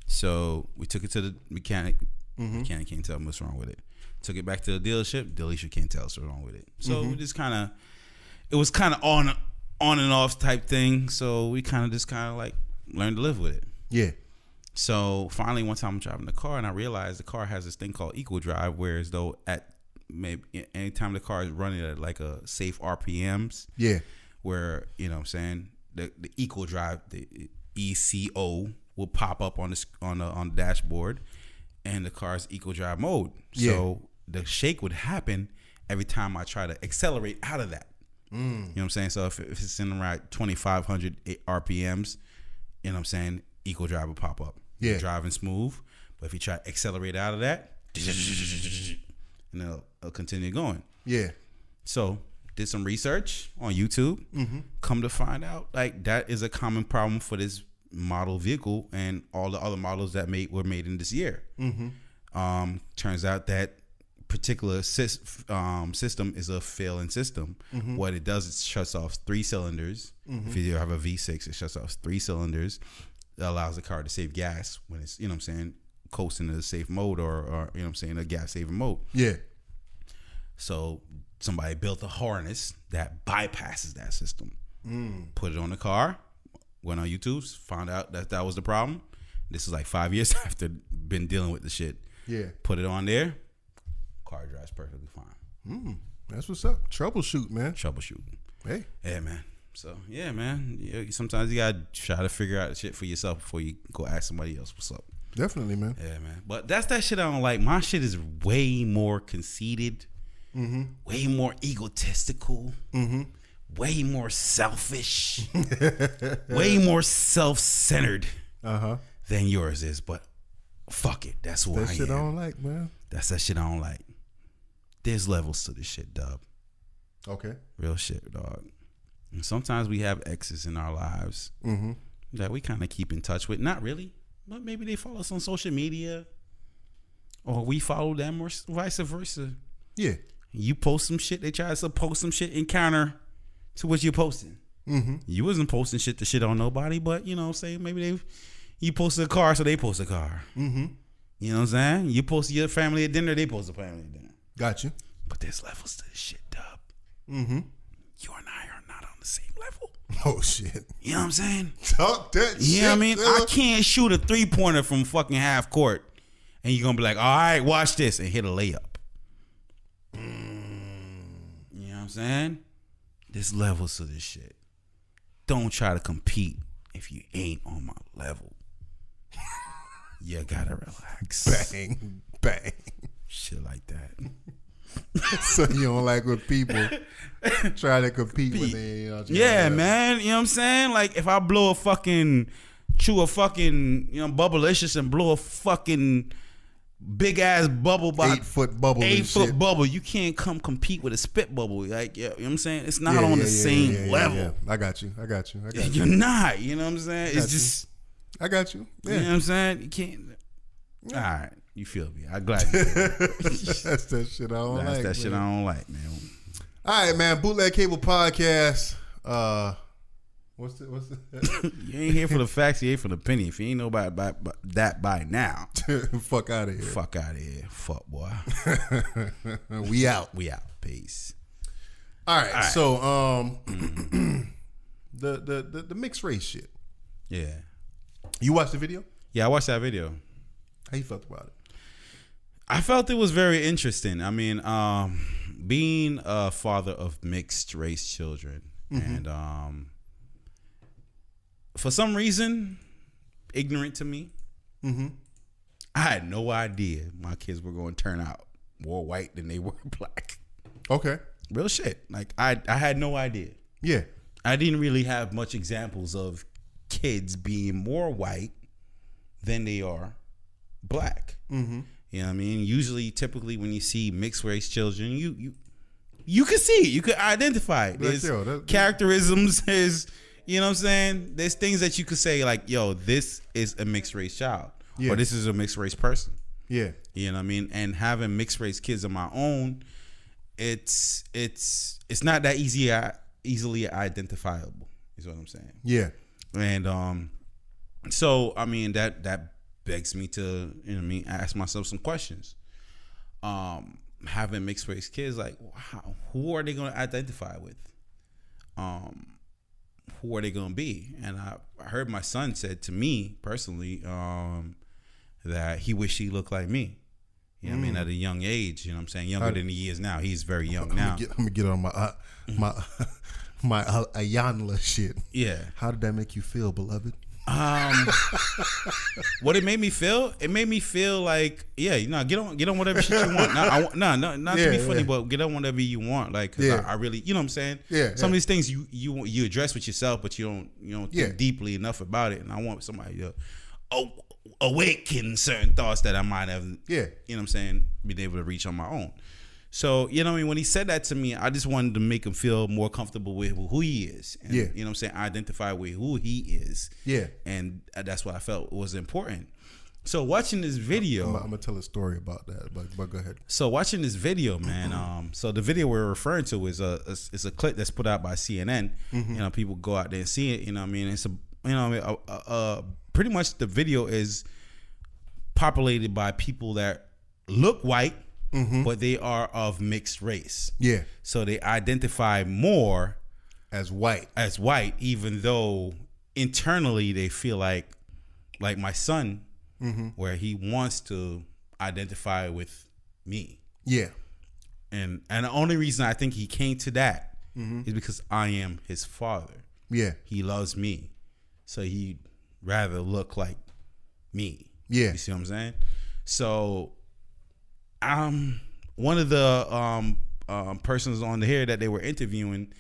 S2: So we took it to the mechanic. Mechanic can't tell me what's wrong with it. Took it back to the dealership. Dealership can't tell us what's wrong with it. So we just it was kind of on and off type thing. So we kind of like learned to live with it.
S3: Yeah.
S2: So finally, one time I'm driving the car and I realized the car has this thing called Eco Drive, whereas though at maybe anytime the car is running at like a safe RPMs, where you know what I'm saying the Eco Drive, the ECO will pop up on the dashboard, and the car's Eco Drive mode. So the shake would happen every time I try to accelerate out of that. You know what I'm saying? So if it's in around 2,500 RPMs, you know what I'm saying, Eco Drive will pop up. You're driving smooth, but if you try to accelerate out of that, and it'll continue going. Yeah. So did some research on YouTube. Come to find out, like that is a common problem for this model vehicle and all the other models that were made in this year. Turns out that particular system is a failing system. What it does is shuts off 3 cylinders. If you have a V6, it shuts off 3 cylinders. That allows the car to save gas when it's, you know what I'm saying, coasting to the safe mode or you know what I'm saying, a gas saving mode. Yeah. So somebody built a harness that bypasses that system. Put it on the car, went on YouTube, found out that was the problem. This is like 5 years after been dealing with the shit. Yeah. Put it on there, car drives perfectly fine.
S3: That's what's up. Troubleshoot, man.
S2: Troubleshooting.
S3: Hey.
S2: Yeah, man. So yeah, man. Sometimes you gotta try to figure out the shit for yourself before you go ask somebody else what's up.
S3: Definitely, man.
S2: Yeah, man. But that's that shit I don't like. My shit is way more conceited, way more egotistical, way more selfish, way more self-centered than yours is. But fuck it. That's who I am.
S3: That shit I don't like, man.
S2: That's that shit I don't like. There's levels to this shit, dub.
S3: Okay.
S2: Real shit, dog. And sometimes we have exes in our lives that we kind of keep in touch with. Not really, but maybe they follow us on social media, or we follow them, or vice versa.
S3: Yeah.
S2: You post some shit, they try to post some shit in counter to what you're posting. You wasn't posting shit to shit on nobody, but you know what I'm saying? Maybe you posted a car, so they post a car. You know what I'm saying? You post your family at dinner, they post a family at dinner.
S3: Got you.
S2: But there's levels to this shit, dub. You and I are not on the same level.
S3: Oh shit.
S2: You know what I'm saying?
S3: Talk that shit.
S2: You know what I mean? I can't shoot a 3-pointer from fucking half court and you're gonna be like, all right, watch this, and hit a layup. You know what I'm saying? There's levels to this shit. Don't try to compete if you ain't on my level. You gotta relax.
S3: Bang. Bang.
S2: Shit like that.
S3: So you don't like when people try to compete when they
S2: Yeah, man. You know what I'm saying? Like if I blow a fucking bubblicious and blow a fucking big ass bubble by
S3: 8-foot bubble.
S2: 8-foot bubble, you can't come compete with a spit bubble. Like, you know what I'm saying? It's not on the same level.
S3: Yeah. I got you.
S2: You're not. You know what I'm saying? It's just.
S3: I got you. Yeah.
S2: You know what I'm saying? You can't. All right. You feel me? I'm glad you feel me.
S3: That's that shit I don't like.
S2: That's that shit I don't like, man.
S3: All right, man. Bootleg Cable Podcast. What's it?
S2: You ain't here for the facts. You here for the penny. If you ain't know about that by now,
S3: fuck out of here.
S2: Fuck out of here. Fuck, boy.
S3: We out.
S2: We out. Peace.
S3: All right. So, the mixed race shit.
S2: Yeah.
S3: You watched the video?
S2: Yeah, I watched that video.
S3: How you felt about it?
S2: I felt it was very interesting. I mean, being a father of mixed race children, and for some reason, ignorant to me, I had no idea my kids were going to turn out more white than they were black.
S3: Okay.
S2: Real shit. Like I had no idea.
S3: Yeah.
S2: I didn't really have much examples of kids being more white than they are black. You know what I mean? Usually, typically, when you see mixed race children, you can see it. You can identify it. There's characterisms. There's, you know what I'm saying? There's things that you could say like, yo, this is a mixed race child. Or this is a mixed race person. Yeah. You know what I mean? And having mixed race kids of my own, it's not that easily identifiable, is what I'm saying. Yeah. And so I mean that begs me to, you know what I mean, ask myself some questions. Having mixed race kids, like who are they going to identify with? Who are they going to be? And I heard my son said to me personally that he wished he looked like me. You know what I mean? At a young age, you know what I'm saying? Younger than he is now. He's very young now.
S3: I'm gonna get on my Ayanla shit.
S2: Yeah.
S3: How did that make you feel, beloved?
S2: What it made me feel? It made me feel like, yeah, you know, get on whatever shit you want. Not to be funny, but get on whatever you want. Like, cause I really, you know what I'm saying? Yeah. Some of these things you address with yourself, but you don't think deeply enough about it. And I want somebody to awaken certain thoughts that I might have, you know what I'm saying, been able to reach on my own. So, you know what I mean? When he said that to me, I just wanted to make him feel more comfortable with who he is. And, you know what I'm saying? Identify with who he is. Yeah. And that's what I felt was important. So watching this video.
S3: I'm going to tell a story about that, but go ahead.
S2: So watching this video, man, so the video we're referring to is a clip that's put out by CNN. You know, people go out there and see it. You know what I mean? It's pretty much the video is populated by people that look white, but they are of mixed race. Yeah. So they identify more
S3: as white,
S2: even though internally they feel like my son, where he wants to identify with me. Yeah. And the only reason I think he came to that is because I am his father. Yeah. He loves me. So he'd rather look like me.
S3: Yeah.
S2: You see what I'm saying? So, one of the persons on here that they were interviewing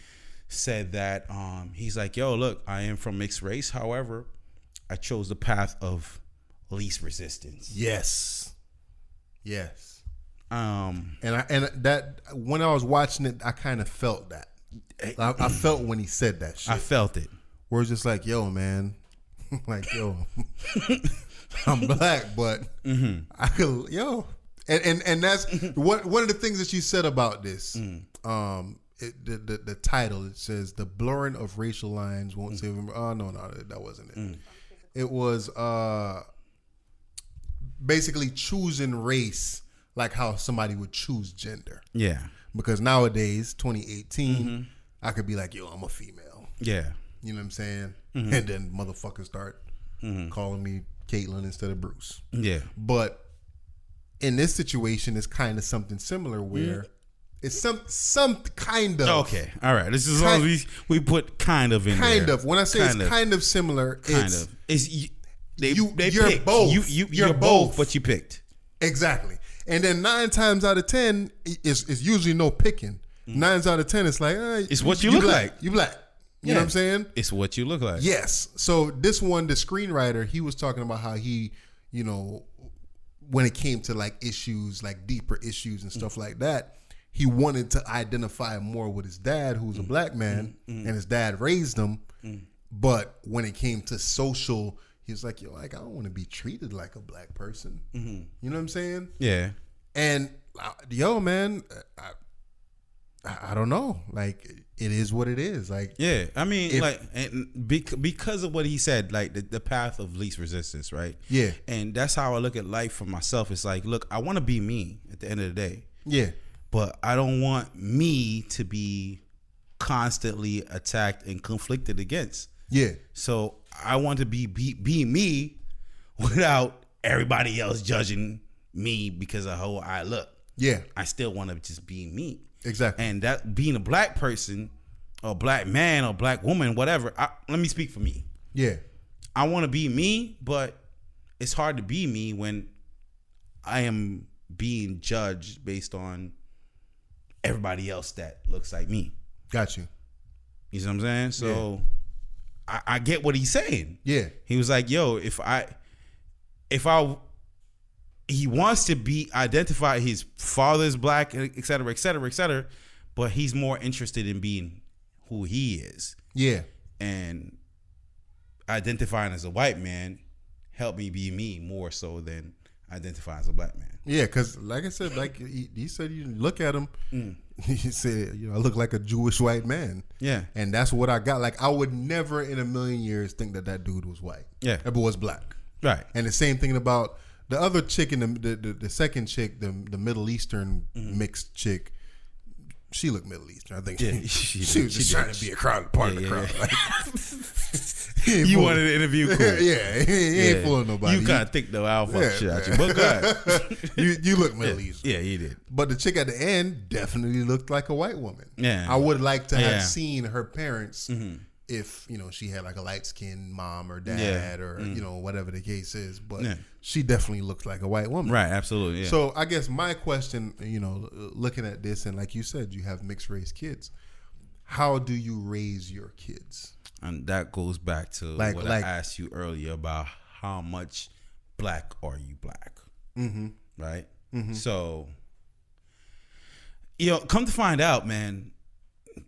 S2: said that he's like, yo, look, I am from mixed race. However, I chose the path of least resistance.
S3: Yes.
S2: Um,
S3: And that when I was watching it, I kind of felt that. I felt when he said that shit.
S2: I felt it.
S3: Where it's just like, yo, man, like, yo, I'm black, but I could, yo, and that's one of the things that you said about this. The title, it says the blurring of racial lines won't save him. Oh no, that wasn't it. It was basically choosing race like how somebody would choose gender.
S2: Yeah.
S3: Because nowadays, 2018, I could be like, yo, I'm a female.
S2: Yeah.
S3: You know what I'm saying? And then motherfuckers start calling me Caitlyn instead of Bruce.
S2: Yeah.
S3: But in this situation, it's kind of something similar where it's some kind of.
S2: Okay. All right. This is as long as we put kind of in there.
S3: Kind of. When I say it's kind of similar, it's you're
S2: picked.
S3: both.
S2: You're both, but you picked.
S3: Exactly. And then 9 times out of 10, it's usually no picking. 9 out of 10, it's like,
S2: it's what you look
S3: black.
S2: like.
S3: You black. You know what I'm saying?
S2: It's what you look like.
S3: Yes. So this one, the screenwriter, he was talking about how he, you know, when it came to like issues, like deeper issues and stuff like that, he wanted to identify more with his dad, who was a black man, and his dad raised him. But when it came to social, he was like, yo, like, I don't want to be treated like a black person. You know what I'm saying?
S2: Yeah.
S3: And yo, man, I don't know. Like, it is what it is. Like,
S2: yeah, I mean, because of what he said, like the path of least resistance, right?
S3: Yeah.
S2: And that's how I look at life for myself. It's like, look, I want to be me at the end of the day.
S3: Yeah.
S2: But I don't want me to be constantly attacked and conflicted against.
S3: Yeah.
S2: So I want to be me without everybody else judging me because of how I look.
S3: Yeah.
S2: I still want to just be me.
S3: Exactly.
S2: And that being a black person or black man or black woman, whatever, let me speak for me.
S3: Yeah.
S2: I want to be me, but it's hard to be me when I am being judged based on everybody else that looks like me.
S3: Got you.
S2: You see what I'm saying? So I get what he's saying.
S3: Yeah.
S2: He was like, yo, if he wants to be identified, his father's black, et cetera, et cetera, et cetera, but he's more interested in being who he is.
S3: Yeah.
S2: And identifying as a white man helped me be me more so than identifying as a black man.
S3: Yeah, because like I said, like he said, you look at him, he said, you know, I look like a Jewish white man.
S2: Yeah.
S3: And that's what I got. Like, I would never in a million years think that dude was white.
S2: Yeah.
S3: That boy was black.
S2: Right.
S3: And the same thing about the other chick and the second chick, the Middle Eastern mixed chick. She looked Middle Eastern. I think she was just trying to be a part of the crowd.
S2: You wanted to interview cool.
S3: Yeah, he ain't fooling nobody.
S2: You kind of think though, I'll fuck shit out you. But go ahead.
S3: you look Middle Eastern.
S2: Yeah, you did.
S3: But the chick at the end definitely looked like a white woman.
S2: Yeah.
S3: I would like to have seen her parents
S2: Mm-hmm.
S3: if, you know, she had like a light-skinned mom or dad or, you know, whatever the case is. But she definitely looks like a white woman.
S2: Right, absolutely. Yeah.
S3: So I guess my question, you know, looking at this, and like you said, you have mixed race kids. How do you raise your kids?
S2: And that goes back to what I asked you earlier about how much black are you black? Mm-hmm. Right? Mm-hmm. So, you know, come to find out, man,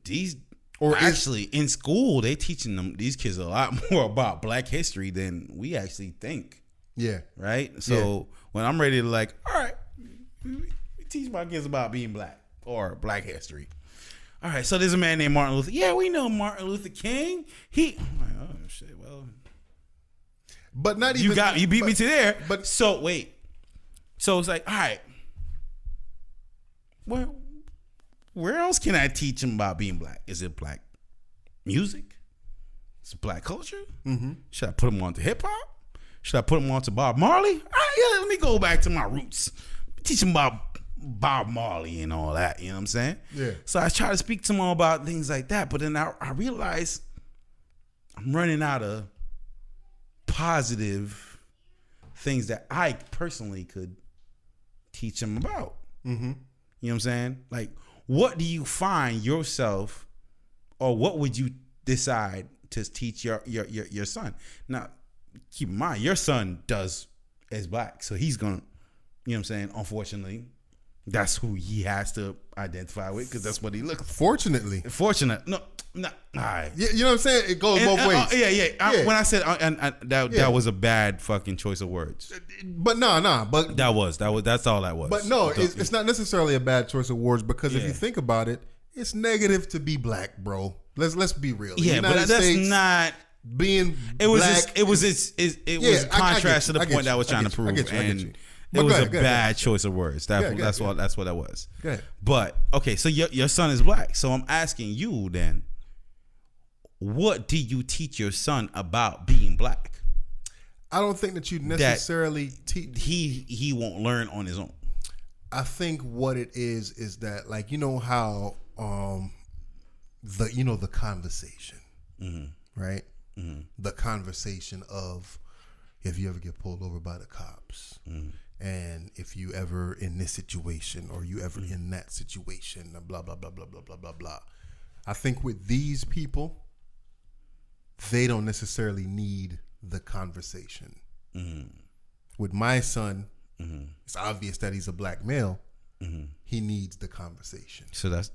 S2: in school, they teaching these kids a lot more about black history than we actually think.
S3: Yeah.
S2: Right? So when I'm ready to like, all right, teach my kids about being black or black history. All right, so there's a man named Martin Luther. Yeah, we know Martin Luther King. I'm like, oh shit, well.
S3: But not even
S2: you beat me to there.
S3: But
S2: so wait. So it's like, all right. Well, where else can I teach them about being black? Is it black music? Is it black culture? Mm-hmm. Should I put them onto hip hop? Should I put them onto Bob Marley? All right, yeah, let me go back to my roots. Teach them about Bob Marley and all that, you know what I'm saying?
S3: Yeah.
S2: So I try to speak to them about things like that, but then I realize I'm running out of positive things that I personally could teach him about. Mm-hmm. You know what I'm saying? Like, what do you find yourself, or what would you decide to teach your son? Now, keep in mind, your son is black, so he's gonna, you know what I'm saying? Unfortunately, that's who he has to identify with because that's what he looks.
S3: Fortunately,
S2: Fortunate, no, all right.
S3: you know what I'm saying? It goes both ways.
S2: Yeah. When I said
S3: Yeah.
S2: that was a bad fucking choice of words.
S3: But but
S2: That's all that was.
S3: But no, it's not necessarily a bad choice of words because if
S2: Yeah.
S3: you think about it, it's negative to be black, bro. Let's be real. The
S2: Yeah, but
S3: United
S2: that's
S3: States
S2: not.
S3: being
S2: It was
S3: black.
S2: just, it was
S3: I
S2: contrast
S3: get
S2: to the
S3: you, I get
S2: point that I
S3: you,
S2: was
S3: I
S2: trying
S3: get
S2: to
S3: you, I
S2: prove,
S3: get you, I get
S2: and
S3: you.
S2: it
S3: But
S2: was
S3: go
S2: a
S3: ahead, go ahead,
S2: bad choice of words. That's what that was.
S3: Go ahead.
S2: But okay, so your son is black. So I'm asking you then, what do you teach your son about being black?
S3: I don't think that you necessarily teach.
S2: He won't learn on his own.
S3: I think what it is that, like, you know how the conversation, right? The conversation of if you ever get pulled over by the cops, and if you ever in this situation or you ever in that situation, blah blah blah blah blah blah blah blah. I think with these people, they don't necessarily need the conversation. With my son, it's obvious that he's a black male. He needs the conversation.
S2: So that's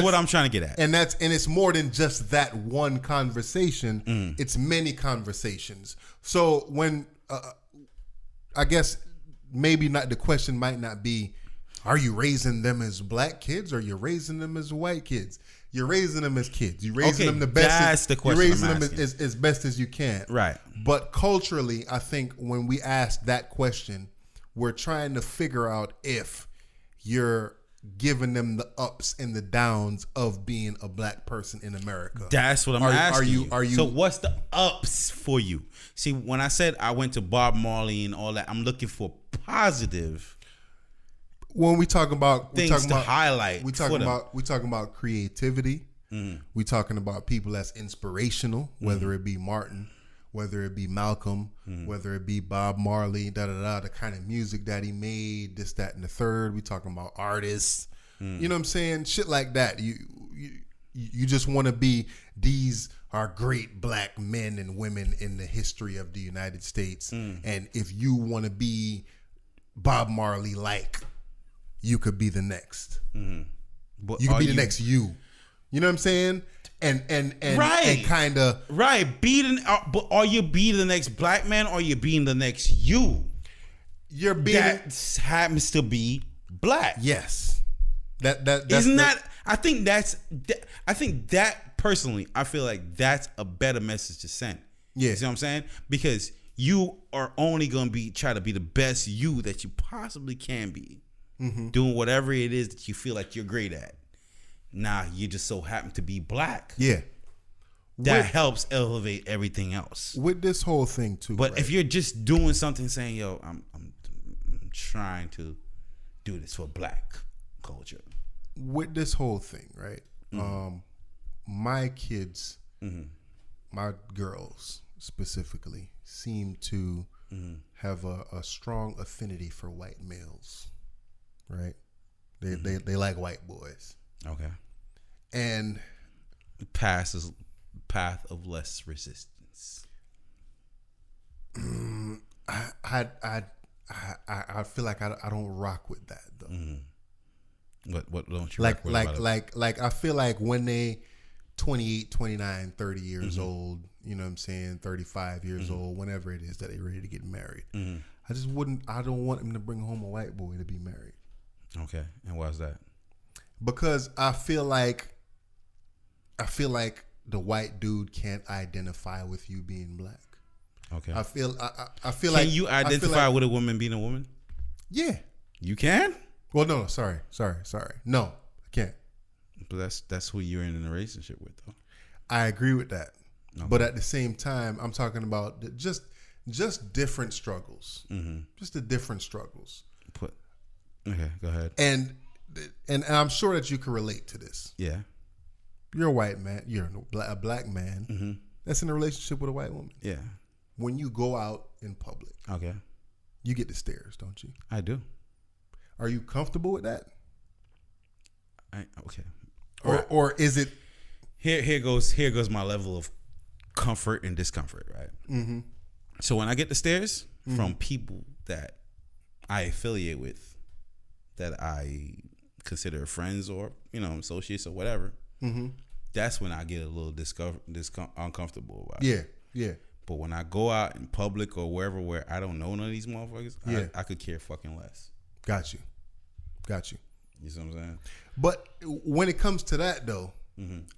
S2: what I'm trying to get at.
S3: And it's more than just that one conversation. It's many conversations. So when I guess maybe not, the question might not be, are you raising them as black kids or you're raising them as white kids? You're raising them as kids. You're raising them the best.
S2: That's the question.
S3: You're raising
S2: I'm
S3: them
S2: asking.
S3: as best as you can.
S2: Right.
S3: But culturally, I think when we ask that question, we're trying to figure out if you're giving them the ups and the downs of being a black person in America.
S2: That's what I'm asking.
S3: Are you?
S2: So what's the ups for you? See, when I said I went to Bob Marley and all that, I'm looking for positive
S3: When we talk about
S2: things to highlight.
S3: we talking about creativity. We talking about people that's inspirational, whether it be Martin, whether it be Malcolm, whether it be Bob Marley, the kind of music that he made, this, that, and the third. We talking about artists. You know what I'm saying? Shit like that. You just want to be, these are great black men and women in the history of the United States. And if you want to be Bob Marley like, you could be the next.
S2: But
S3: You could be the next you. You know what I'm saying? And
S2: Right.
S3: and kind of
S2: Right. But are you be the next black man or are you being the next you?
S3: you're being
S2: That happens to be black.
S3: yes. That's
S2: Isn't that? I think that personally, I feel like that's a better message to send.
S3: Yeah.
S2: You see what I'm saying? Because you are only gonna try to be the best you that you possibly can be, doing whatever it is that you feel like you're great at. Nah, you just so happen to be black.
S3: Yeah.
S2: That helps elevate everything else.
S3: With this whole thing too.
S2: But
S3: right?
S2: if you're just doing something, saying, "Yo, I'm trying to do this for black culture,"
S3: with this whole thing, right? My kids, my girls specifically, seem to have a strong affinity for white males, right? They like white boys,
S2: okay,
S3: and
S2: path of less resistance.
S3: I feel like I don't rock with that though.
S2: What don't you
S3: Like
S2: rock with about it?
S3: I feel like when they 28, 29, 30 years old, you know what I'm saying, 35 years old, whenever it is that they're ready to get married. I don't want them to bring home a white boy to be married.
S2: Okay, and why's that?
S3: Because I feel like the white dude can't identify with you being black.
S2: Okay,
S3: I feel
S2: can
S3: like
S2: you
S3: I feel
S2: identify
S3: like-
S2: with a woman being a woman?
S3: Yeah.
S2: You can,
S3: Well, no, sorry. No, I can't.
S2: but that's who you're in a relationship with, though.
S3: I agree with that.
S2: Okay.
S3: But at the same time, I'm talking about just different struggles. Just the different struggles.
S2: Okay, go ahead.
S3: And I'm sure that you can relate to this.
S2: Yeah.
S3: You're a white man. You're a black man. that's in a relationship with a white woman.
S2: Yeah.
S3: When you go out in public,
S2: Okay.
S3: you get the stares, don't you?
S2: I do.
S3: Are you comfortable with that?
S2: Okay.
S3: Or is it?
S2: Here goes my level of comfort and discomfort, right? Mm-hmm. So when I get the stares from people that I affiliate with, that I consider friends or associates or whatever, that's when I get a little uncomfortable about it.
S3: Yeah.
S2: But when I go out in public or wherever where I don't know none of these motherfuckers, I could care fucking less.
S3: Got you.
S2: You see what I'm saying?
S3: But when it comes to that, though,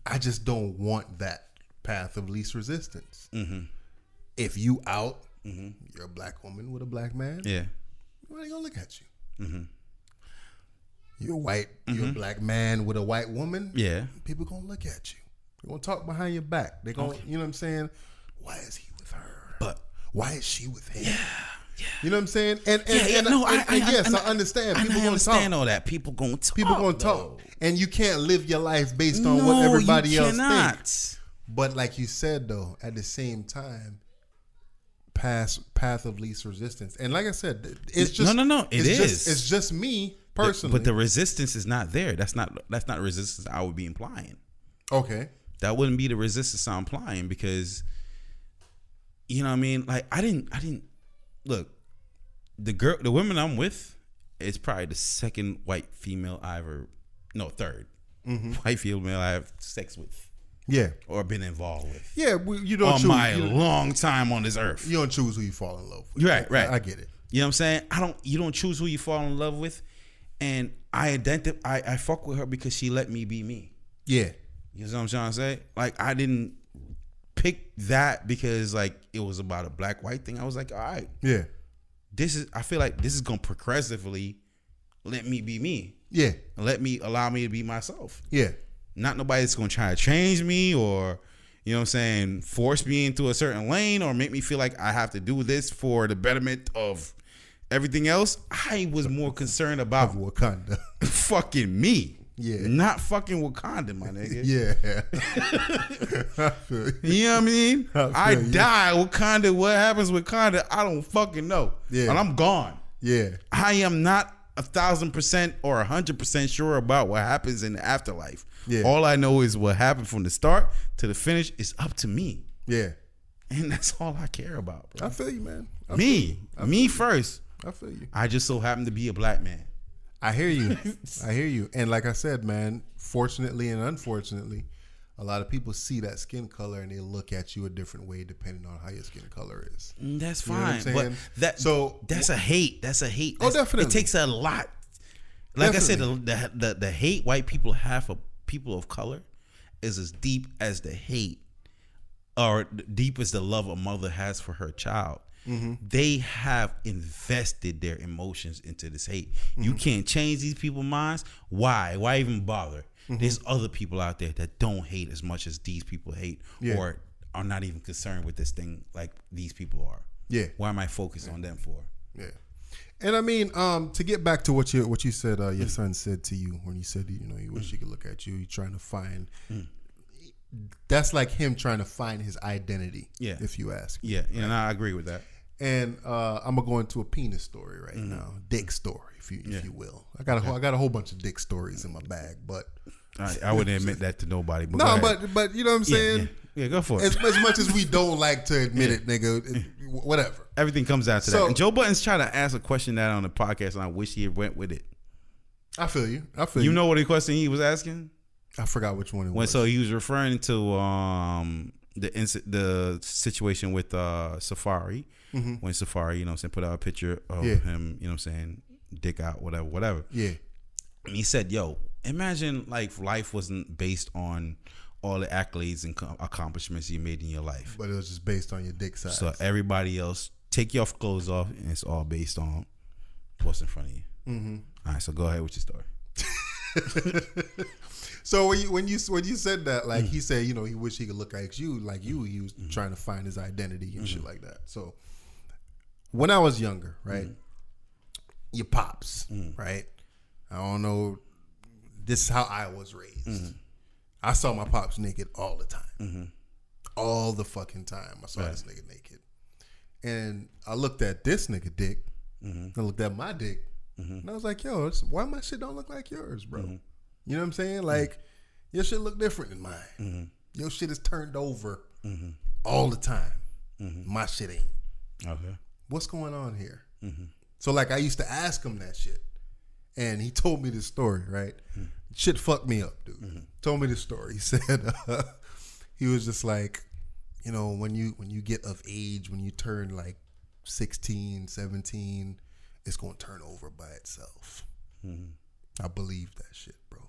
S3: I just don't want that path of least resistance. If you out, you're a black woman with a black man,
S2: Yeah.
S3: nobody gonna look at you. You're white, you're a black man with a white woman,
S2: Yeah.
S3: people gonna look at you. They're gonna talk behind your back. They're gonna, you know what I'm saying? Why is he with her?
S2: But
S3: Why is she with him?
S2: yeah.
S3: You know what I'm saying? And
S2: I
S3: yes, I understand. People
S2: I
S3: gonna
S2: understand
S3: talk.
S2: all that. People gonna talk.
S3: People gonna talk, and you can't live your life based on what everybody else thinks. But like you said, though, at the same time, path of least resistance. And like I said, it's just
S2: no.
S3: It's just me personally.
S2: But the resistance is not there. That's not resistance I would be implying.
S3: Okay.
S2: That wouldn't be the resistance I'm implying because, you know what I mean? Like I didn't look. The women I'm with is probably the second white female third white female I have sex with.
S3: Yeah.
S2: Or been involved with.
S3: Yeah, you don't
S2: on
S3: choose.
S2: my long time on this earth.
S3: You don't choose who you fall in love with.
S2: Right.
S3: I get it.
S2: You know what I'm saying? You don't choose who you fall in love with. And I fuck with her because she let me be me.
S3: Yeah.
S2: You know what I'm trying to say? Like I didn't pick that because like it was about a black white thing. I was like, all right.
S3: Yeah.
S2: I feel like this is gonna progressively let me be me.
S3: Yeah.
S2: Allow me to be myself.
S3: Yeah.
S2: Not nobody that's gonna try to change me or, you know what I'm saying, force me into a certain lane or make me feel like I have to do this for the betterment of everything else. I was more concerned about
S3: Wakanda.
S2: fucking me.
S3: Yeah.
S2: Not fucking Wakanda, my nigga.
S3: Yeah. I feel you.
S2: You know what I mean? I
S3: feel you.
S2: die. Wakanda, what happens with Wakanda, I don't fucking know.
S3: Yeah.
S2: And I'm gone.
S3: Yeah.
S2: I am not 1,000% or 100% sure about what happens in the afterlife.
S3: Yeah.
S2: All I know is what happened from the start to the finish is up to me.
S3: Yeah.
S2: And that's all I care about, bro.
S3: I feel you, man.
S2: Me first.
S3: I feel you.
S2: I just so happen to be a black man.
S3: I hear you. I hear you. And like I said, man, fortunately and unfortunately, a lot of people see that skin color and they look at you a different way depending on how your skin color is.
S2: That's
S3: You know what I'm
S2: fine. But
S3: saying?
S2: that's a hate. That's a hate.
S3: Oh, definitely.
S2: It takes a lot. Like I said, the hate white people have for people of color is as deep as the hate or deep as the love a mother has for her child. They have invested their emotions into this hate. You can't change these people's minds. Why? Why even bother? There's other people out there that don't hate as much as these people hate or are not even concerned with this thing like these people are.
S3: Yeah.
S2: Why am I focused on them for?
S3: Yeah. And I mean, to get back to what you said, your son said to you when he said, he wish he could look at you. He's trying to find. That's like him trying to find his identity.
S2: Yeah.
S3: If you ask.
S2: Yeah, and I agree with that.
S3: And I'm gonna go into a penis story right now, dick story, if you will. I got a whole bunch of dick stories in my bag, but
S2: I wouldn't admit that to nobody. But
S3: no, but you know what I'm saying.
S2: Yeah, go for it.
S3: As much as we don't like to admit it, nigga, whatever.
S2: Everything comes down to
S3: So-
S2: that. And Joe Budden's trying to ask a question that on the podcast, and I wish he had went with it.
S3: I feel you.
S2: You know what the question he was asking?
S3: I forgot which one it
S2: When
S3: was.
S2: so he was referring to the situation with Safari. When Safari, put out a picture of him, dick out, whatever.
S3: Yeah.
S2: And he said, yo, imagine like life wasn't based on all the accolades and accomplishments you made in your life.
S3: But it was just based on your dick size.
S2: So everybody else, take your clothes off, and it's all based on what's in front of you. All right, so go ahead with your story.
S3: So when you said that, like he said, he wished he could look like you. He was trying to find his identity and shit like that. So when I was younger, right, your pops, right, I don't know. This is how I was raised. I saw my pops naked all the time, all the fucking time. I saw this nigga naked, and I looked at this nigga dick. I looked at my dick, and I was like, "Yo, why my shit don't look like yours, bro?" You know what I'm saying? Like, your shit look different than mine. Your shit is turned over all the time. My shit ain't.
S2: Okay.
S3: What's going on here? So, like, I used to ask him that shit, and he told me this story. Right? Shit fucked me up, dude. Told me this story. He said he was just like, you know, when you get of age, when you turn like 16, 17, it's gonna turn over by itself. I believe that shit, bro.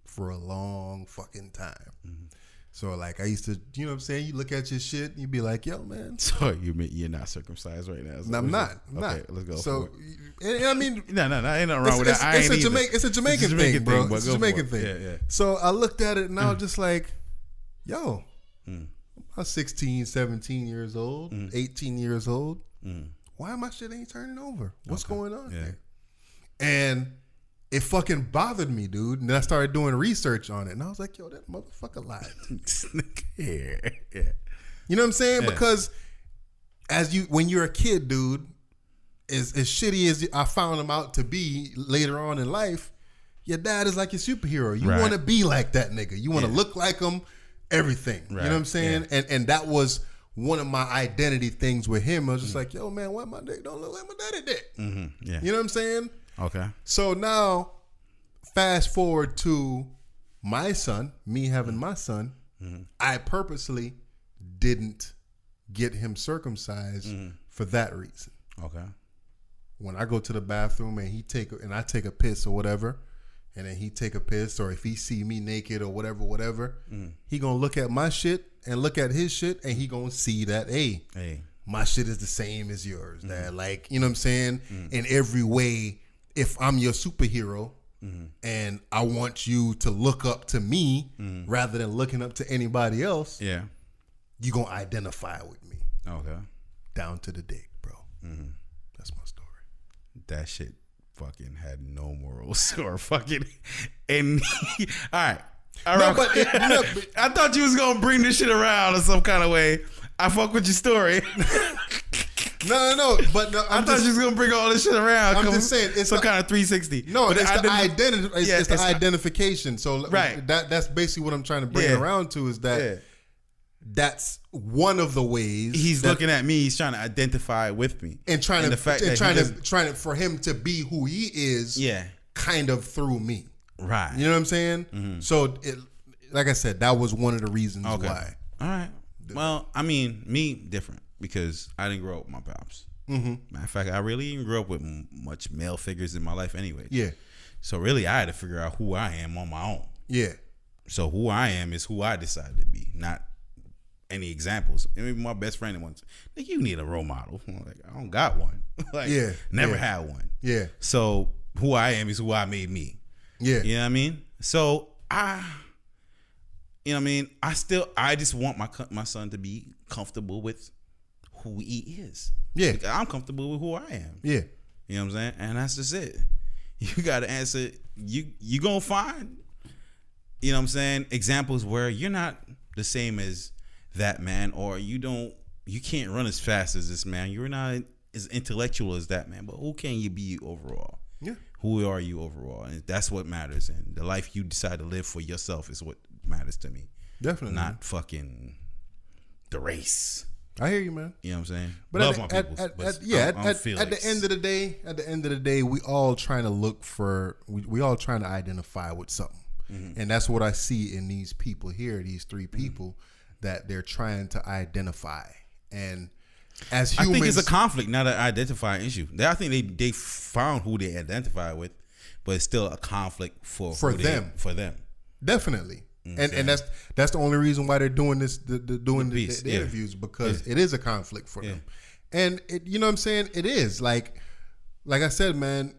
S3: For a long fucking time. So like I used to, you know what I'm saying? You look at your shit and you be like, yo, man.
S2: So you're not circumcised right now?
S3: No, I'm not.
S2: Okay, let's go.
S3: So I mean,
S2: no, ain't nothing wrong with that.
S3: It's a Jamaican thing, bro. It's a Jamaican thing.
S2: Yeah.
S3: So I looked at it and I was just like, yo, I'm 16, 17 years old, 18 years old. Why my shit ain't turning over? What's going on here? And it fucking bothered me, dude. And then I started doing research on it. And I was like, yo, that motherfucker lied.
S2: Yeah.
S3: You know what I'm saying? Because when you're a kid, dude, as shitty as I found him out to be later on in life, your dad is like your superhero. You want to be like that nigga. You want to look like him, everything. You know what I'm saying? And that was one of my identity things with him. I was just like, yo, man, why my dick don't look like my daddy dick?
S2: Yeah.
S3: You know what I'm saying?
S2: Okay.
S3: So now, fast forward to my son, me having my son, I purposely didn't get him circumcised for that reason.
S2: Okay.
S3: When I go to the bathroom and I take a piss or whatever, and then he take a piss, or if he see me naked or whatever, he gonna look at my shit and look at his shit, and he gonna see that, hey, my shit is the same as yours, Dad. Like, you know what I'm saying? In every way, if I'm your superhero and I want you to look up to me rather than looking up to anybody else, you gonna identify with me.
S2: Okay.
S3: Down to the dick, bro. That's my story.
S2: That shit fucking had no morals or fucking any. All right.
S3: No, but
S2: I thought you was gonna bring this shit around in some kind of way. I fuck with your story.
S3: No. But no,
S2: I thought you was gonna bring all this shit around.
S3: I'm just saying it's
S2: some kind of 360.
S3: No, but it's the identity. It's the identification. So
S2: right.
S3: That's basically what I'm trying to bring it around to. Is that that's one of the ways
S2: he's looking at me. He's trying to identify with me
S3: and trying to for him to be who he is.
S2: Yeah,
S3: kind of through me.
S2: Right.
S3: You know what I'm saying? So, like I said, that was one of the reasons why.
S2: All right. Well, I mean, me different because I didn't grow up with my pops. Matter of fact, I really didn't grow up with much male figures in my life anyway.
S3: Yeah.
S2: So really, I had to figure out who I am on my own.
S3: Yeah.
S2: So who I am is who I decided to be, not any examples. Even my best friend once, like, you need a role model. I'm like, I don't got one. Like, never had one.
S3: Yeah.
S2: So who I am is who I made me.
S3: Yeah.
S2: You know what I mean? So you know what I mean? I just want my son to be comfortable with who he is.
S3: Yeah.
S2: Like, I'm comfortable with who I am.
S3: Yeah.
S2: You know what I'm saying? And that's just it. You got to answer. You going to find, you know what I'm saying, examples where you're not the same as that man, or you can't run as fast as this man. You're not as intellectual as that man, but who can you be overall?
S3: Yeah.
S2: Who are you overall? And that's what matters. And the life you decide to live for yourself is what matters to me.
S3: Definitely.
S2: Not fucking the race.
S3: I hear you, man.
S2: You know what I'm saying?
S3: But
S2: love my
S3: at the end of the day, we all trying to look for, we all trying to identify with something. And that's what I see in these people here, these three people, that they're trying to identify. And as humans,
S2: I think it's a conflict, not an identifying issue. I think they found who they identify with, but it's still a conflict for them.
S3: Definitely. And that's the only reason why they're doing this, the interviews, because it is a conflict for them. And you know what I'm saying? It is like I said, man,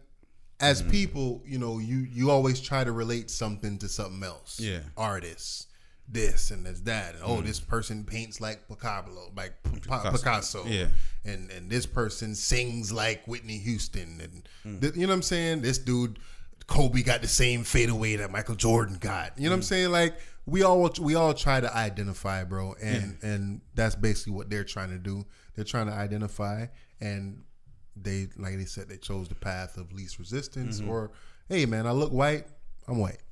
S3: as people, you know, you always try to relate something to something else. Yeah. Artists, this and there's that. And this person paints like Picasso. Yeah. And this person sings like Whitney Houston. And you know what I'm saying? This dude, Kobe, got the same fadeaway that Michael Jordan got. You know what I'm saying? Like, we all try to identify, bro, and that's basically what they're trying to do. They're trying to identify, and they, like they said, they chose the path of least resistance. Or, hey, man, I look white, I'm white,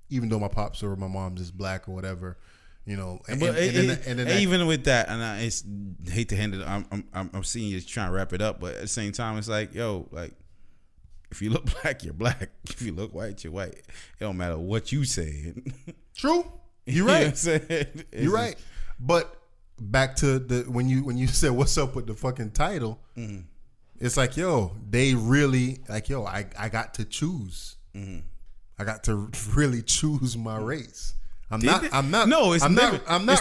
S3: even though my pops or my mom's is black or whatever, you know. And then
S2: even with that, and I hate to hand it. I'm seeing you trying to wrap it up, but at the same time, it's like, yo, like, if you look black, you're black. If you look white, you're white. It don't matter what you say.
S3: True, you're right. You're right. But back to the when you said what's up with the fucking title, it's like, yo, they really like, yo, I got to choose. I got to really choose my race. I'm not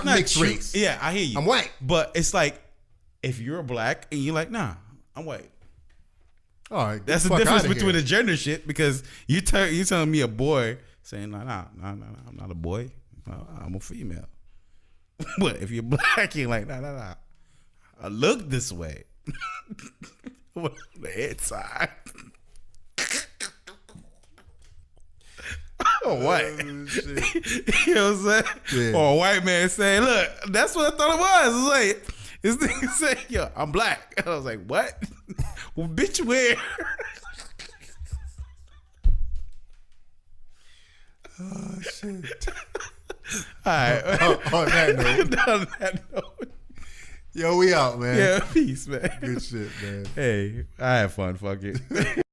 S3: mixed race.
S2: Yeah, I hear you.
S3: I'm white.
S2: But it's like, if you're black and you're like, nah, I'm white.
S3: All right,
S2: that's the difference between the gender shit, because you telling me a boy saying nah, I'm not a boy, I'm a female. But if you're black, you're like nah, I look this way. The head side. Oh, white. You know what I'm saying? Yeah. Or a white man saying, look, that's what I thought it was. It's like, this nigga say, yo, I'm black. And I was like, what? Well, bitch, where?
S3: Oh, shit.
S2: All right.
S3: On that note. Yo, we out, man.
S2: Yeah, peace, man.
S3: Good shit, man.
S2: Hey, I had fun. Fuck it.